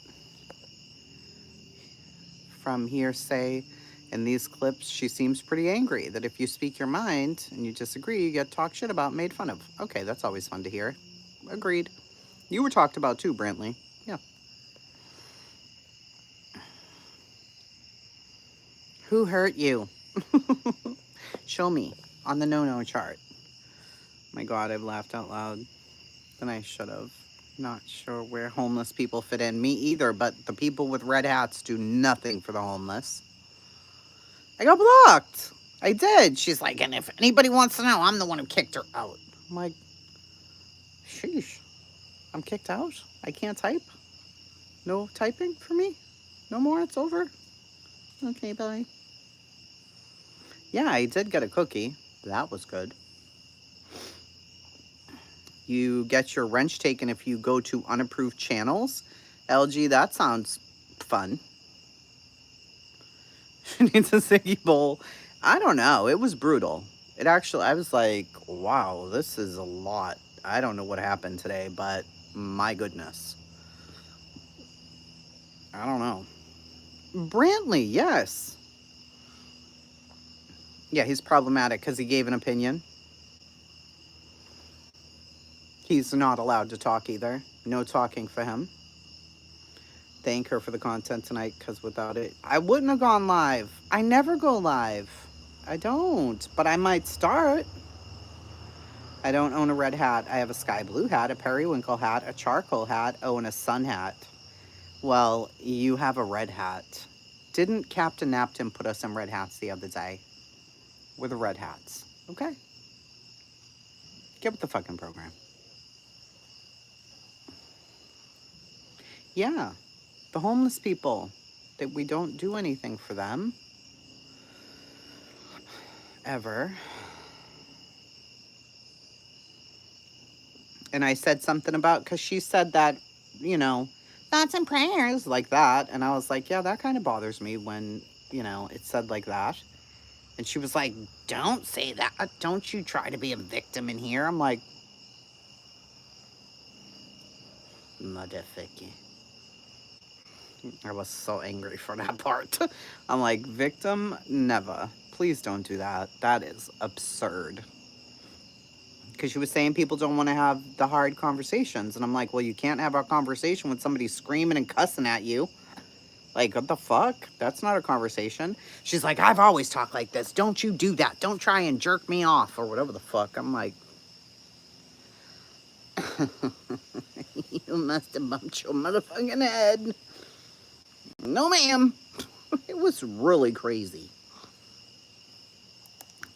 from hearsay. In these clips, she seems pretty angry that if you speak your mind and you disagree, you get talked shit about, made fun of. Okay, that's always fun to hear. Agreed. You were talked about too, Brantley. Yeah. Who hurt you? Show me on the no-no chart. My God, I've laughed out loud. Then I should have. Not sure where homeless people fit in. Me either, but the people with red hats do nothing for the homeless. I got blocked. I did. She's like, and if anybody wants to know, I'm the one who kicked her out. I'm like, sheesh. I'm kicked out? I can't type? No typing for me? No more? It's over? Okay, bye. Yeah, I did get a cookie. That was good. You get your wrench taken if you go to unapproved channels. LG, that sounds fun. Needs a Siggy bowl. I don't know. It was brutal. It actually, I was like, wow, this is a lot. I don't know what happened today, but my goodness. I don't know. Brantley, yes. Yeah, he's problematic because he gave an opinion. He's not allowed to talk either. No talking for him. Thank her for the content tonight because without it, I wouldn't have gone live. I never go live. I don't, but I might start. I don't own a red hat. I have a sky blue hat, a periwinkle hat, a charcoal hat, and a sun hat. Well, you have a red hat. Didn't Captain Napton put us in red hats the other day? We're the red hats. Okay. Get with the fucking program. Yeah. The homeless people. That we don't do anything for them. Ever. And I said something about, because she said that, thoughts and prayers like that. And I was like, yeah, that kind of bothers me when, it's said like that. And she was like, don't say that. Don't you try to be a victim in here. I'm like, motherfucker. I was so angry for that part. I'm like, victim, never. Please don't do that. That is absurd. Because she was saying people don't want to have the hard conversations. And I'm like, well, you can't have a conversation with somebody screaming and cussing at you. Like, what the fuck? That's not a conversation. She's like, I've always talked like this. Don't you do that. Don't try and jerk me off or whatever the fuck. I'm like, you must have bumped your motherfucking head. No, ma'am. It was really crazy.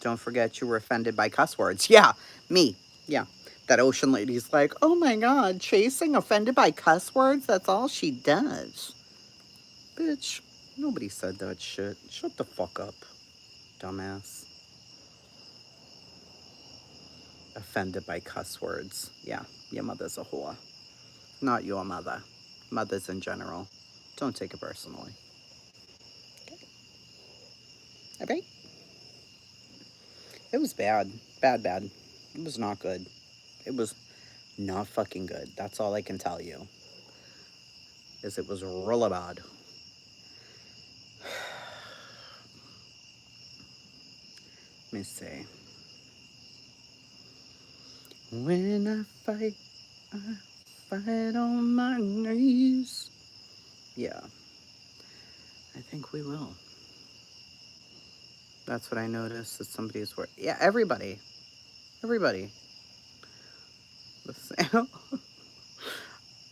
Don't forget you were offended by cuss words. Yeah, me. Yeah. That ocean lady's like, oh my god, chasing offended by cuss words? That's all she does. Bitch, nobody said that shit. Shut the fuck up, dumbass. Offended by cuss words. Yeah, your mother's a whore. Not your mother. Mothers in general. Don't take it personally. Okay. Alright? It was bad. Bad. It was not good. It was not fucking good. That's all I can tell you. Is it was really bad. Let me see. When I fight on my knees. Yeah. I think we will. That's what I noticed, that somebody's work. Yeah, everybody.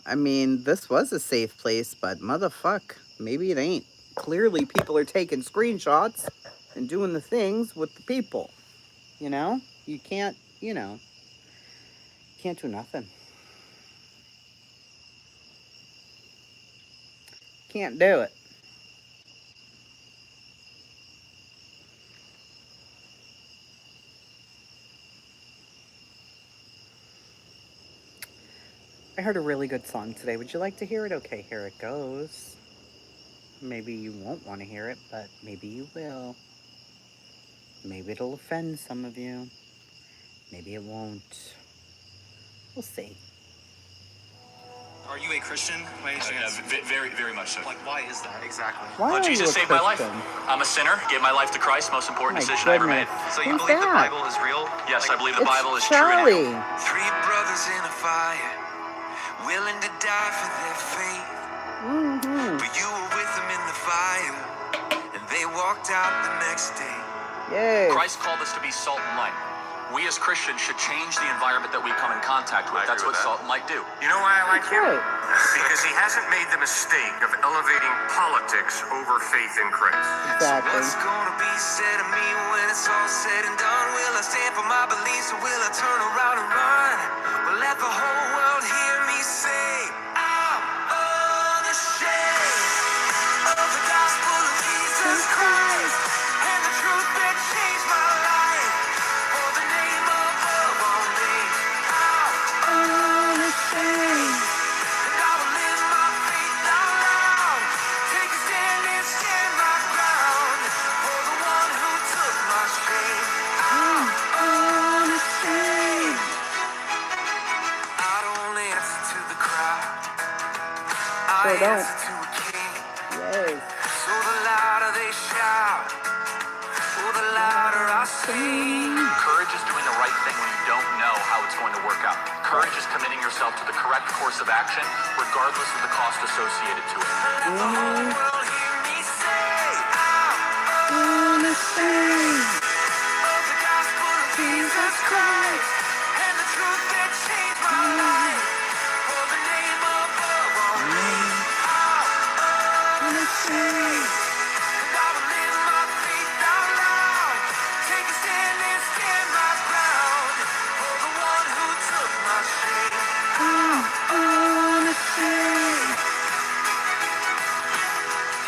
I mean, this was a safe place, but motherfuck, maybe it ain't. Clearly, people are taking screenshots and doing the things with the people. You can't, can't do nothing. Can't do it. I heard a really good song today. Would you like to hear it? Okay, here it goes. Maybe you won't want to hear it, but maybe you will. Maybe it'll offend some of you. Maybe it won't. We'll see. Are you a Christian by any chance? Very, very much so. Like, why is that exactly? Why are Jesus you a saved my life. Christian? I'm a sinner. Gave my life to Christ. Most important My decision I ever made. goodness. So you Who's believe the that? Bible is real? Yes, I believe the It's Bible is Charlie. true. Three brothers in a fire, willing to die for their faith. But you were with them in the fire, and they walked out the next day. Yay. Christ called us to be salt and light. We as Christians should change the environment that we come in contact with. That's what salt and light do. You know why I like him? Right. Because he hasn't made the mistake of elevating politics over faith in Christ. Exactly. What's gonna be said of me when it's all said and done? Will I stand for my beliefs or will I turn around and run? Well, let the whole world hear me say, I'm unashamed of the gospel of Jesus Christ and the truth that changed my life. For the name above all names, I'm Sure don't. answer to a king. Yes. So the louder they shout, oh, the louder I sing. Courage is doing the right thing when you don't know how it's going to work out. Courage is committing yourself to the correct course of action, regardless of the cost associated to it. The whole world hear me say, Wanna sing of the gospel of Jesus Christ, and the truth that changed my life. For the name above all names, wanna sing. and I will live my faith out loud. Take a stand and stand my ground. For the one who took my shame. Wanna sing.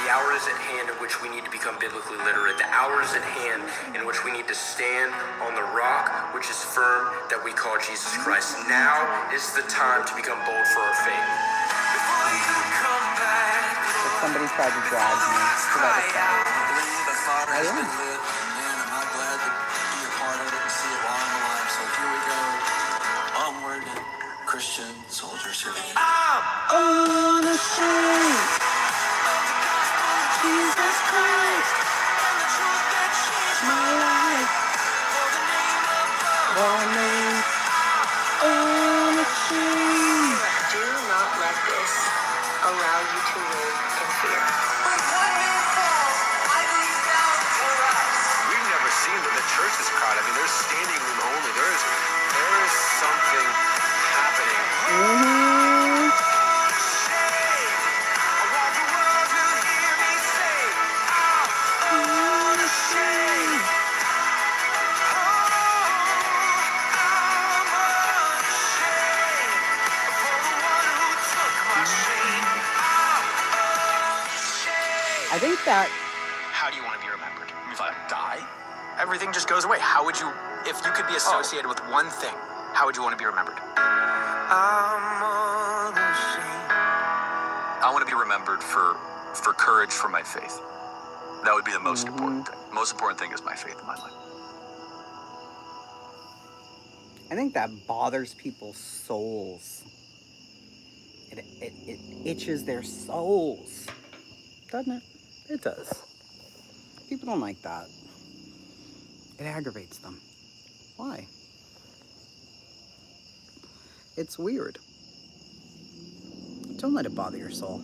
The hour is at hand in which we need to become biblically literate. The hour is at hand in which we need to stand on the rock which is firm that we call Jesus Christ. Now is the time to become bold for our faith. Before you come back, If somebody tried to drag me to the other side. I believe the fire has I am. been lit, and man, am I glad to be a part of it and see it while I'm alive. So here we go. Onward, Christian soldiers. Here we go. Wanna sing Jesus Christ, my life. One name. Wanna sing. Do not let this allow you to live in fear. We've never seen the church is crowded. I mean, there's standing room only. There is something happening. I want the world to hear me say, Wanna sing. I think that How do you want to be remembered? If I die, everything just goes away. How would you, if you could be associated with one thing, how would you want to be remembered? I want to be remembered for courage for my faith. That would be the most important thing. The most important thing is my faith in my life. I think that bothers people's souls. It itches their souls. Doesn't it? It does. People don't like that. It aggravates them. Why? It's weird. Don't let it bother your soul.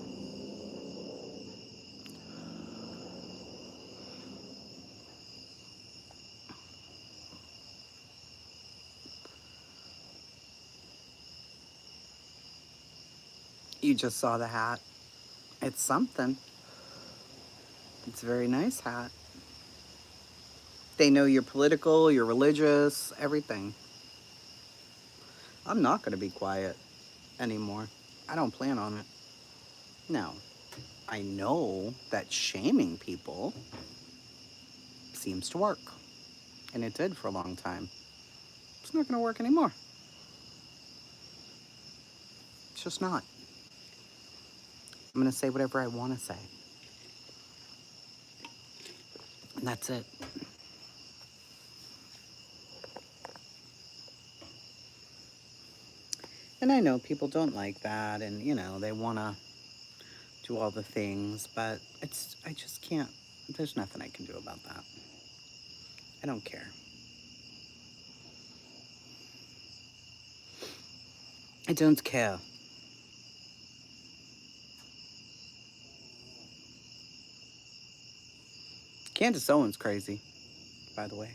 You just saw the hat. It's something. It's a very nice hat. They know you're political, you're religious, everything. I'm not going to be quiet anymore. I don't plan on it. No. I know that shaming people seems to work. And it did for a long time. It's not going to work anymore. It's just not. I'm going to say whatever I want to say. And that's it. And I know people don't like that, and you know, they want to do all the things, but I just can't, there's nothing I can do about that. I don't care. I don't care. Candace Owens crazy, by the way.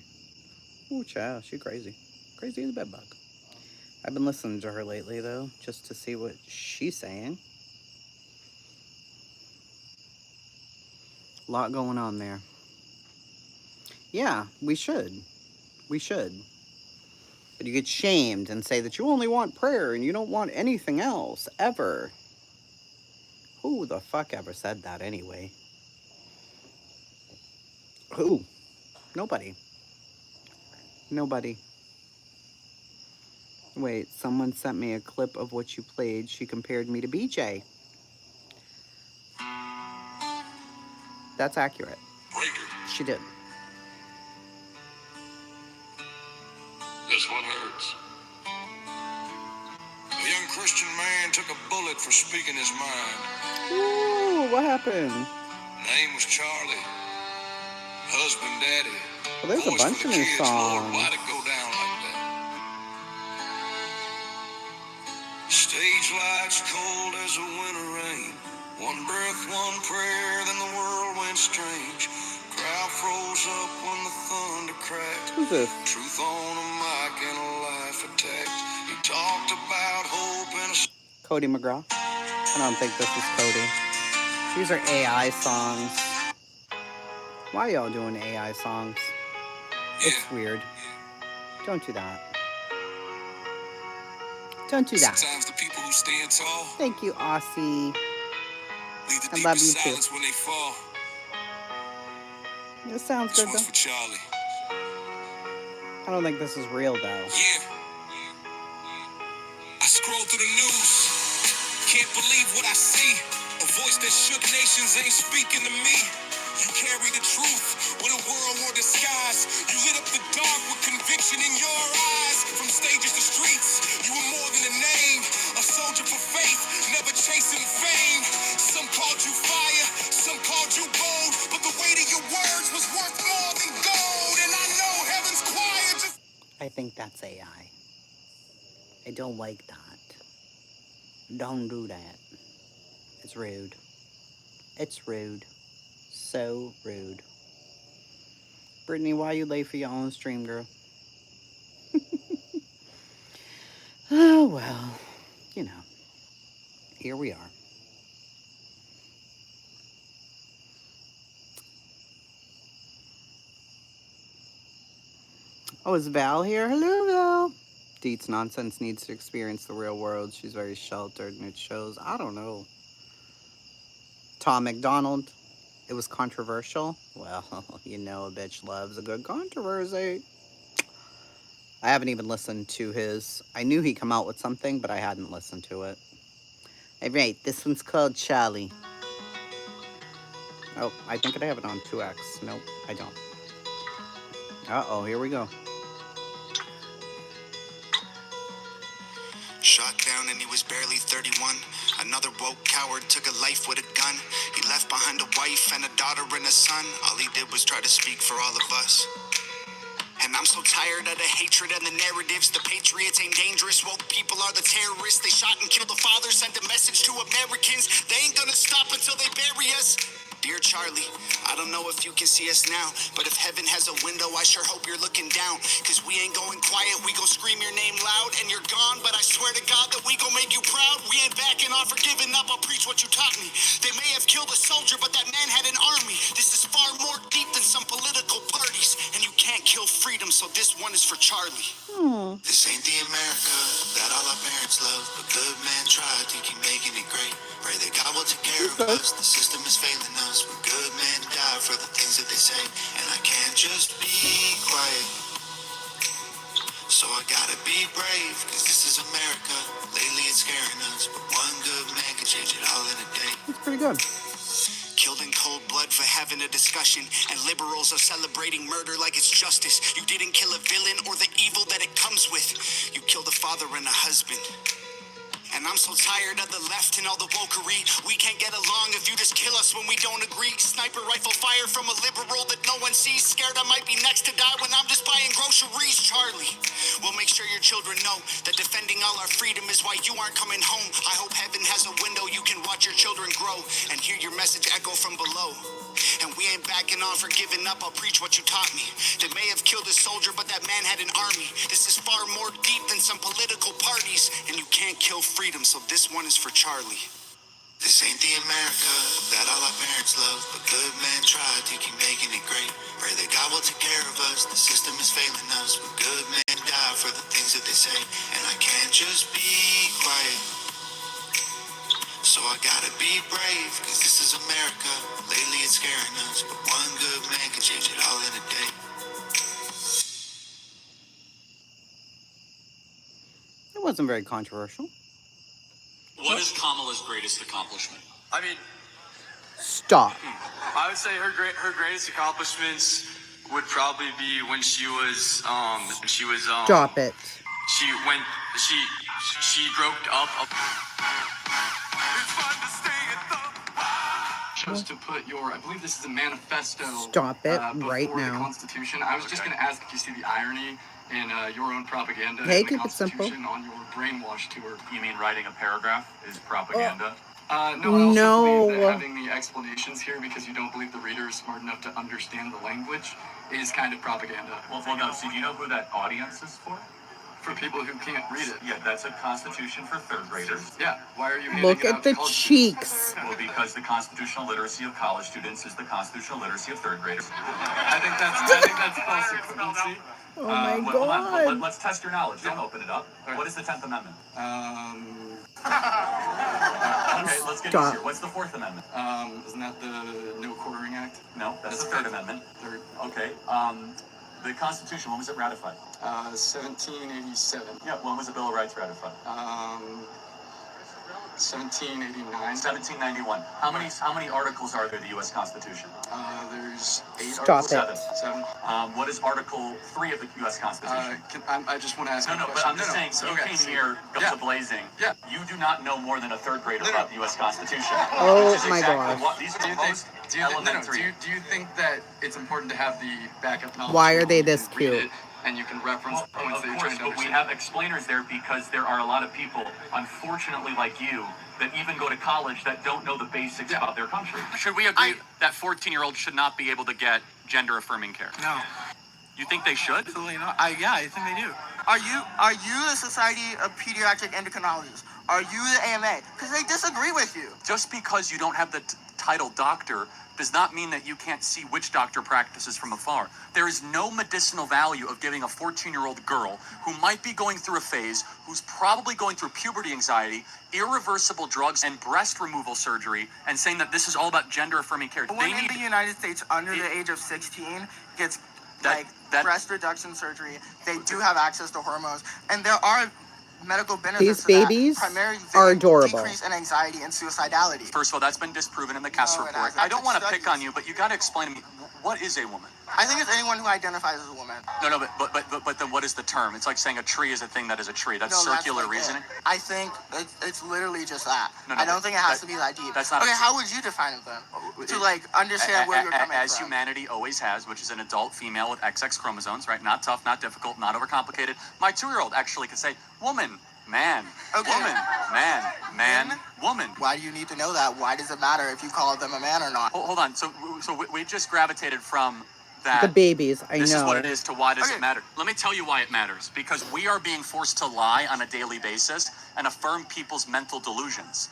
Ooh, child, she crazy. Crazy as a bedbug. I've been listening to her lately, though, just to see what she's saying. A lot going on there. Yeah, we should. We should. But you get shamed and say that you only want prayer and you don't want anything else, ever. Who the fuck ever said that anyway? Who? Nobody. Nobody. Wait, someone sent me a clip of what you played. She compared me to BJ. That's accurate. She did. This one hurts. A young Christian man took a bullet for speaking his mind. Ooh, what happened? Name was Charlie. Husband, daddy. Well, there's a Voice bunch for of the new kids. Lord, songs. why'd it go down like that? Stage lights cold as a winter rain. One breath, one prayer, then the world went strange. Crowd froze up when the thunder cracked. Who's this? Truth on a mic and a life attacked. He talked about hope and a... Cody McGraw? I don't think this is Cody. These are AI songs. Why y'all doing AI songs? It's weird. Don't do that. Don't do that. Sometimes the people who stand tall Thank you, Aussie. leave the I love deepest you too. silence when they fall. This sounds This good one's though. for Charlie. I don't think this is real though. Yeah. I scroll through the news. Can't believe what I see. A voice that shook nations ain't speaking to me. You carry the truth when a world wore disguise. You lit up the dark with conviction in your eyes. From stages to streets, you were more than a name. A soldier for faith, never chasing fame. Some called you fire, some called you bold. But the weight of your words was worth more than gold. And I know heaven's quiet. I think that's AI. I don't like that. Don't do that. It's rude. It's rude. So rude. Brittany, why you late for your own stream, girl? Oh, well. You know. Here we are. Oh, is Val here? Hello, Val. Deets Nonsense needs to experience the real world. She's very sheltered and it shows. I don't know. Tom McDonald. It was controversial. Well, you know a bitch loves a good controversy. I haven't even listened to his... I knew he'd come out with something, but I hadn't listened to it. All right, this one's called Charlie. Oh, I think I have it on 2x. Nope, I don't. Uh-oh, here we go. Shot down and he was barely 31. Another woke coward took a life with a gun. He left behind a wife and a daughter and a son. All he did was try to speak for all of us. And I'm so tired of the hatred and the narratives. The patriots ain't dangerous. Woke people are the terrorists. They shot and killed the father, sent a message to Americans. They ain't gonna stop until they bury us. Dear Charlie, I don't know if you can see us now, but if heaven has a window, I sure hope you're looking down. Cause we ain't going quiet, we gon' scream your name loud. And you're gone, but I swear to God that we gon' make you proud. We ain't backing off or giving up, I'll preach what you taught me. They may have killed a soldier, but that man had an army. This is far more deep than some political parties. And you can't kill freedom, so this one is for Charlie. This ain't the America that all our parents love, but good men try to keep making it great. Pray that God will take care of us. The system is failing us, but good men die for the things that they say. And I can't just be quiet, so I gotta be brave, cause this is America. Lately it's scaring us, but one good man can change it all in a day. That's pretty good. Killed in cold blood for having a discussion, and liberals are celebrating murder like it's justice. You didn't kill a villain or the evil that it comes with. You killed a father and a husband. And I'm so tired of the left and all the wokery. We can't get along if you just kill us when we don't agree. Sniper rifle fire from a liberal that no one sees. Scared I might be next to die when I'm just buying groceries. Charlie, we'll make sure your children know that defending all our freedom is why you aren't coming home. I hope heaven has a window you can watch your children grow and hear your message echo from below. And we ain't backing off or giving up, I'll preach what you taught me. They may have killed a soldier, but that man had an army. This is far more deep than some political parties. And you can't kill freedom, so this one is for Charlie. This ain't the America that all our parents love, but good men try to keep making it great. Pray that God will take care of us. The system is failing us, but good men die for the things that they say. And I can't just be quiet, so I gotta be brave, cause this is America. Lately it's scaring us, but one good man can change it all in a day. It wasn't very controversial. What is Kamala's greatest accomplishment? I mean, Stop. I would say her greatest accomplishments would probably be when she was Stop it. she broke up. It's fun to stay at the supposed to put your, I believe this is a manifesto. Stop it right before the now. Constitution. I was just going to ask if you see the irony in your own propaganda Hey, in the keep it simple. Constitution on your brainwash tour. You mean writing a paragraph is propaganda? No, I also No. believe that having the explanations here because you don't believe the reader is smart enough to understand the language is kind of propaganda. Well, no, see, do you know who that audience is for? For people who can't read it. Yeah, that's a constitution for third graders. Yeah, why are you handing Look it out at to the college cheeks. Well, because the constitutional literacy of college students is the constitutional literacy of third graders. I think that's false equivalency. Oh my Well, hold on. God. Let's test your knowledge. Don't open it up. Right. What is the 10th Amendment? Okay, let's get Stop. easier. What's the 4th Amendment? Isn't that the No Quartering Act? No, that's the 3rd Amendment. Third. Okay. The Constitution, when was it ratified? 1787. Yeah, when was the Bill of Rights ratified? 1789. 1791. How many articles are there in the U.S. Constitution? There's 8 Stop articles. it. Seven. What is Article 3 of the U.S. Constitution? I just want to ask No, you a but question. I'm just saying, you came here, guns a-blazing. Yeah. You do not know more than a third grader about the U.S. Constitution. Oh which is my exactly gosh. what these are the most elementary. Do you think that it's important to have the backup knowledge? Why are they You this can read cute? it And you can reference points that Of you're course, trying to but we understand. have explainers there because there are a lot of people, unfortunately like you, that even go to college that don't know the basics about their country. Should we agree that 14-year-olds should not be able to get gender-affirming care? No, You think they should? absolutely not. I think they do. Are you the Society of Pediatric Endocrinologists? Are you the AMA? Because they disagree with you. Just because you don't have the title doctor does not mean that you can't see which doctor practices from afar. There is no medicinal value of giving a 14-year-old girl who might be going through a phase, who's probably going through puberty anxiety, irreversible drugs, and breast removal surgery, and saying that this is all about gender-affirming care. One in the United States under the age of 16 gets breast reduction surgery. They do have access to hormones, and there are medical benefits. These babies are adorable. Decrease in anxiety and suicidality. First of all, that's been disproven in the Cass No, it report. hasn't. I don't want to pick on you, but you got to explain to me, what is a woman? I think it's anyone who identifies as a woman. No, but then what is the term? It's like saying a tree is a thing that is a tree. That's No, circular like reasoning. it. I think it's literally just that. No, I don't think it has to be that deep. That's not okay, a- how would you define it then? To understand where you're coming As from. humanity always has, which is an adult female with XX chromosomes, right? Not tough, not difficult, not overcomplicated. My 2-year-old actually could say, woman, man, Okay. woman, man, woman. Why do you need to know that? Why does it matter if you call them a man or not? Hold on. So we just gravitated from that. The babies, I This is know. what it is to why does Okay. it matter? Let me tell you why it matters. Because we are being forced to lie on a daily basis and affirm people's mental delusions.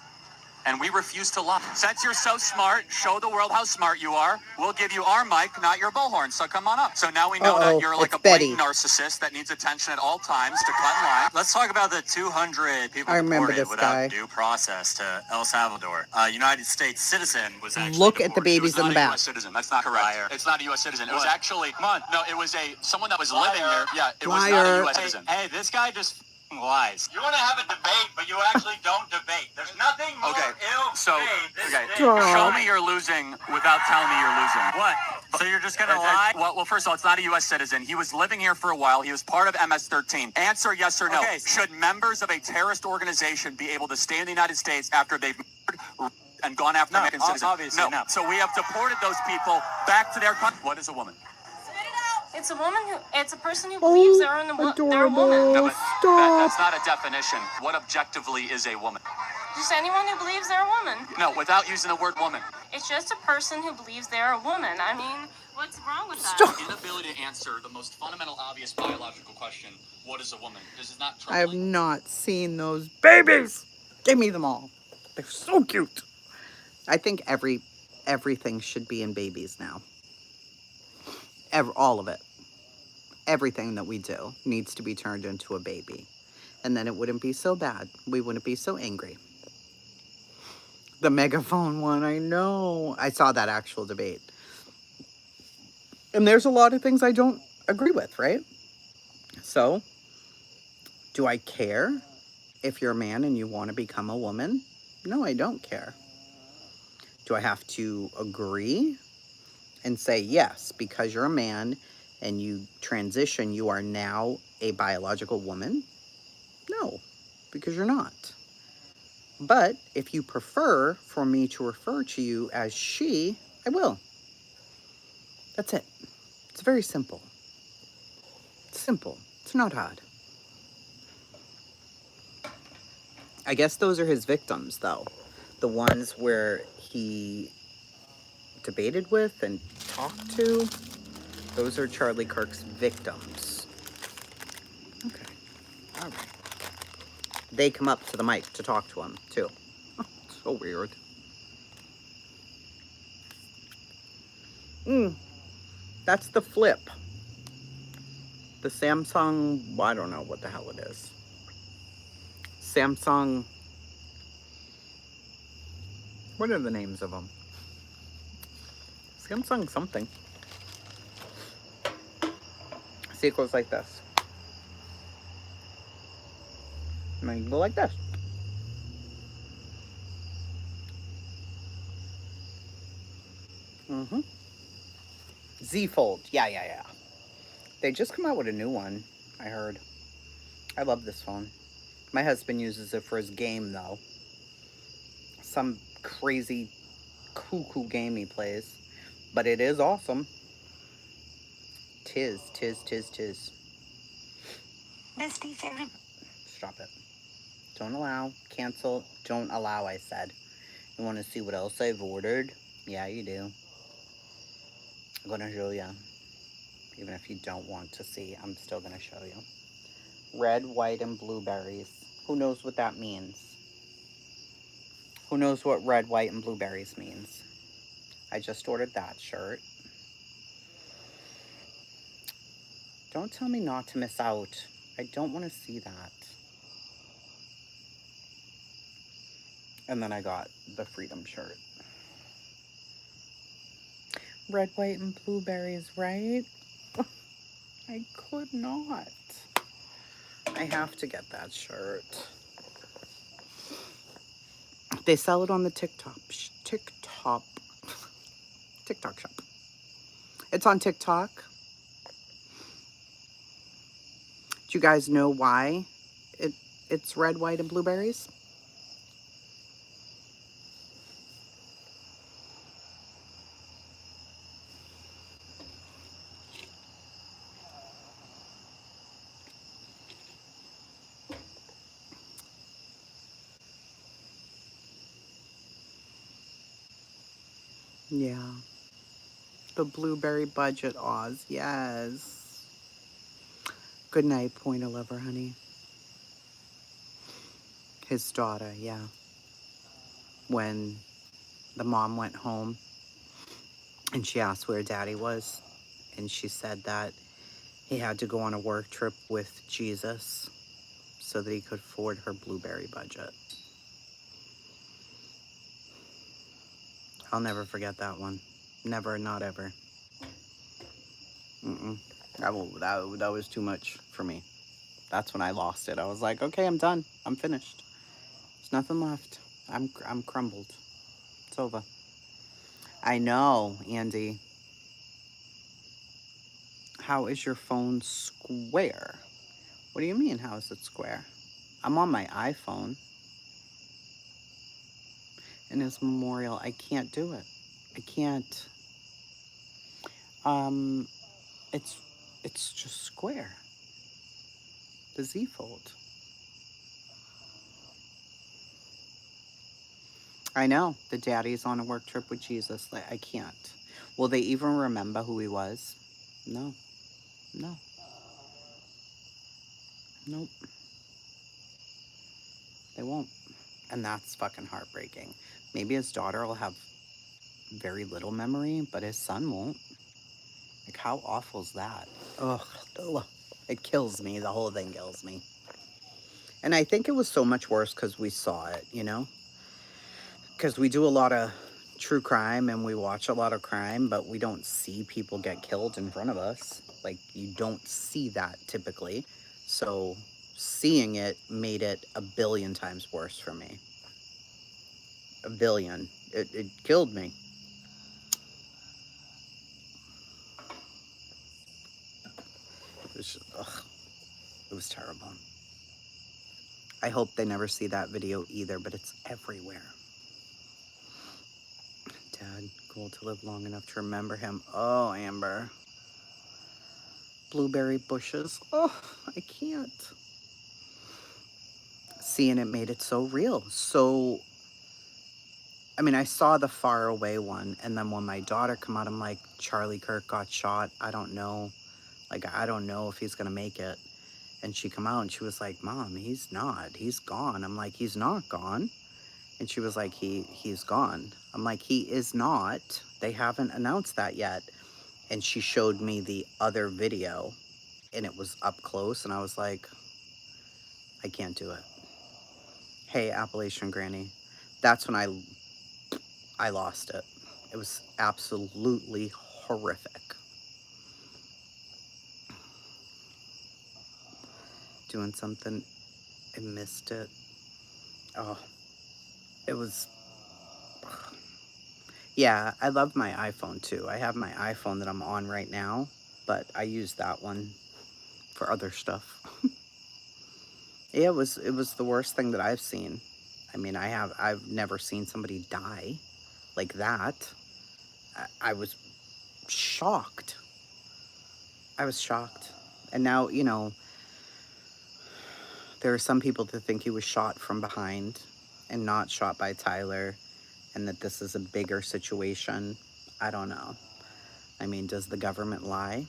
And we refuse to lie. Since you're so smart, show the world how smart you are. We'll give you our mic, not your bullhorn. So come on up. So now we know Uh-oh, that you're like it's a blatant Betty. narcissist that needs attention at all times to cut in line. Let's talk about the 200 people I remember deported this without guy. due process to El Salvador. A United States citizen was actually Look at the deported. It was babies in not the a back. U.S. citizen. That's not correct. Liar. It's not a U.S. citizen. It was What? actually, come on. No, it was someone that was living Liar. here. Yeah, it was not a Liar. U.S. Hey, citizen. hey, this guy just f***ing lies. You want to have a debate, but you actually don't debate. There's nothing more Okay, ill so, than okay, this. show me you're losing without telling me you're losing. What? So you're just gonna lie? Well, first of all, it's not a U.S. citizen. He was living here for a while. He was part of MS-13. Answer yes or no. Okay. Should members of a terrorist organization be able to stay in the United States after they've murdered and gone after No, American citizens? obviously no. So we have deported those people back to their country. What is a woman? It's a woman it's a person who believes they're a woman. Adorable. No, but Stop. that's not a definition. What objectively is a woman? Just anyone who believes they're a woman. No, without using the word woman. It's just a person who believes they're a woman. I mean, what's wrong with that? Stop. Inability to answer the most fundamental, obvious biological question: what is a woman? This is not I have troubling. not seen those babies. Give me them all. They're so cute. I think everything should be in babies now. All of it. Everything that we do needs to be turned into a baby. And then it wouldn't be so bad. We wouldn't be so angry. The megaphone one, I know. I saw that actual debate. And there's a lot of things I don't agree with, right? So, do I care if you're a man and you want to become a woman? No, I don't care. Do I have to agree and say, yes, because you're a man and you transition, you are now a biological woman? No, because you're not. But if you prefer for me to refer to you as she, I will. That's it. It's very simple. It's simple. It's not hard. I guess those are his victims, though. The ones where he debated with and talked to. Those are Charlie Kirk's victims. Okay. All right. They come up to the mic to talk to him, too. So weird. That's the Flip. The Samsung, I don't know what the hell it is. Samsung, what are the names of them? Samsung something. See, it goes like this. And then you go like this. Z Fold. Yeah. They just come out with a new one, I heard. I love this phone. My husband uses it for his game, though. Some crazy, cuckoo game he plays. But it is awesome. Tis. Bestie favorite. Stop it. Don't allow. Cancel. Don't allow, I said. You want to see what else I've ordered? Yeah, you do. I'm going to show you. Even if you don't want to see, I'm still going to show you. Red, white, and blueberries. Who knows what that means? Who knows what red, white, and blueberries means? I just ordered that shirt. Don't tell me not to miss out. I don't want to see that. And then I got the Freedom shirt. Red, white, and blueberries, right? I could not. I have to get that shirt. They sell it on the TikTok shop. It's on TikTok. Do you guys know why it's red, white, and blueberries? Yeah. The blueberry budget Oz. Yes. Good night, Pointer Lover, honey. His daughter, yeah. When the mom went home and she asked where daddy was, and she said that he had to go on a work trip with Jesus so that he could afford her blueberry budget. I'll never forget that one. Never, not ever. That was too much for me. That's when I lost it. I was like, okay, I'm done. I'm finished. There's nothing left. I'm crumbled. It's over. I know, Andy. How is your phone square? What do you mean, how is it square? I'm on my iPhone. In his memorial, I can't do it. I can't. It's just square. The Z Fold. I know. The daddy's on a work trip with Jesus. I can't. Will they even remember who he was? No. Nope. They won't. And that's fucking heartbreaking. Maybe his daughter will have very little memory, but his son won't. Like, how awful is that? Ugh. It kills me. The whole thing kills me. And I think it was so much worse because we saw it, you know? Because we do a lot of true crime and we watch a lot of crime, but we don't see people get killed in front of us. Like, you don't see that typically. So seeing it made it a billion times worse for me. A billion. It killed me. It was terrible. I hope they never see that video either, but it's everywhere. Dad, goal to live long enough to remember him. Oh, Amber. Blueberry bushes. Oh, I can't. Seeing it made it so real. So, I mean, I saw the far away one, and then when my daughter come out, I'm like, Charlie Kirk got shot. I don't know. Like, I don't know if he's going to make it. And she come out and she was like, Mom, he's not. He's gone. I'm like, he's not gone. And she was like, he's gone. I'm like, he is not. They haven't announced that yet. And she showed me the other video, and it was up close, and I was like, I can't do it. Hey, Appalachian Granny. That's when I lost it. It was absolutely horrific. Doing something, I missed it. Oh, it was... Yeah, I love my iPhone too. I have my iPhone that I'm on right now, but I use that one for other stuff. Yeah, it was the worst thing that I've seen. I mean, I've never seen somebody die like that. I was shocked. I was shocked. And now, you know, there are some people that think he was shot from behind and not shot by Tyler, and that this is a bigger situation. I don't know. I mean, does the government lie?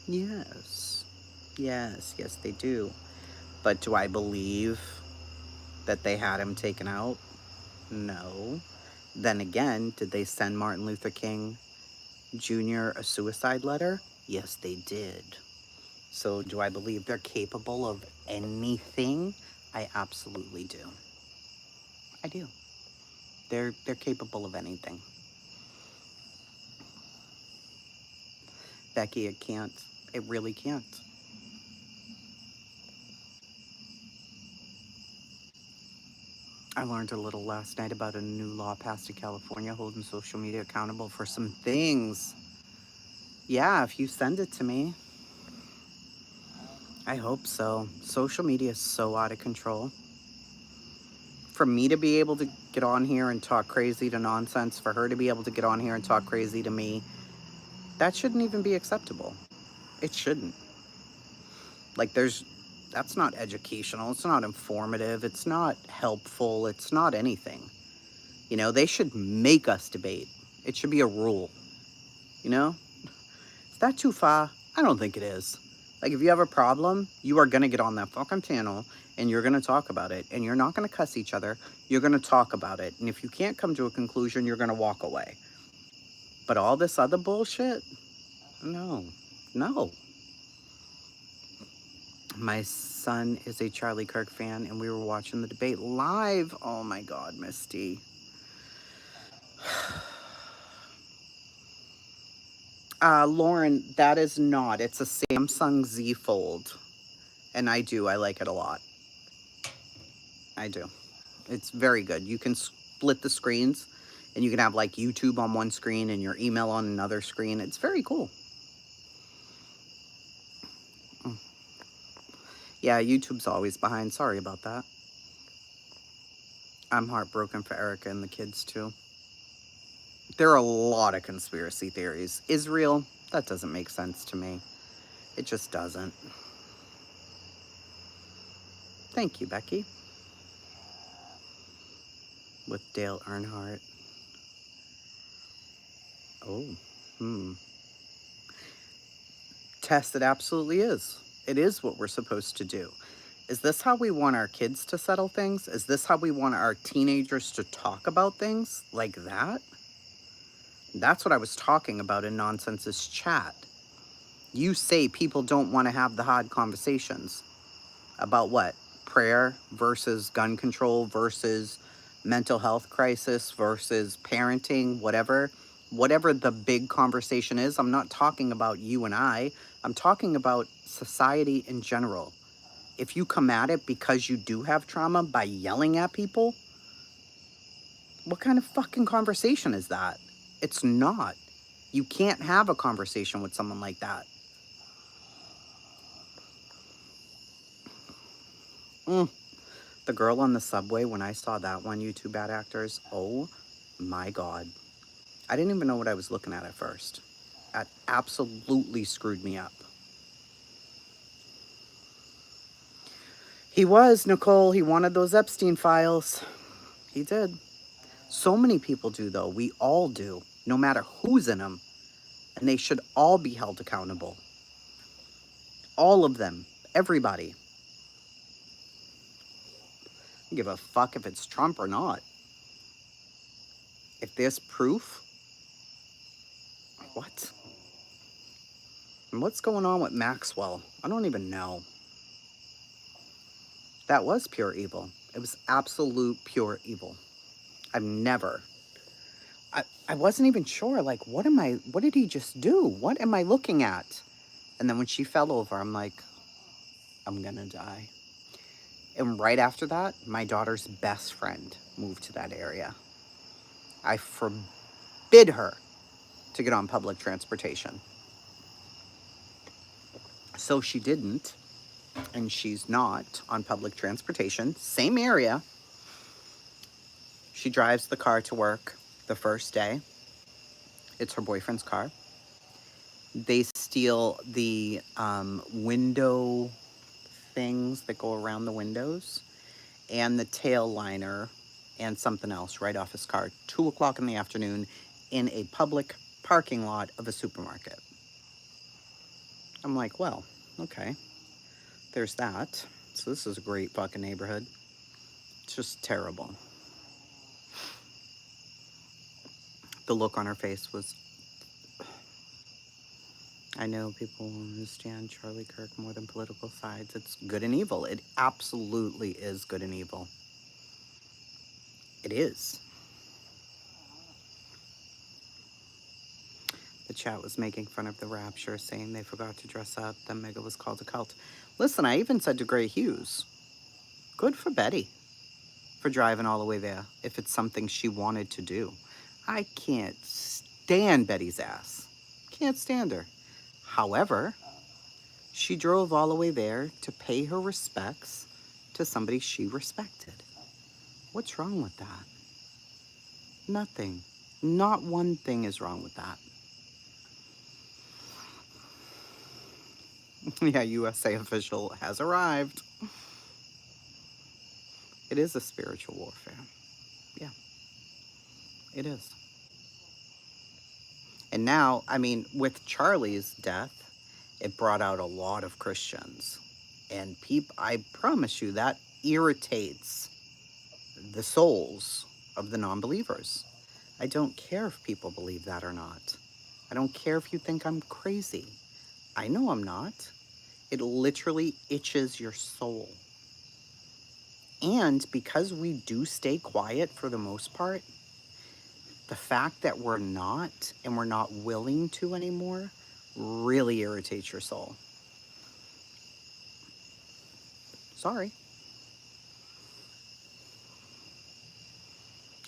Yes. Yes, they do. But do I believe that they had him taken out? No. Then again, did they send Martin Luther King Jr. a suicide letter? Yes, they did. So do I believe they're capable of anything? I absolutely do. I do. They're capable of anything. Becky, it can't. It really can't. I learned a little last night about a new law passed in California holding social media accountable for some things. Yeah, if you send it to me. I hope so. Social media is so out of control. For me to be able to get on here and talk crazy to nonsense, for her to be able to get on here and talk crazy to me, that shouldn't even be acceptable. It shouldn't. Like, that's not educational. It's not informative. It's not helpful. It's not anything. You know, they should make us debate. It should be a rule. You know? Is that too far? I don't think it is. Like, if you have a problem, you are going to get on that fucking channel and you're going to talk about it. And you're not going to cuss each other. You're going to talk about it. And if you can't come to a conclusion, you're going to walk away. But all this other bullshit? No. No. My son is a Charlie Kirk fan, and we were watching the debate live. Oh my God, Misty. Lauren, that is not. It's a Samsung Z Fold. And I like it a lot. I do. It's very good. You can split the screens, and you can have like YouTube on one screen and your email on another screen. It's very cool. Yeah, YouTube's always behind. Sorry about that. I'm heartbroken for Erica and the kids too. There are a lot of conspiracy theories. Israel, that doesn't make sense to me. It just doesn't. Thank you, Becky. With Dale Earnhardt. Oh, Tess, it absolutely is. It is what we're supposed to do. Is this how we want our kids to settle things? Is this how we want our teenagers to talk about things like that? That's what I was talking about in Nonsense's chat. You say people don't want to have the hard conversations. About what? Prayer versus gun control versus mental health crisis versus parenting, whatever. Whatever the big conversation is, I'm not talking about you and I. I'm talking about society in general. If you come at it because you do have trauma by yelling at people, what kind of fucking conversation is that? It's not. You can't have a conversation with someone like that. The girl on the subway, when I saw that one, You Two Bad Actors, oh my God. I didn't even know what I was looking at first. That absolutely screwed me up. He was, Nicole. He wanted those Epstein files. He did. So many people do, though. We all do, no matter who's in them. And they should all be held accountable. All of them. Everybody. I don't give a fuck if it's Trump or not. If there's proof, what? And what's going on with Maxwell? I don't even know. That was pure evil. It was absolute pure evil. I've never. I wasn't even sure, like, what did he just do? What am I looking at? And then when she fell over, I'm like, I'm gonna die. And right after that, my daughter's best friend moved to that area. I forbid her to get on public transportation. So she didn't, and she's not on public transportation. Same area. She drives the car to work the first day. It's her boyfriend's car. They steal the window things that go around the windows and the tail liner and something else right off his car. 2 o'clock in the afternoon in a public parking lot of a supermarket. I'm like, well, okay. There's that. So this is a great fucking neighborhood. It's just terrible. The look on her face was... I know people understand Charlie Kirk more than political sides. It's good and evil. It absolutely is good and evil. It is. The chat was making fun of the Rapture, saying they forgot to dress up. Then Mega was called a cult. Listen, I even said to Gray Hughes, good for Betty for driving all the way there if it's something she wanted to do. I can't stand Betty's ass. Can't stand her. However, she drove all the way there to pay her respects to somebody she respected. What's wrong with that? Nothing. Not one thing is wrong with that. Yeah, USA official has arrived. It is a spiritual warfare. Yeah, it is. And now, I mean, with Charlie's death, it brought out a lot of Christians. And I promise you, that irritates the souls of the non-believers. I don't care if people believe that or not. I don't care if you think I'm crazy. I know I'm not. It literally itches your soul. And because we do stay quiet for the most part, the fact that we're not, and we're not willing to anymore, really irritates your soul. Sorry.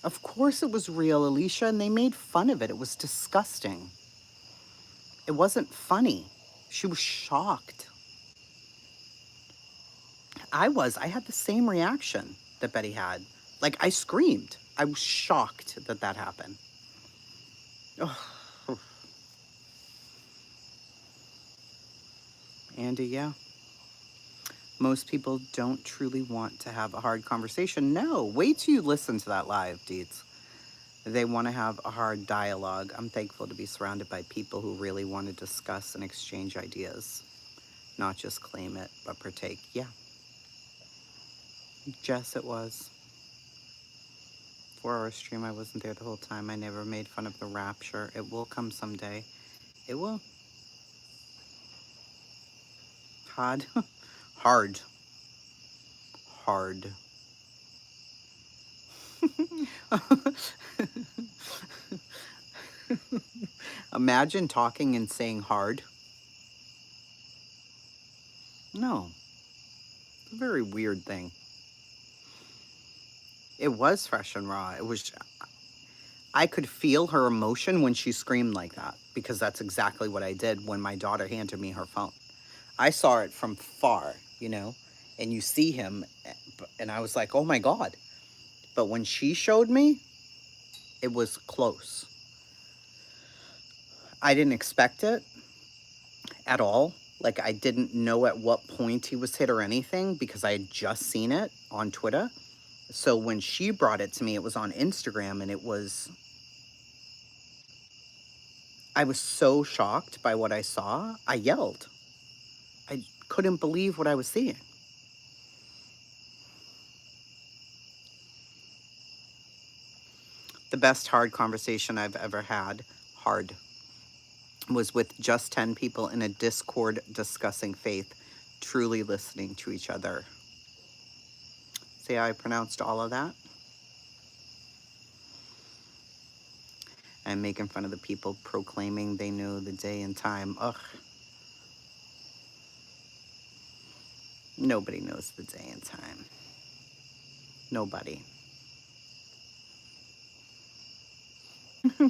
Of course it was real, Alicia, and they made fun of it. It was disgusting. It wasn't funny. She was shocked. I had the same reaction that Betty had. Like, I screamed. I was shocked that that happened. Oh. Andy, yeah. Most people don't truly want to have a hard conversation. No, wait till you listen to that live, Deeds. They want to have a hard dialogue. I'm thankful to be surrounded by people who really want to discuss and exchange ideas. Not just claim it, but partake. Yeah. Jess, it was. 4-hour stream, I wasn't there the whole time. I never made fun of the Rapture. It will come someday. It will. Hard. Hard. Hard. Imagine talking and saying hard. No. It's a very weird thing. It was fresh and raw. I could feel her emotion when she screamed like that, because that's exactly what I did when my daughter handed me her phone. I saw it from far, you know, and you see him, and I was like, oh my God. But when she showed me, it was close. I didn't expect it at all. Like, I didn't know at what point he was hit or anything because I had just seen it on Twitter. So when she brought it to me, it was on Instagram, and I was so shocked by what I saw, I yelled. I couldn't believe what I was seeing. The best hard conversation I've ever had, was with just 10 people in a Discord discussing faith, truly listening to each other. See how I pronounced all of that? I'm making fun of the people proclaiming they know the day and time. Ugh. Nobody knows the day and time. Nobody.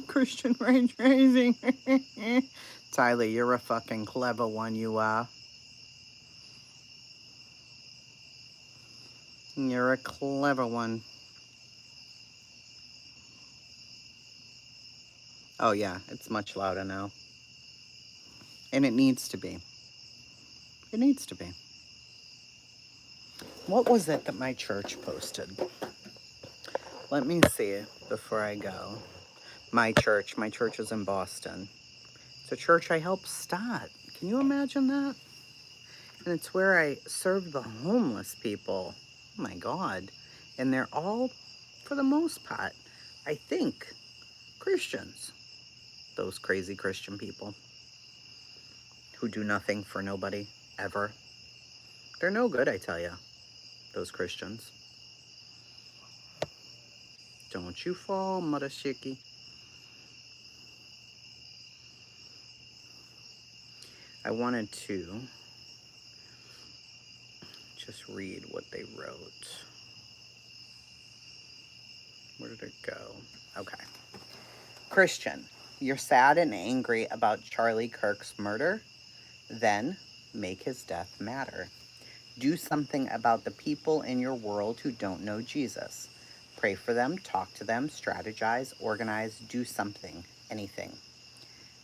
Christian rage raising. Tyler, you're a fucking clever one, you are. You're a clever one. Oh yeah, it's much louder now. And it needs to be. It needs to be. What was it that my church posted? Let me see before I go. My church is in Boston. It's a church I helped start. Can you imagine that? And it's where I serve the homeless people. Oh my God. And they're all, for the most part, I think, Christians. Those crazy Christian people who do nothing for nobody, ever. They're no good, I tell you, those Christians. Don't you fall, Mother Shiki. I wanted to just read what they wrote. Where did it go? Okay. Christian, you're sad and angry about Charlie Kirk's murder? Then make his death matter. Do something about the people in your world who don't know Jesus. Pray for them, talk to them, strategize, organize, do something, anything.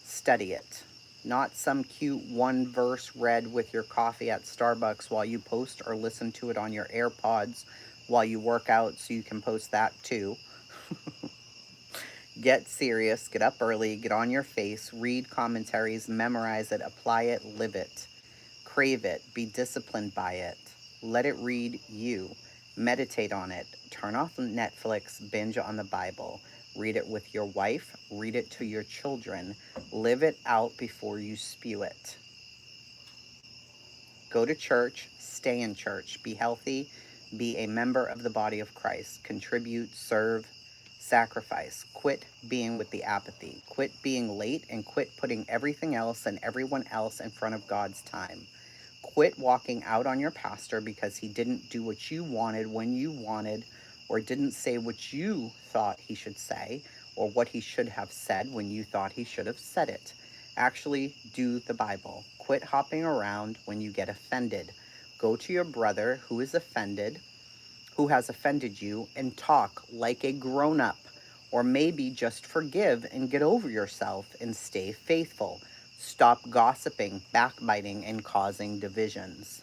Study it. Not some cute one verse read with your coffee at Starbucks while you post or listen to it on your AirPods while you work out so you can post that too. Get serious, get up early, get on your face, read commentaries, memorize it, apply it, live it. Crave it, be disciplined by it. Let it read you. Meditate on it. Turn off Netflix, binge on the Bible. Read it with your wife, read it to your children. Live it out before you spew it. Go to church, stay in church, be healthy, be a member of the body of Christ, contribute, serve, sacrifice. Quit being with the apathy. Quit being late and quit putting everything else and everyone else in front of God's time. Quit walking out on your pastor because he didn't do what you wanted when you wanted, or didn't say what you thought he should say, or what he should have said when you thought he should have said it. Actually, do the Bible. Quit hopping around when you get offended. Go to your brother who has offended you, and talk like a grown-up. Or maybe just forgive and get over yourself and stay faithful. Stop gossiping, backbiting, and causing divisions.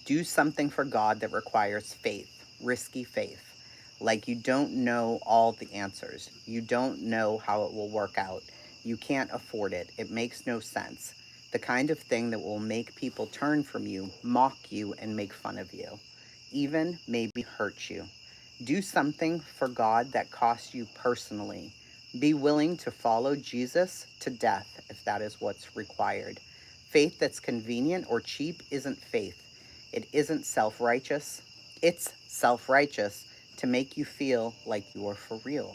Do something for God that requires faith, risky faith. Like you don't know all the answers. You don't know how it will work out. You can't afford it. It makes no sense. The kind of thing that will make people turn from you, mock you, and make fun of you. Even maybe hurt you. Do something for God that costs you personally. Be willing to follow Jesus to death if that is what's required. Faith that's convenient or cheap isn't faith. It isn't self-righteous. It's self-righteous to make you feel like you're for real.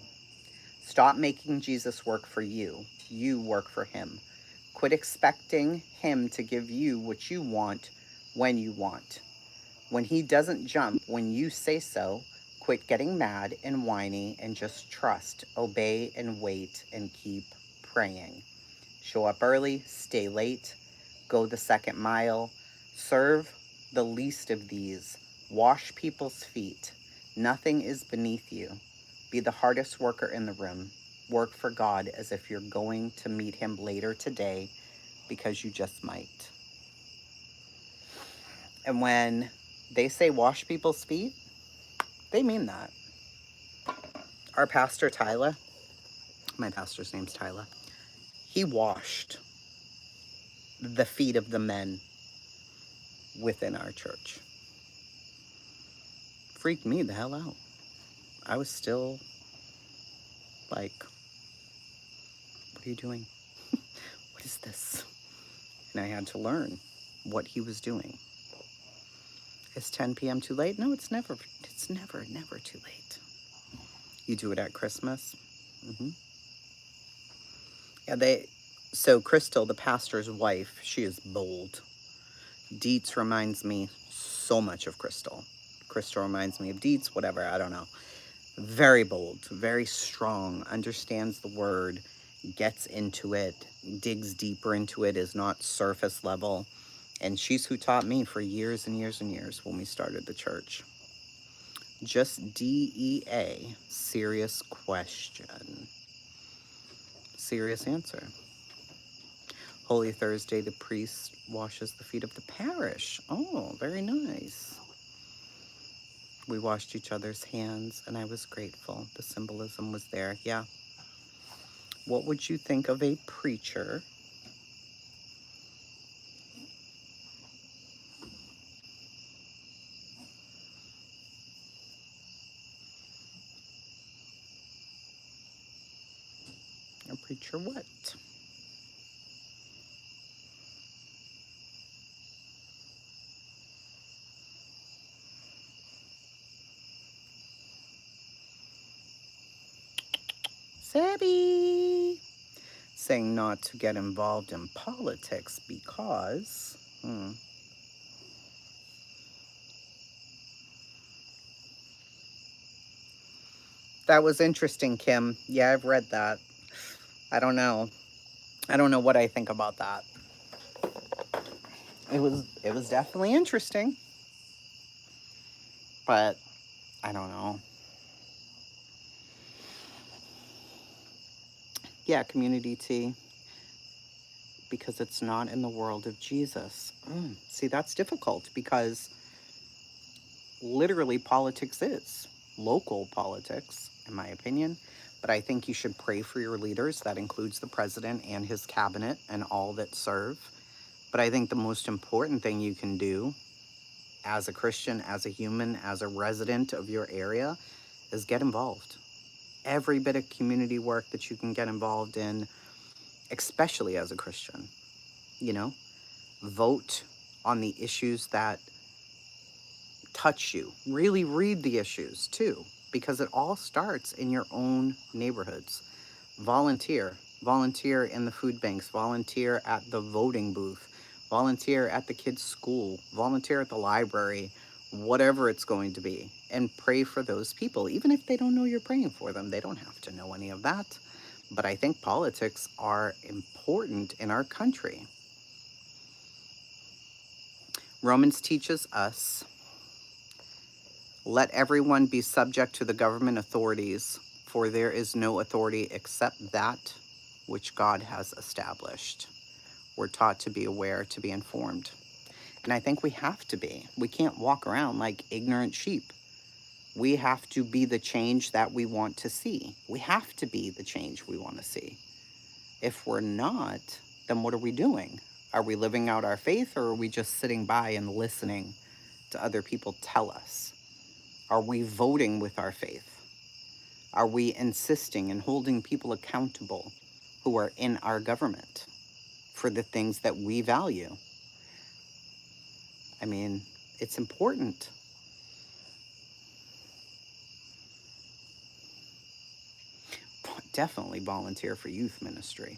Stop making Jesus work for you. You work for him. Quit expecting him to give you what you want when you want. When he doesn't jump when you say so, quit getting mad and whiny and just trust, obey, and wait and keep praying. Show up early, stay late, go the second mile, serve the least of these, wash people's feet. Nothing is beneath you. Be the hardest worker in the room. Work for God as if you're going to meet him later today because you just might. And when they say wash people's feet, they mean that. Our pastor, Tyler, my pastor's name's Tyler, he washed the feet of the men within our church. Freaked me the hell out. I was still like, what are you doing? What is this? And I had to learn what he was doing. Is 10 p.m. too late? No, it's never too late. You do it at Christmas. Yeah, so Crystal, the pastor's wife, she is bold. Dietz reminds me so much of Crystal. Crystal reminds me of Dietz, whatever, I don't know. Very bold, very strong, understands the word, gets into it, digs deeper into it, is not surface level. And she's who taught me for years and years and years when we started the church. Just DEA, serious question. Serious answer. Holy Thursday, the priest washes the feet of the parish. Oh, very nice. We washed each other's hands, and I was grateful. The symbolism was there. Yeah. What would you think of a preacher what? Sabby! Saying not to get involved in politics because... That was interesting, Kim. Yeah, I've read that. I don't know. I don't know what I think about that. It was definitely interesting. But I don't know. Yeah, community tea. Because it's not in the world of Jesus. See, that's difficult because literally politics is local politics, in my opinion. But I think you should pray for your leaders. That includes the president and his cabinet and all that serve. But I think the most important thing you can do as a Christian, as a human, as a resident of your area is get involved. Every bit of community work that you can get involved in, especially as a Christian, you know, vote on the issues that touch you. Really read the issues too, because it all starts in your own neighborhoods. Volunteer in the food banks, volunteer at the voting booth, volunteer at the kids' school, volunteer at the library, whatever it's going to be, and pray for those people. Even if they don't know you're praying for them, they don't have to know any of that. But I think politics are important in our country. Romans teaches us, let everyone be subject to the government authorities, for there is no authority except that which God has established. We're taught to be aware, to be informed. And I think we have to be. We can't walk around like ignorant sheep. We have to be the change that we want to see. We have to be the change we want to see. If we're not, then what are we doing? Are we living out our faith, or are we just sitting by and listening to other people tell us? Are we voting with our faith? Are we insisting and holding people accountable who are in our government for the things that we value? I mean, it's important. Definitely volunteer for youth ministry.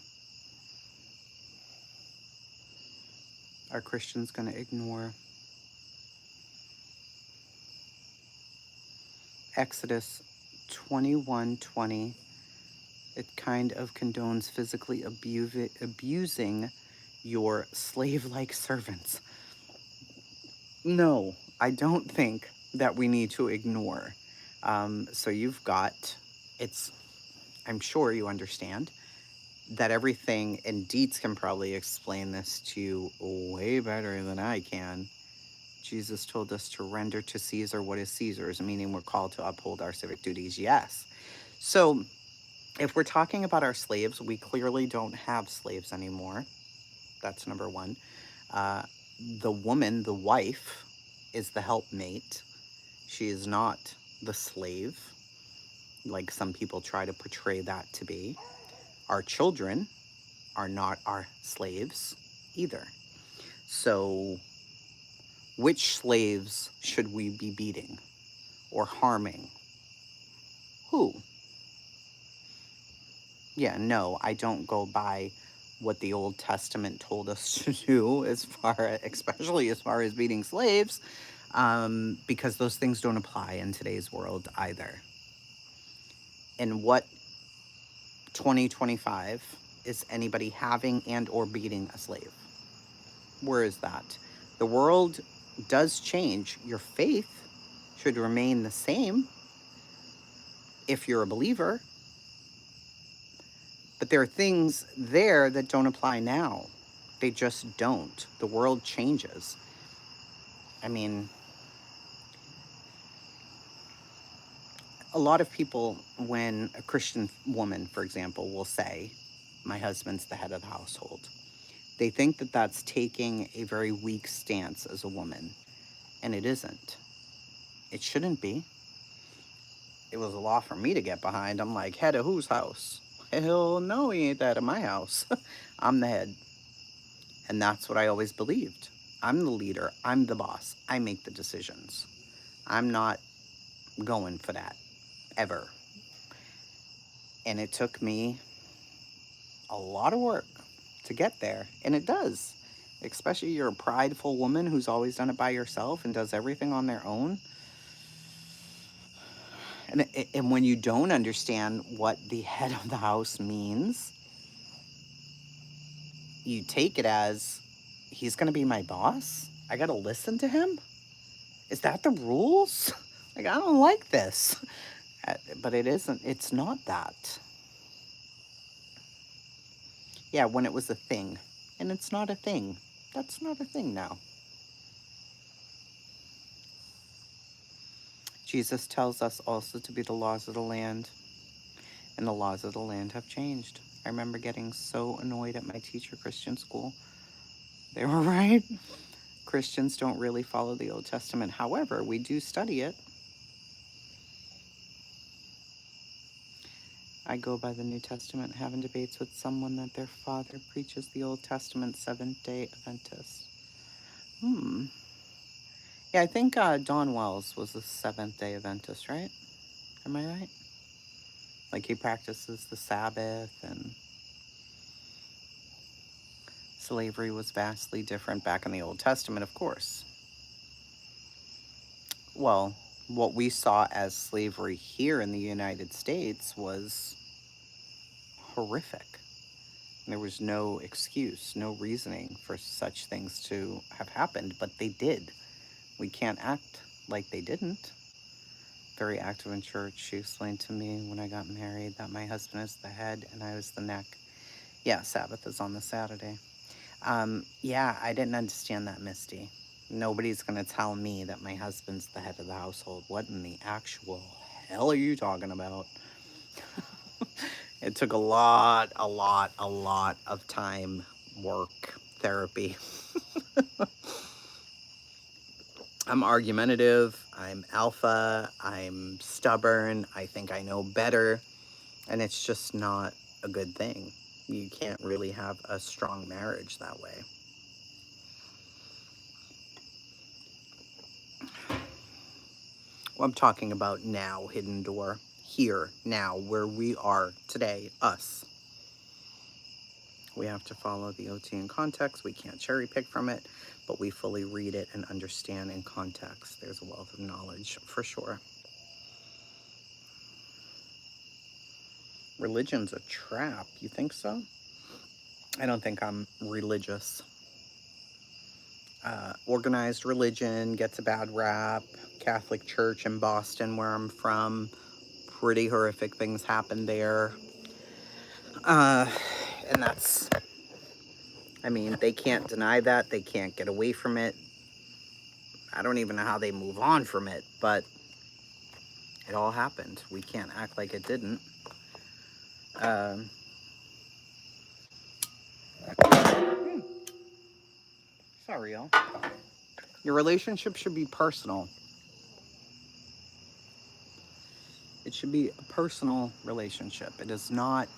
Are Christians going to ignore Exodus 21:20? It kind of condones physically abusing your slave-like servants. No, I don't think that we need to ignore. So you've got, I'm sure you understand that everything, and Dietz can probably explain this to you way better than I can. Jesus told us to render to Caesar what is Caesar's, meaning we're called to uphold our civic duties, yes. So if we're talking about our slaves, we clearly don't have slaves anymore. That's number one. The woman, the wife, is the helpmate. She is not the slave, like some people try to portray that to be. Our children are not our slaves either. So, which slaves should we be beating or harming? Who? Yeah, no, I don't go by what the Old Testament told us to do, especially as far as beating slaves, because those things don't apply in today's world either. In what 2025 is anybody having and or beating a slave? Where is that? The world does change. Your faith should remain the same if you're a believer, but there are things there that don't apply now. They just don't. The world changes. I mean, a lot of people, when a Christian woman, for example, will say, my husband's the head of the household, they think that that's taking a very weak stance as a woman, and it isn't. It shouldn't be. It was a law for me to get behind. I'm like, head of whose house? Hell no, he ain't that at my house. I'm the head. And that's what I always believed. I'm the leader. I'm the boss. I make the decisions. I'm not going for that, ever. And it took me a lot of work to get there. And it does. Especially you're a prideful woman who's always done it by yourself and does everything on their own. And when you don't understand what the head of the house means, you take it as he's going to be my boss? I got to listen to him? Is that the rules? Like, I don't like this. But it isn't. It's not that. Yeah, when it was a thing. And it's not a thing. That's not a thing now. Jesus tells us also to be the laws of the land. And the laws of the land have changed. I remember getting so annoyed at my teacher, Christian school. They were right. Christians don't really follow the Old Testament. However, we do study it. I go by the New Testament, having debates with someone that their father preaches the Old Testament, Seventh-day Adventist. Yeah, I think Don Wells was a Seventh-day Adventist, right? Am I right? Like, he practices the Sabbath, and slavery was vastly different back in the Old Testament, of course. Well, what we saw as slavery here in the United States was horrific. There was no excuse, no reasoning for such things to have happened, but they did. We can't act like they didn't. Very active in church. She explained to me when I got married that my husband is the head and I was the neck. Yeah, Sabbath is on the Saturday. Yeah, I didn't understand that, Misty. Nobody's going to tell me that my husband's the head of the household. What in the actual hell are you talking about? It took a lot of time, work, therapy. I'm argumentative, I'm alpha, I'm stubborn, I think I know better, and it's just not a good thing. You can't really have a strong marriage that way. Well, I'm talking about now, Hidden Door. Here, now, where we are today, us. We have to follow the OT in context. We can't cherry pick from it, but we fully read it and understand in context. There's a wealth of knowledge, for sure. Religion's a trap. You think so? I don't think I'm religious. Organized religion gets a bad rap. Catholic Church in Boston, where I'm from, pretty horrific things happen there. And that's, I mean, they can't deny that. They can't get away from it. I don't even know how they move on from it, but it all happened. We can't act like it didn't. Sorry, y'all. Your relationship should be personal. It should be a personal relationship. It is not...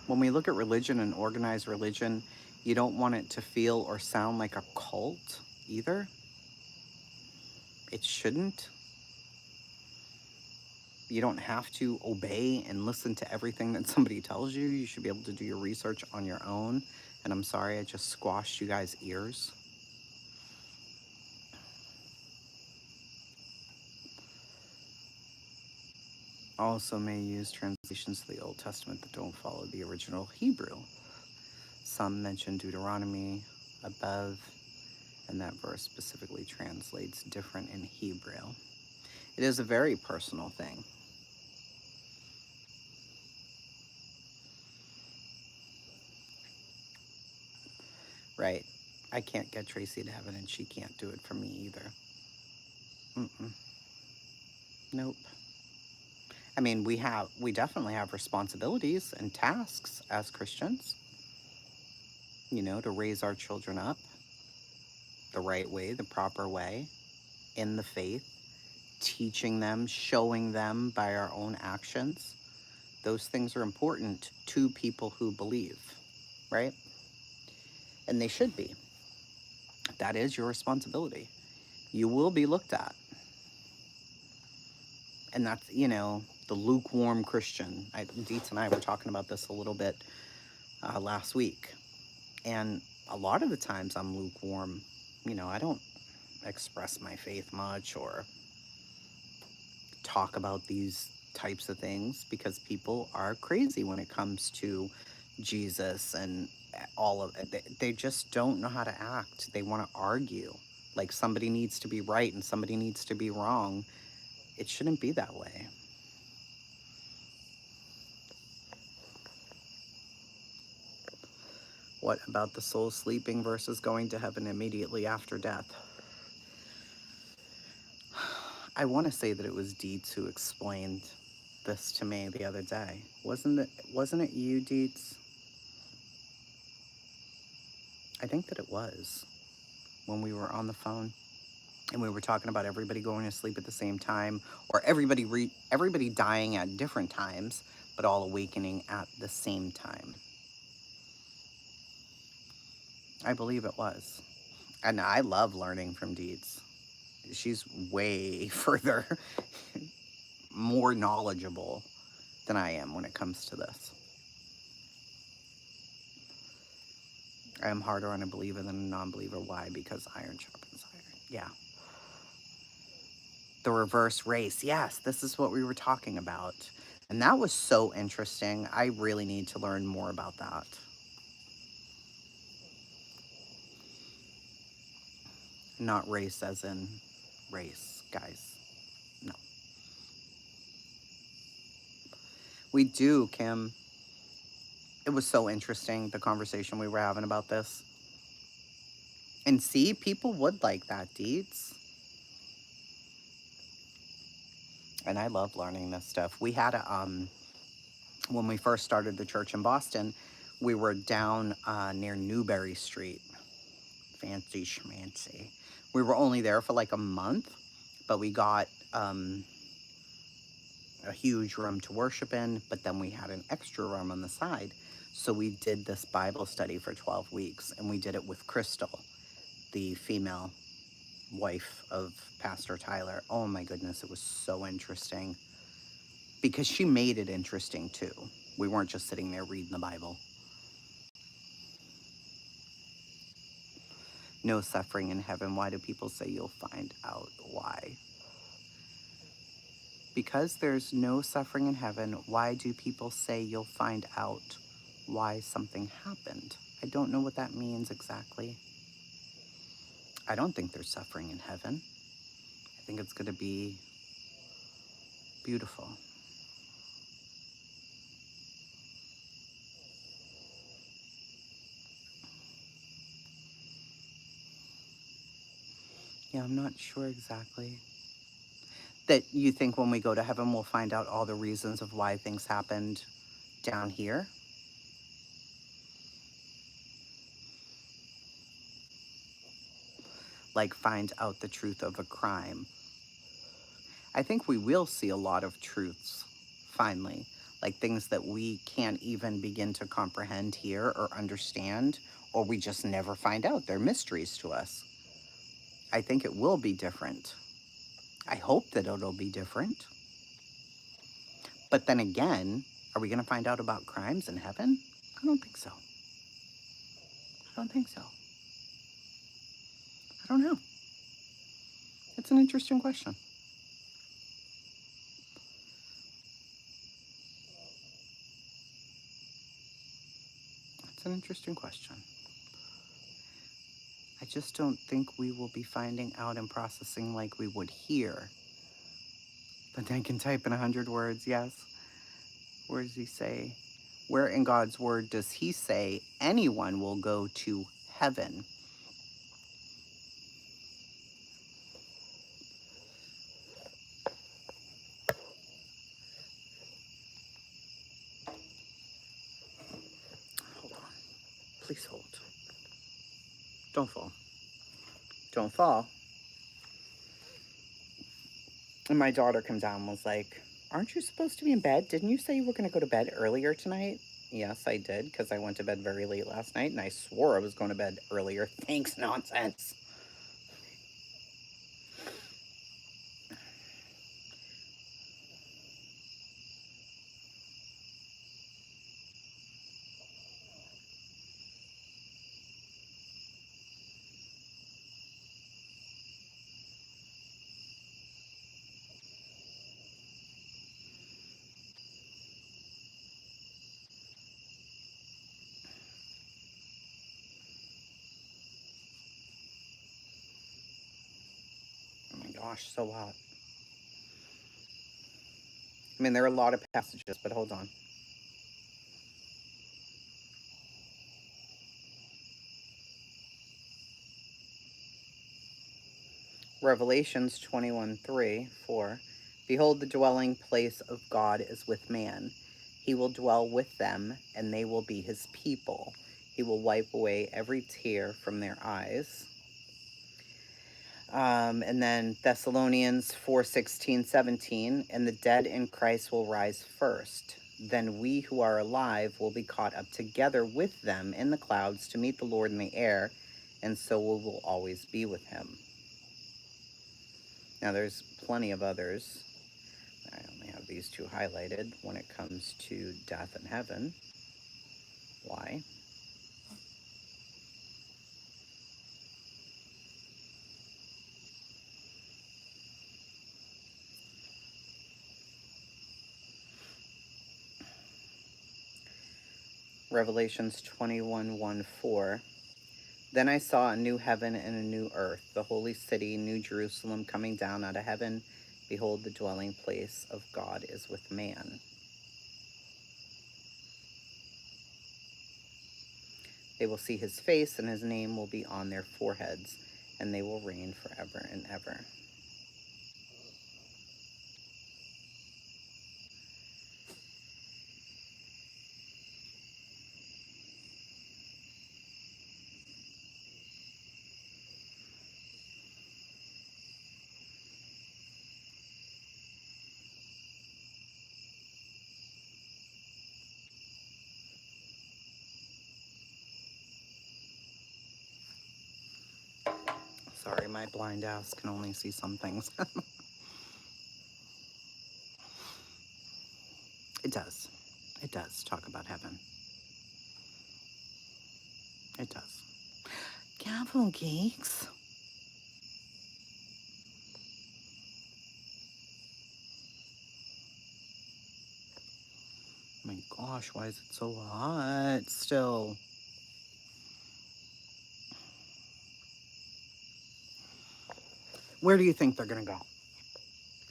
When we look at religion and organized religion, you don't want it to feel or sound like a cult either. It shouldn't. You don't have to obey and listen to everything that somebody tells you. You should be able to do your research on your own. And I'm sorry I just squashed you guys' ears. Also may use translations of the Old Testament that don't follow the original Hebrew. Some mention Deuteronomy above, and that verse specifically translates different in Hebrew. It is a very personal thing. Right. I can't get Tracy to heaven, and she can't do it for me either. Nope. I mean, we definitely have responsibilities and tasks as Christians, to raise our children up the right way, the proper way, in the faith, teaching them, showing them by our own actions. Those things are important to people who believe, right? And they should be. That is your responsibility. You will be looked at. And that's, the lukewarm Christian. Dietz and I were talking about this a little bit last week. And a lot of the times I'm lukewarm. I don't express my faith much or talk about these types of things because people are crazy when it comes to Jesus and all of it. They just don't know how to act. They want to argue like somebody needs to be right and somebody needs to be wrong. It shouldn't be that way. What about the soul sleeping versus going to heaven immediately after death? I want to say that it was Dietz who explained this to me the other day. Wasn't it you, Dietz? I think that it was when we were on the phone and we were talking about everybody going to sleep at the same time, or everybody dying at different times, but all awakening at the same time. I believe it was. And I love learning from Dietz. She's way further, more knowledgeable than I am when it comes to this. I am harder on a believer than a non-believer. Why? Because iron sharpens iron. Yeah. The reverse race. Yes, this is what we were talking about. And that was so interesting. I really need to learn more about that. Not race as in race, guys. No. We do, Kim. It was so interesting, the conversation we were having about this. And see, people would like that, Dietz. And I love learning this stuff. We had when we first started the church in Boston, we were down near Newberry Street. Fancy schmancy. We were only there for like a month, but we got a huge room to worship in, but then we had an extra room on the side. So we did this Bible study for 12 weeks, and we did it with Crystal, the female wife of Pastor Tyler. Oh my goodness, it was so interesting. Because she made it interesting too. We weren't just sitting there reading the Bible. No suffering in heaven. Why do people say you'll find out why? Because there's no suffering in heaven, why do people say you'll find out why something happened. I don't know what that means exactly. I don't think there's suffering in heaven. I think it's going to be beautiful. Yeah, I'm not sure exactly. That you think when we go to heaven, we'll find out all the reasons of why things happened down here? Like find out the truth of a crime. I think we will see a lot of truths, finally. Like things that we can't even begin to comprehend here or understand, or we just never find out. They're mysteries to us. I think it will be different. I hope that it'll be different. But then again, are we going to find out about crimes in heaven? I don't think so. I don't think so. I don't know. It's an interesting question. It's an interesting question. I just don't think we will be finding out and processing like we would here. But I can type in 100 words, yes. Where does he say? Where in God's word does he say anyone will go to heaven? Hold on. Please hold. Don't fall. Don't fall. And my daughter comes down and was like, aren't you supposed to be in bed? Didn't you say you were going to go to bed earlier tonight? Yes, I did, because I went to bed very late last night, and I swore I was going to bed earlier. Thanks, nonsense. Oh my gosh, so hot. I mean, there are a lot of passages, but hold on. Revelations 21:3-4. Behold, the dwelling place of God is with man. He will dwell with them, and they will be his people. He will wipe away every tear from their eyes. And then Thessalonians 4:16-17. And the dead in Christ will rise first. Then we who are alive will be caught up together with them in the clouds to meet the Lord in the air, and so we will always be with him. Now, there's plenty of others. I only have these two highlighted when it comes to death and heaven. Why? Revelations 21:1-4. Then I saw a new heaven and a new earth, the holy city, New Jerusalem, coming down out of heaven. Behold, the dwelling place of God is with man. They will see his face, and his name will be on their foreheads, and they will reign forever and ever. Sorry, my blind ass can only see some things. It does. It does talk about heaven. It does. Gavel geeks. Oh my gosh, why is it so hot still? Where do you think they're going to go?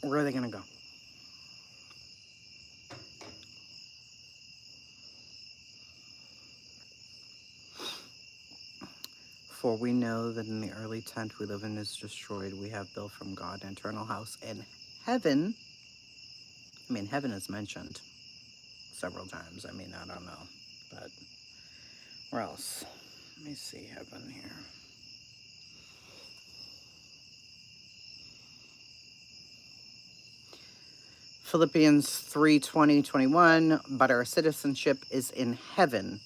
Where are they going to go? For we know that in the early tent we live in is destroyed. We have built from God an eternal house in heaven. I mean, heaven is mentioned several times. I mean, I don't know. But where else? Let me see heaven here. Philippians 3:20-21, but our citizenship is in heaven,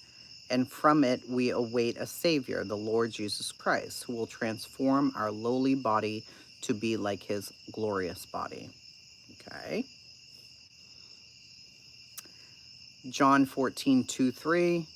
and from it we await a Savior, the Lord Jesus Christ, who will transform our lowly body to be like his glorious body. Okay. John 14:2-3,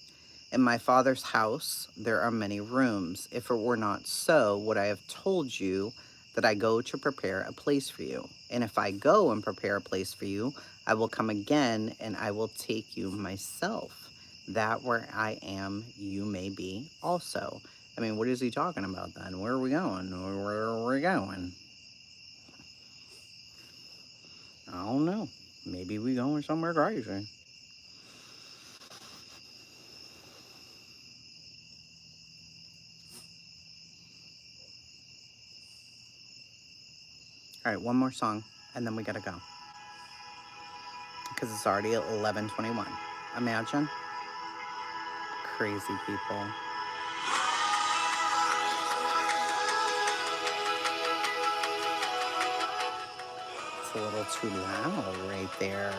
in my Father's house there are many rooms. If it were not so, would I have told you that I go to prepare a place for you? And if I go and prepare a place for you, I will come again and I will take you myself, that where I am, you may be also. I mean, what is he talking about then? Where are we going? Where are we going? I don't know. Maybe we going somewhere crazy. All right, one more song, and then we gotta go. Because it's already 11:21. Imagine. Crazy people. It's a little too loud right there.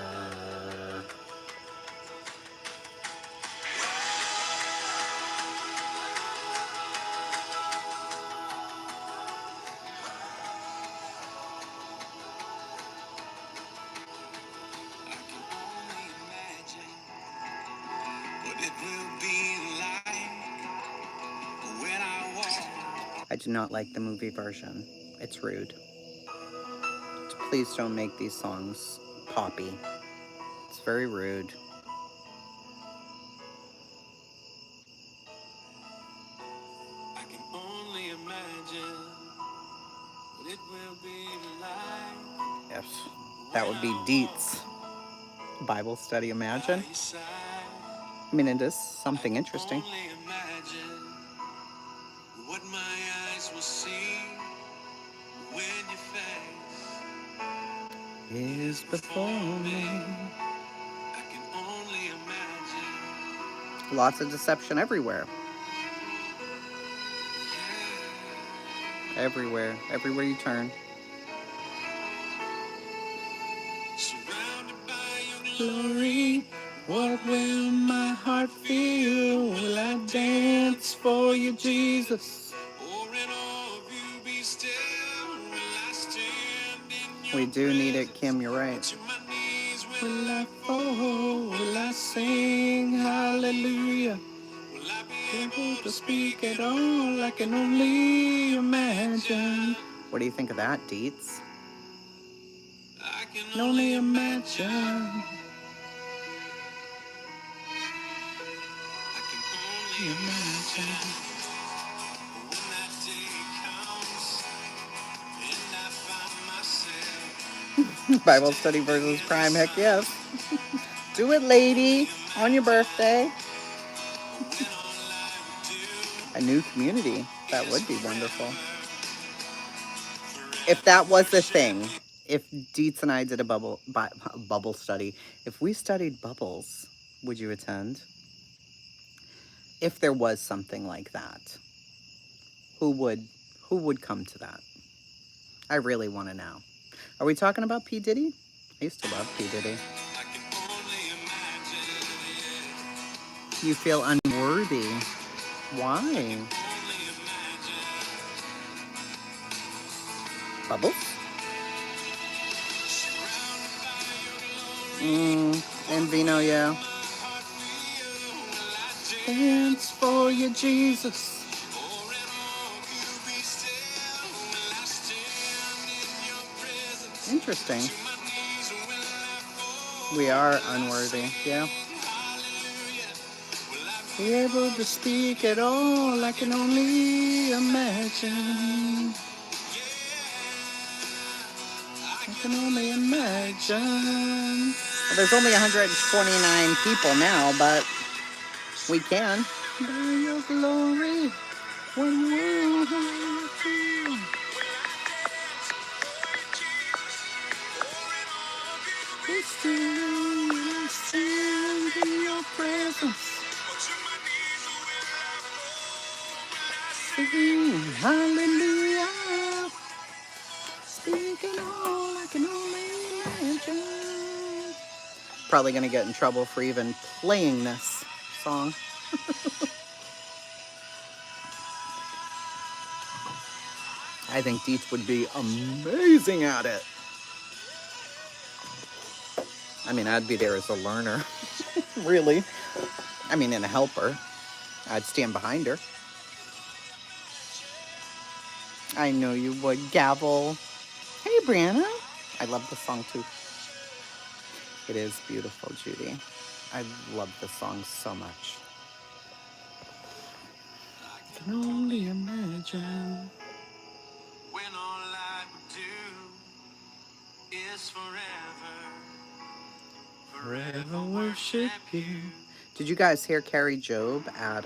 I do not like the movie version. It's rude. Please don't make these songs poppy. It's very rude. I can only imagine what it will be like. Yes, that would be Dietz. Bible study, imagine. I mean, it is something interesting. Only imagine what my eyes will see when your face is before me. I can only imagine. Lots of deception everywhere. Everywhere. Everywhere you turn. Surrounded by your glory, what will my heart feel? Will I dance for you, Jesus? Or in awe of you be still? Will I stand in your We do need it, Kim, you're right. to my knees? Will I fall? Will I sing hallelujah? Will I be able to speak at all? I can only imagine. What do you think of that, Dietz? I can only imagine. I can only imagine when that day comes and I find myself. Bible study versus crime, heck yes. Do it, lady, on your birthday. A new community. That would be wonderful. If that was the thing, if Dietz and I did a bubble study, if we studied bubbles, would you attend? If there was something like that, who would come to that? I really want to know. Are we talking about P. Diddy? I used to love P. Diddy. You feel unworthy. Why? Bubbles? And Vino, yeah. Dance for you, Jesus. Interesting. We are unworthy, yeah. Be able to speak at all, I can only imagine. I can only imagine. Well, there's only 129 people now, but we can. By your glory, one world. We stand in your presence. Sing hallelujah. Speaking all I can only imagine. Probably gonna get in trouble for even playing this song. I think Dietz would be amazing at it. I mean, I'd be there as a learner. Really. I mean, and a helper. I'd stand behind her. I know you would, Gavel. Hey, Brianna. I love the song, too. It is beautiful, Judy. I love the song so much. I can only imagine. When all I would do is forever worship you. Did you guys hear Carrie Job at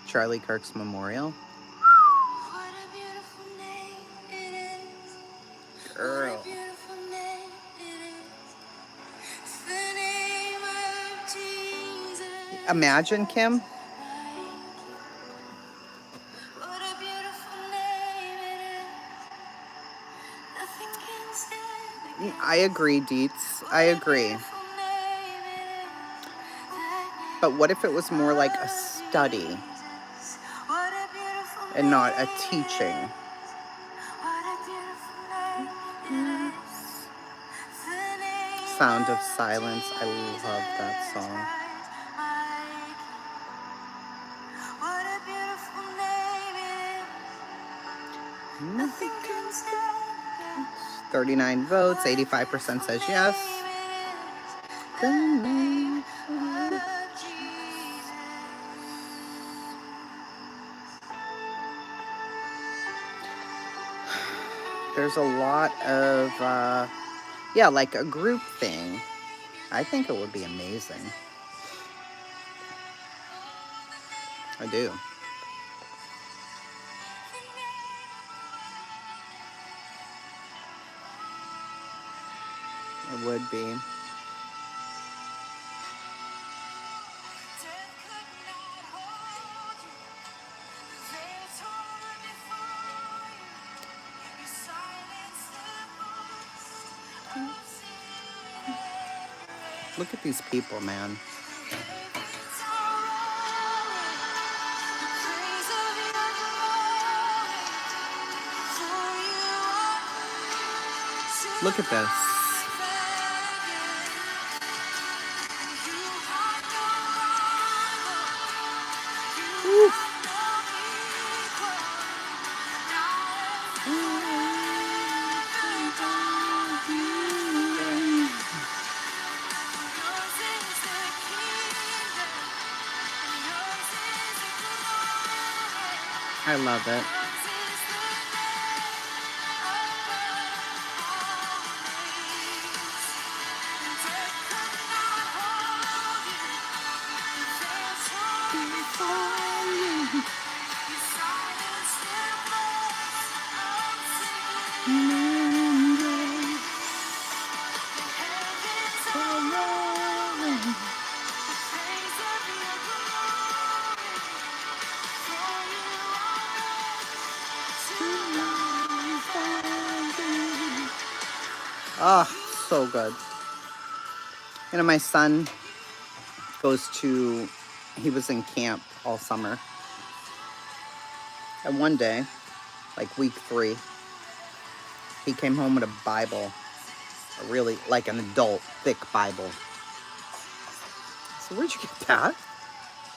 Charlie Kirk's memorial? Girl. Imagine, Kim. I agree, Dietz. I agree. But what if it was more like a study and not a teaching? Sound of Silence. I love that song. 39 votes, 85% says yes. There's a lot of, yeah, like a group thing. I think it would be amazing. I do. It would be. Look at these people, man. Look at this. I love it. Oh, so good. You know, my son he was in camp all summer. And one day, like week 3, he came home with a Bible, a really, like an adult, thick Bible. So, where'd you get that?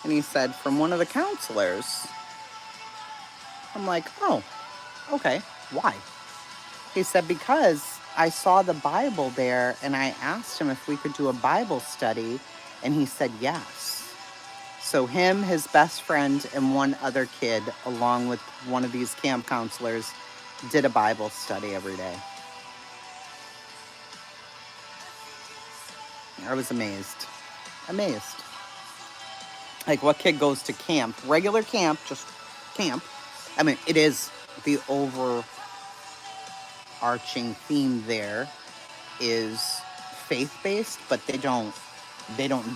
And he said, from one of the counselors. I'm like, oh, okay, why? He said, because I saw the Bible there and I asked him if we could do a Bible study and he said yes. So him, his best friend, and one other kid, along with one of these camp counselors, did a Bible study every day. I was amazed. Amazed. Like, what kid goes to camp? Regular camp, just camp. I mean, it is the overarching theme there is faith-based, but they don't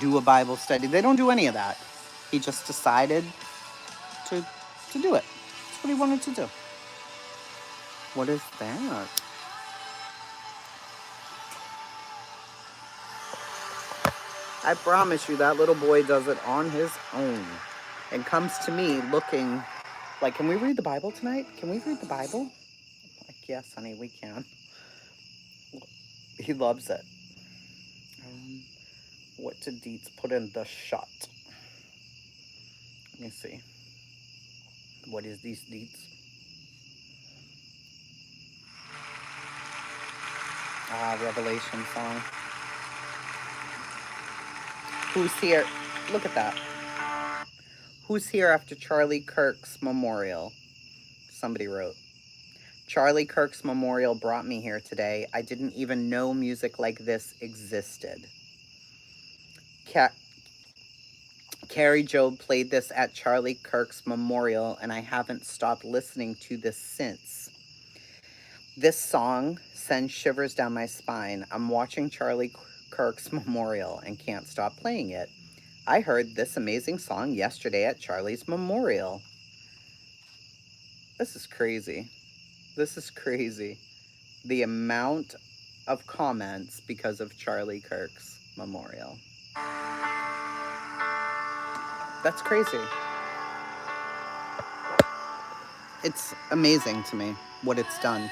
do a Bible study. They don't do any of that. He just decided to do it. That's what he wanted to do. What is that? I promise you that little boy does it on his own and comes to me looking like, can we read the Bible tonight? Can we read the Bible? I'm like, yes, honey, we can. He loves it. What did Dietz put in the shot? Let me see. What is these Dietz? Revelation song. Who's here? Look at that. Who's here after Charlie Kirk's memorial? Somebody wrote. Charlie Kirk's memorial brought me here today. I didn't even know music like this existed. Carrie Job played this at Charlie Kirk's memorial, and I haven't stopped listening to this since. This song sends shivers down my spine. I'm watching Charlie Kirk's memorial and can't stop playing it. I heard this amazing song yesterday at Charlie's memorial. This is crazy. This is crazy. The amount of comments because of Charlie Kirk's memorial. That's crazy. It's amazing to me what it's done.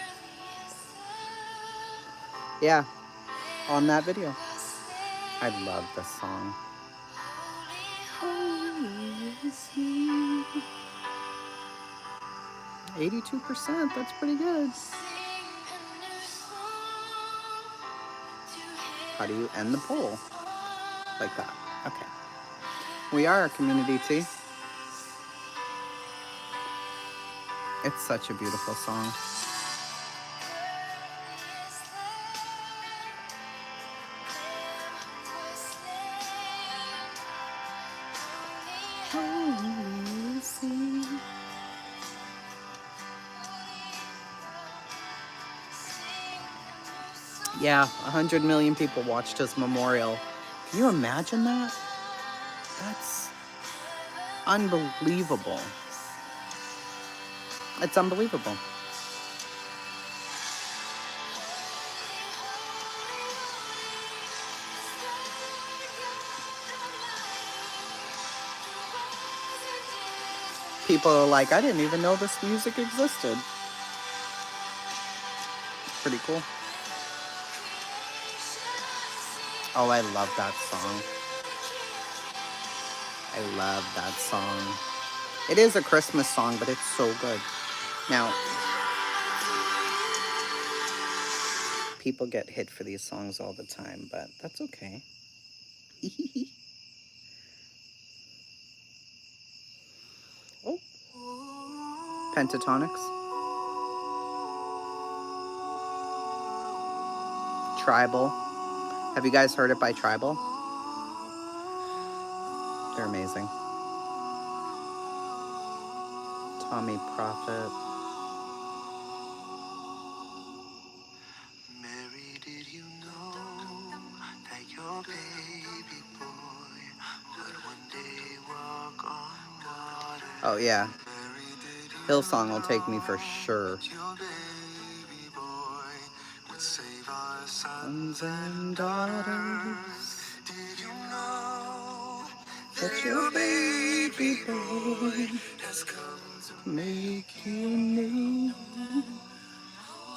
Yeah, on that video. I love this song. 82%, that's pretty good. How do you end the poll? Like that. Okay. We are a community tea. It's such a beautiful song. Yeah, 100 million people watched his memorial. Can you imagine that? That's unbelievable. It's unbelievable. People are like, I didn't even know this music existed. Pretty cool. Oh, I love that song. I love that song. It is a Christmas song, but it's so good. Now, people get hit for these songs all the time, but that's okay. Oh. Pentatonics. Tribal. Have you guys heard it by Tribal? They're amazing. Tommy Prophet. Mary, did you know that your baby boy would one day walk on water? Oh, yeah. Hillsong will take me for sure. Your baby boy would save our Sons and daughters. Did you know that your baby boy has come to make you new?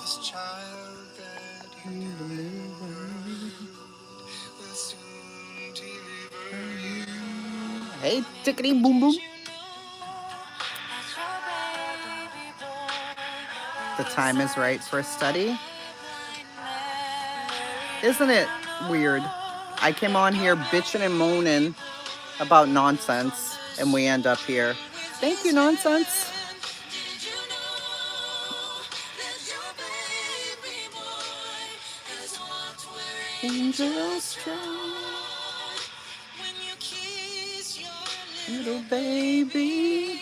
this child that you delivered will soon deliver you? Hey, tickety boom boom. The time is right for a study. Isn't it weird? I came on here bitching and moaning about nonsense, And we end up here. Thank you, Nonsense. Angels try. Little baby.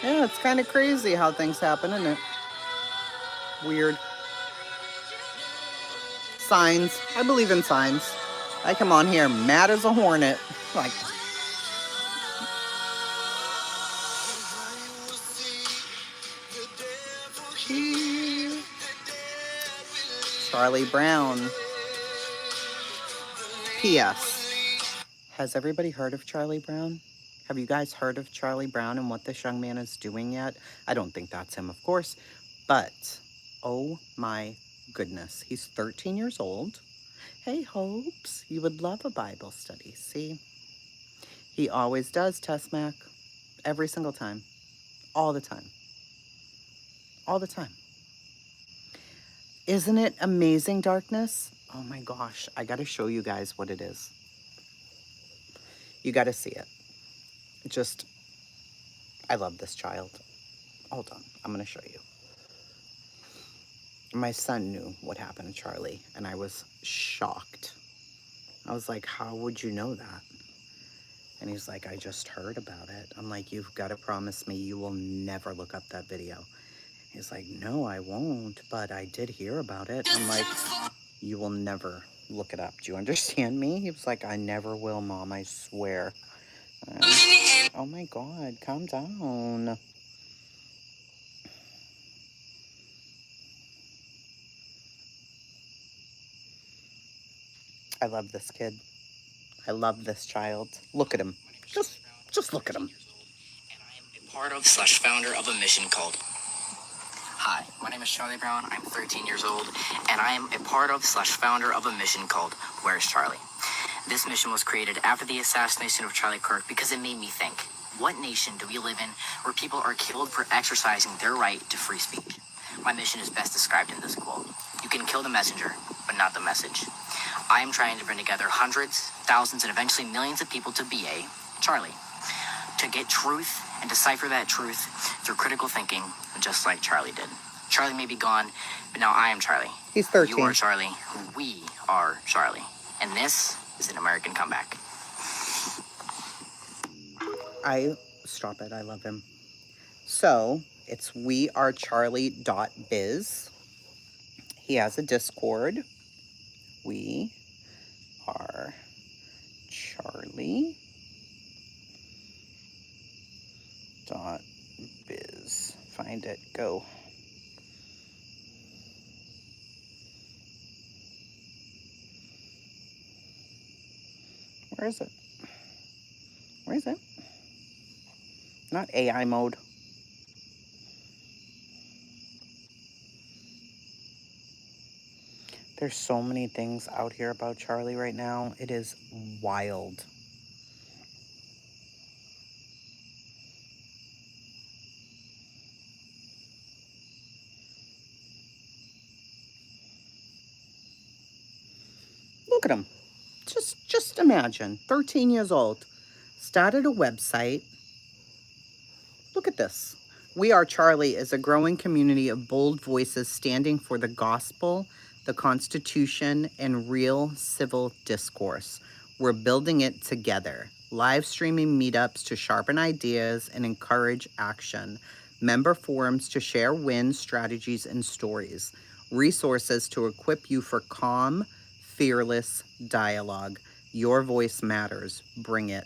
Yeah, it's kind of crazy how things happen, isn't it? Weird. Signs. I believe in signs. I come on here mad as a hornet. Like, Charlie Brown. P.S. Has everybody heard of Charlie Brown? Have you guys heard of Charlie Brown and what this young man is doing yet? I don't think that's him, of course. But, oh my goodness. He's 13 years old. Hey, Hopes, you would love a Bible study. See? He always does, Tess Mac. Every single time. All the time. All the time. Isn't it amazing, Darkness? Oh my gosh, I gotta show you guys what it is. You gotta see it. Just, I love this child. Hold on, I'm gonna show you. My son knew what happened to Charlie, and I was shocked. I was like, how would you know that? And he's like, I just heard about it. I'm like, you've got to promise me you will never look up that video. He's like, no, I won't, but I did hear about it. I'm like, you will never look it up. Do you understand me? He was like, I never will, Mom, I swear. Oh my God, calm down. I love this kid. I love this child. Look at him. Just look at him. Part of / founder of a mission called. Hi, my name is Charlie Brown. I'm 13 years old, and I am a part of / founder of a mission called Where's Charlie? This mission was created after the assassination of Charlie Kirk because it made me think, what nation do we live in where people are killed for exercising their right to free speech? My mission is best described in this quote. You can kill the messenger, but not the message. I am trying to bring together hundreds, thousands, and eventually millions of people to be a Charlie. To get truth and decipher that truth through critical thinking, just like Charlie did. Charlie may be gone, but now I am Charlie. He's 13. You are Charlie. We are Charlie. And this is an American comeback. Stop it, I love him. So, it's wearecharlie.biz. He has a Discord. We are Charlie. .biz. Find it. Go. Where is it? Where is it? Not AI mode. There's so many things out here about Charlie right now. It is wild. Look at him. Just imagine. 13 years old. Started a website. Look at this. We Are Charlie is a growing community of bold voices standing for the gospel, the Constitution, and real civil discourse. We're building it together. Live streaming meetups to sharpen ideas and encourage action. Member forums to share wins, strategies, and stories. Resources to equip you for calm, fearless dialogue. Your voice matters. Bring it.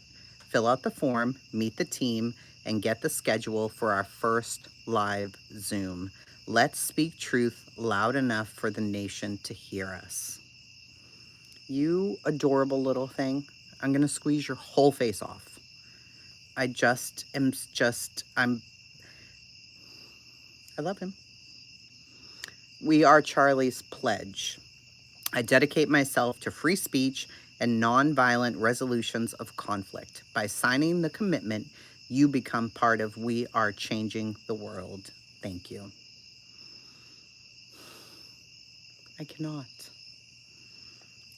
Fill out the form, meet the team, and get the schedule for our first live Zoom. Let's speak truth loud enough for the nation to hear us. You adorable little thing. I'm going to squeeze your whole face off. I love him. We Are Charlie's pledge. I dedicate myself to free speech and nonviolent resolutions of conflict. By signing the commitment, you become part of We Are Changing the World. Thank you. I cannot.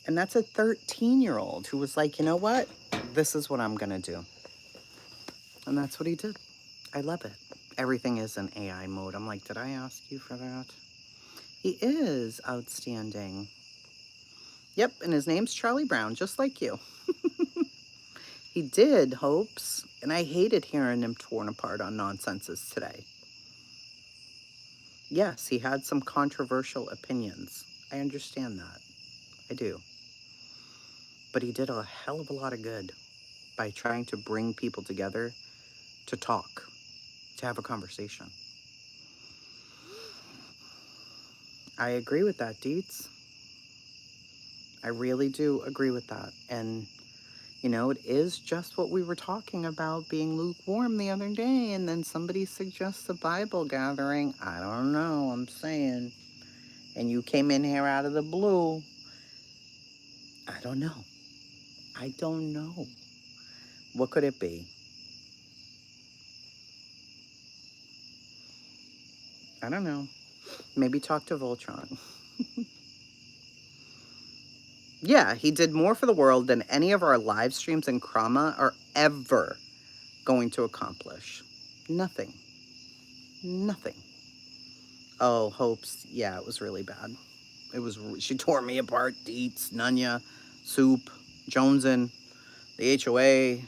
And that's a 13-year-old who was like, you know what? This is what I'm going to do. And that's what he did. I love it. Everything is in AI mode. I'm like, did I ask you for that? He is outstanding. Yep, and his name's Charlie Brown, just like you. He did, Hopes, and I hated hearing him torn apart on nonsenses today. Yes, he had some controversial opinions. I understand that. I do. But he did a hell of a lot of good by trying to bring people together to talk, to have a conversation. I agree with that, Deets. I really do agree with that. And, you know, it is just what we were talking about being lukewarm the other day. And then somebody suggests a Bible gathering. I don't know, I'm saying. And you came in here out of the blue. I don't know. I don't know. What could it be? I don't know. Maybe talk to Voltron. Yeah, he did more for the world than any of our live streams in Krama are ever going to accomplish. Nothing. Nothing. Oh, Hopes. Yeah, it was really bad. She tore me apart. Deets, Nunya, Soup, Jonesin, the HOA,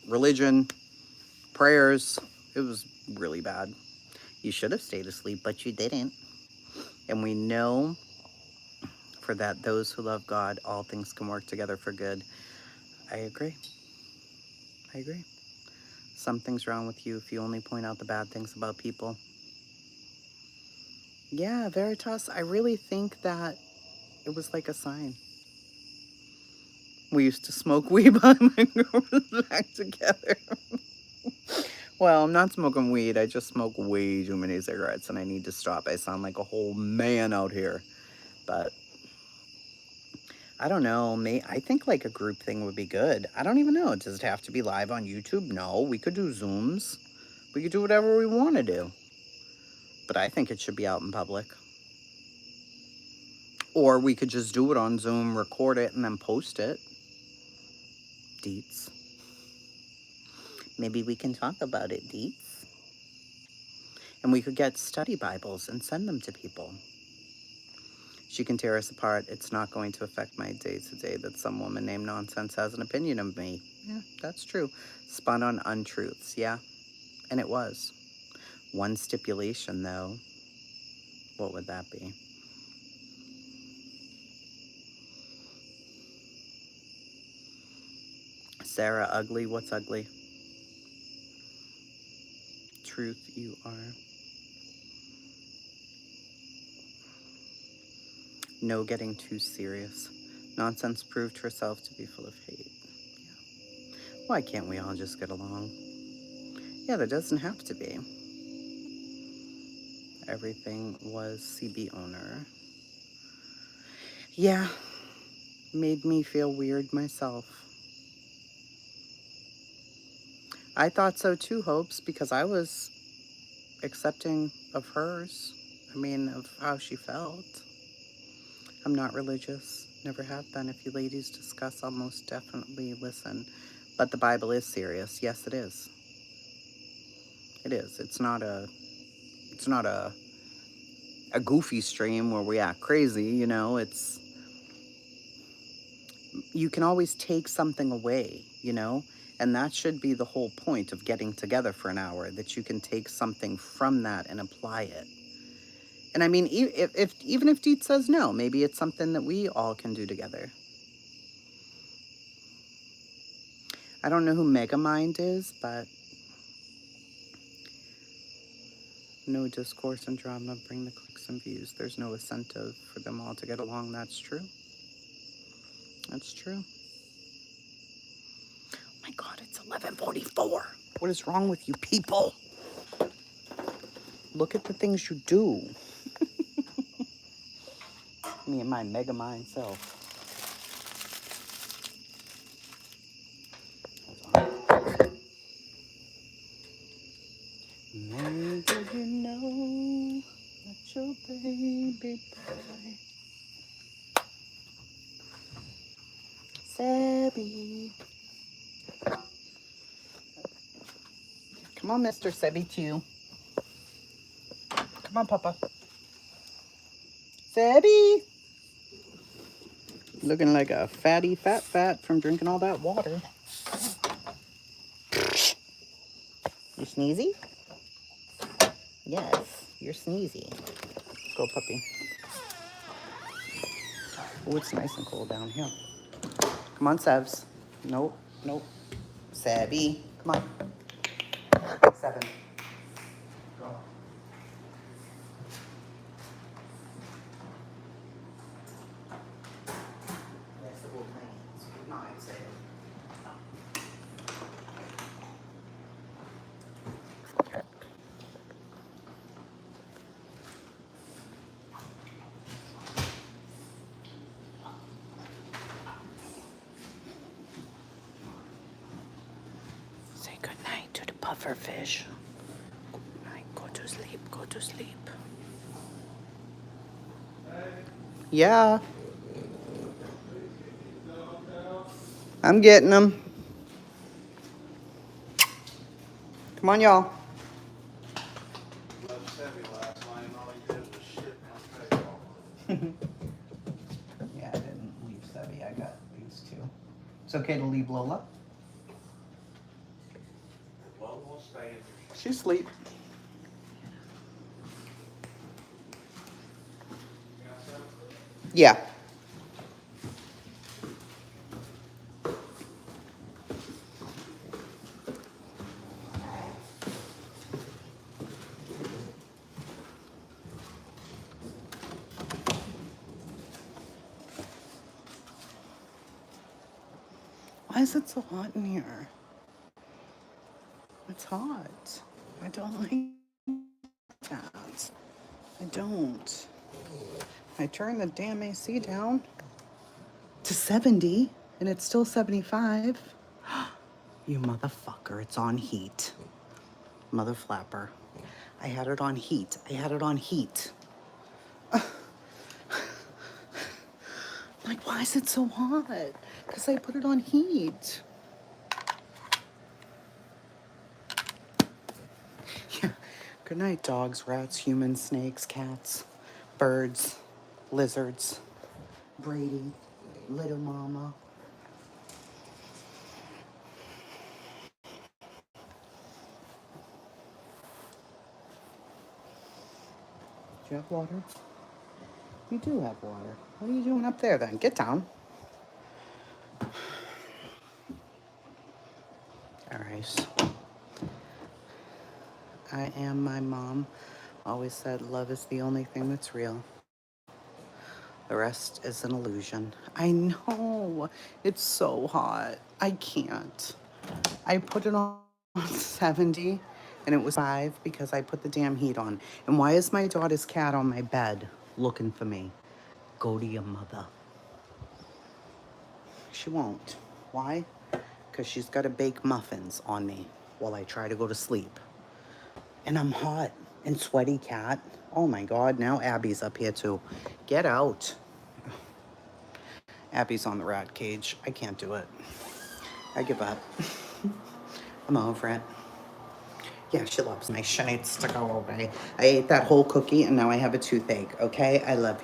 religion, prayers. It was really bad. You should have stayed asleep, but you didn't. And we know for that those who love God, all things can work together for good. I agree. I agree. Something's wrong with you if you only point out the bad things about people. Yeah, Veritas, I really think that it was like a sign. We used to smoke weed behind my girlfriend's back together. Well, I'm not smoking weed. I just smoke way too many cigarettes and I need to stop. I sound like a whole man out here. But I don't know. I think like a group thing would be good. I don't even know. Does it have to be live on YouTube? No, we could do Zooms. We could do whatever we want to do. But I think it should be out in public. Or we could just do it on Zoom, record it, and then post it. Deets. Maybe we can talk about it, Deets. And we could get study Bibles and send them to people. She can tear us apart. It's not going to affect my day-to-day that some woman named Nonsense has an opinion of me. Yeah, that's true. Spun on untruths, yeah. And it was. One stipulation, though. What would that be? Sarah, ugly? What's ugly? Truth you are. No getting too serious. Nonsense proved herself to be full of hate. Yeah. Why can't we all just get along? Yeah, there doesn't have to be. Everything was CB owner. Yeah, made me feel weird myself. I thought so too, Hopes, because I was accepting of hers. I mean, of how she felt. I'm not religious, never have been. If you ladies discuss, I'll most definitely listen. But the Bible is serious. Yes, it is. It is. It's not a goofy stream where we act crazy, you know. It's, you can always take something away, you know. And that should be the whole point of getting together for an hour, that you can take something from that and apply it. And I mean, even if Deet says no, maybe it's something that we all can do together. I don't know who Megamind is, but no discourse and drama bring the clicks and views. There's no incentive for them all to get along. That's true. That's true. Oh my God, it's 11:44. What is wrong with you people? Look at the things you do. Me and my Megamind self. Maybe you know that your baby boy Sebby. Come on, Mr. Sebby, too. Come on, Papa. Sebby. Looking like a fatty fat from drinking all that water. You sneezy? Yes, you're sneezy. Go, puppy. Oh, it's nice and cold down here. Come on, Sevs. Nope, nope. Sebby, come on. 7. Go. That's the whole thing. Good night, Sebby. Say good night to the pufferfish. Good night. Go to sleep. Go to sleep. Yeah. I'm getting them. Come on, y'all. Yeah, I didn't leave Sebby. I got these two. It's okay to leave Lola. She's asleep. Yeah. Why is it so hot in here? It's hot. I don't like that. I don't. I turned the damn AC down to 70 and it's still 75. You motherfucker, it's on heat. Mother flapper. I had it on heat. I had it on heat. Like, why is it so hot? Because I put it on heat. Yeah. Good night, dogs, rats, humans, snakes, cats, birds, lizards, Brady, little mama. Do you have water? You do have water. What are you doing up there then? Get down. All right. I am my mom. Always said love is the only thing that's real. The rest is an illusion. I know. It's so hot. I can't. I put it on 70 and it was 5 because I put the damn heat on. And why is my daughter's cat on my bed looking for me? Go to your mother. She won't. Why? Because she's got to bake muffins on me while I try to go to sleep. And I'm hot and sweaty, cat. Oh my God, now Abby's up here too. Get out. Abby's on the rat cage. I can't do it. I give up. I'm over it. Yeah, she loves me. She needs to go away. I ate that whole cookie and now I have a toothache, okay? I love you.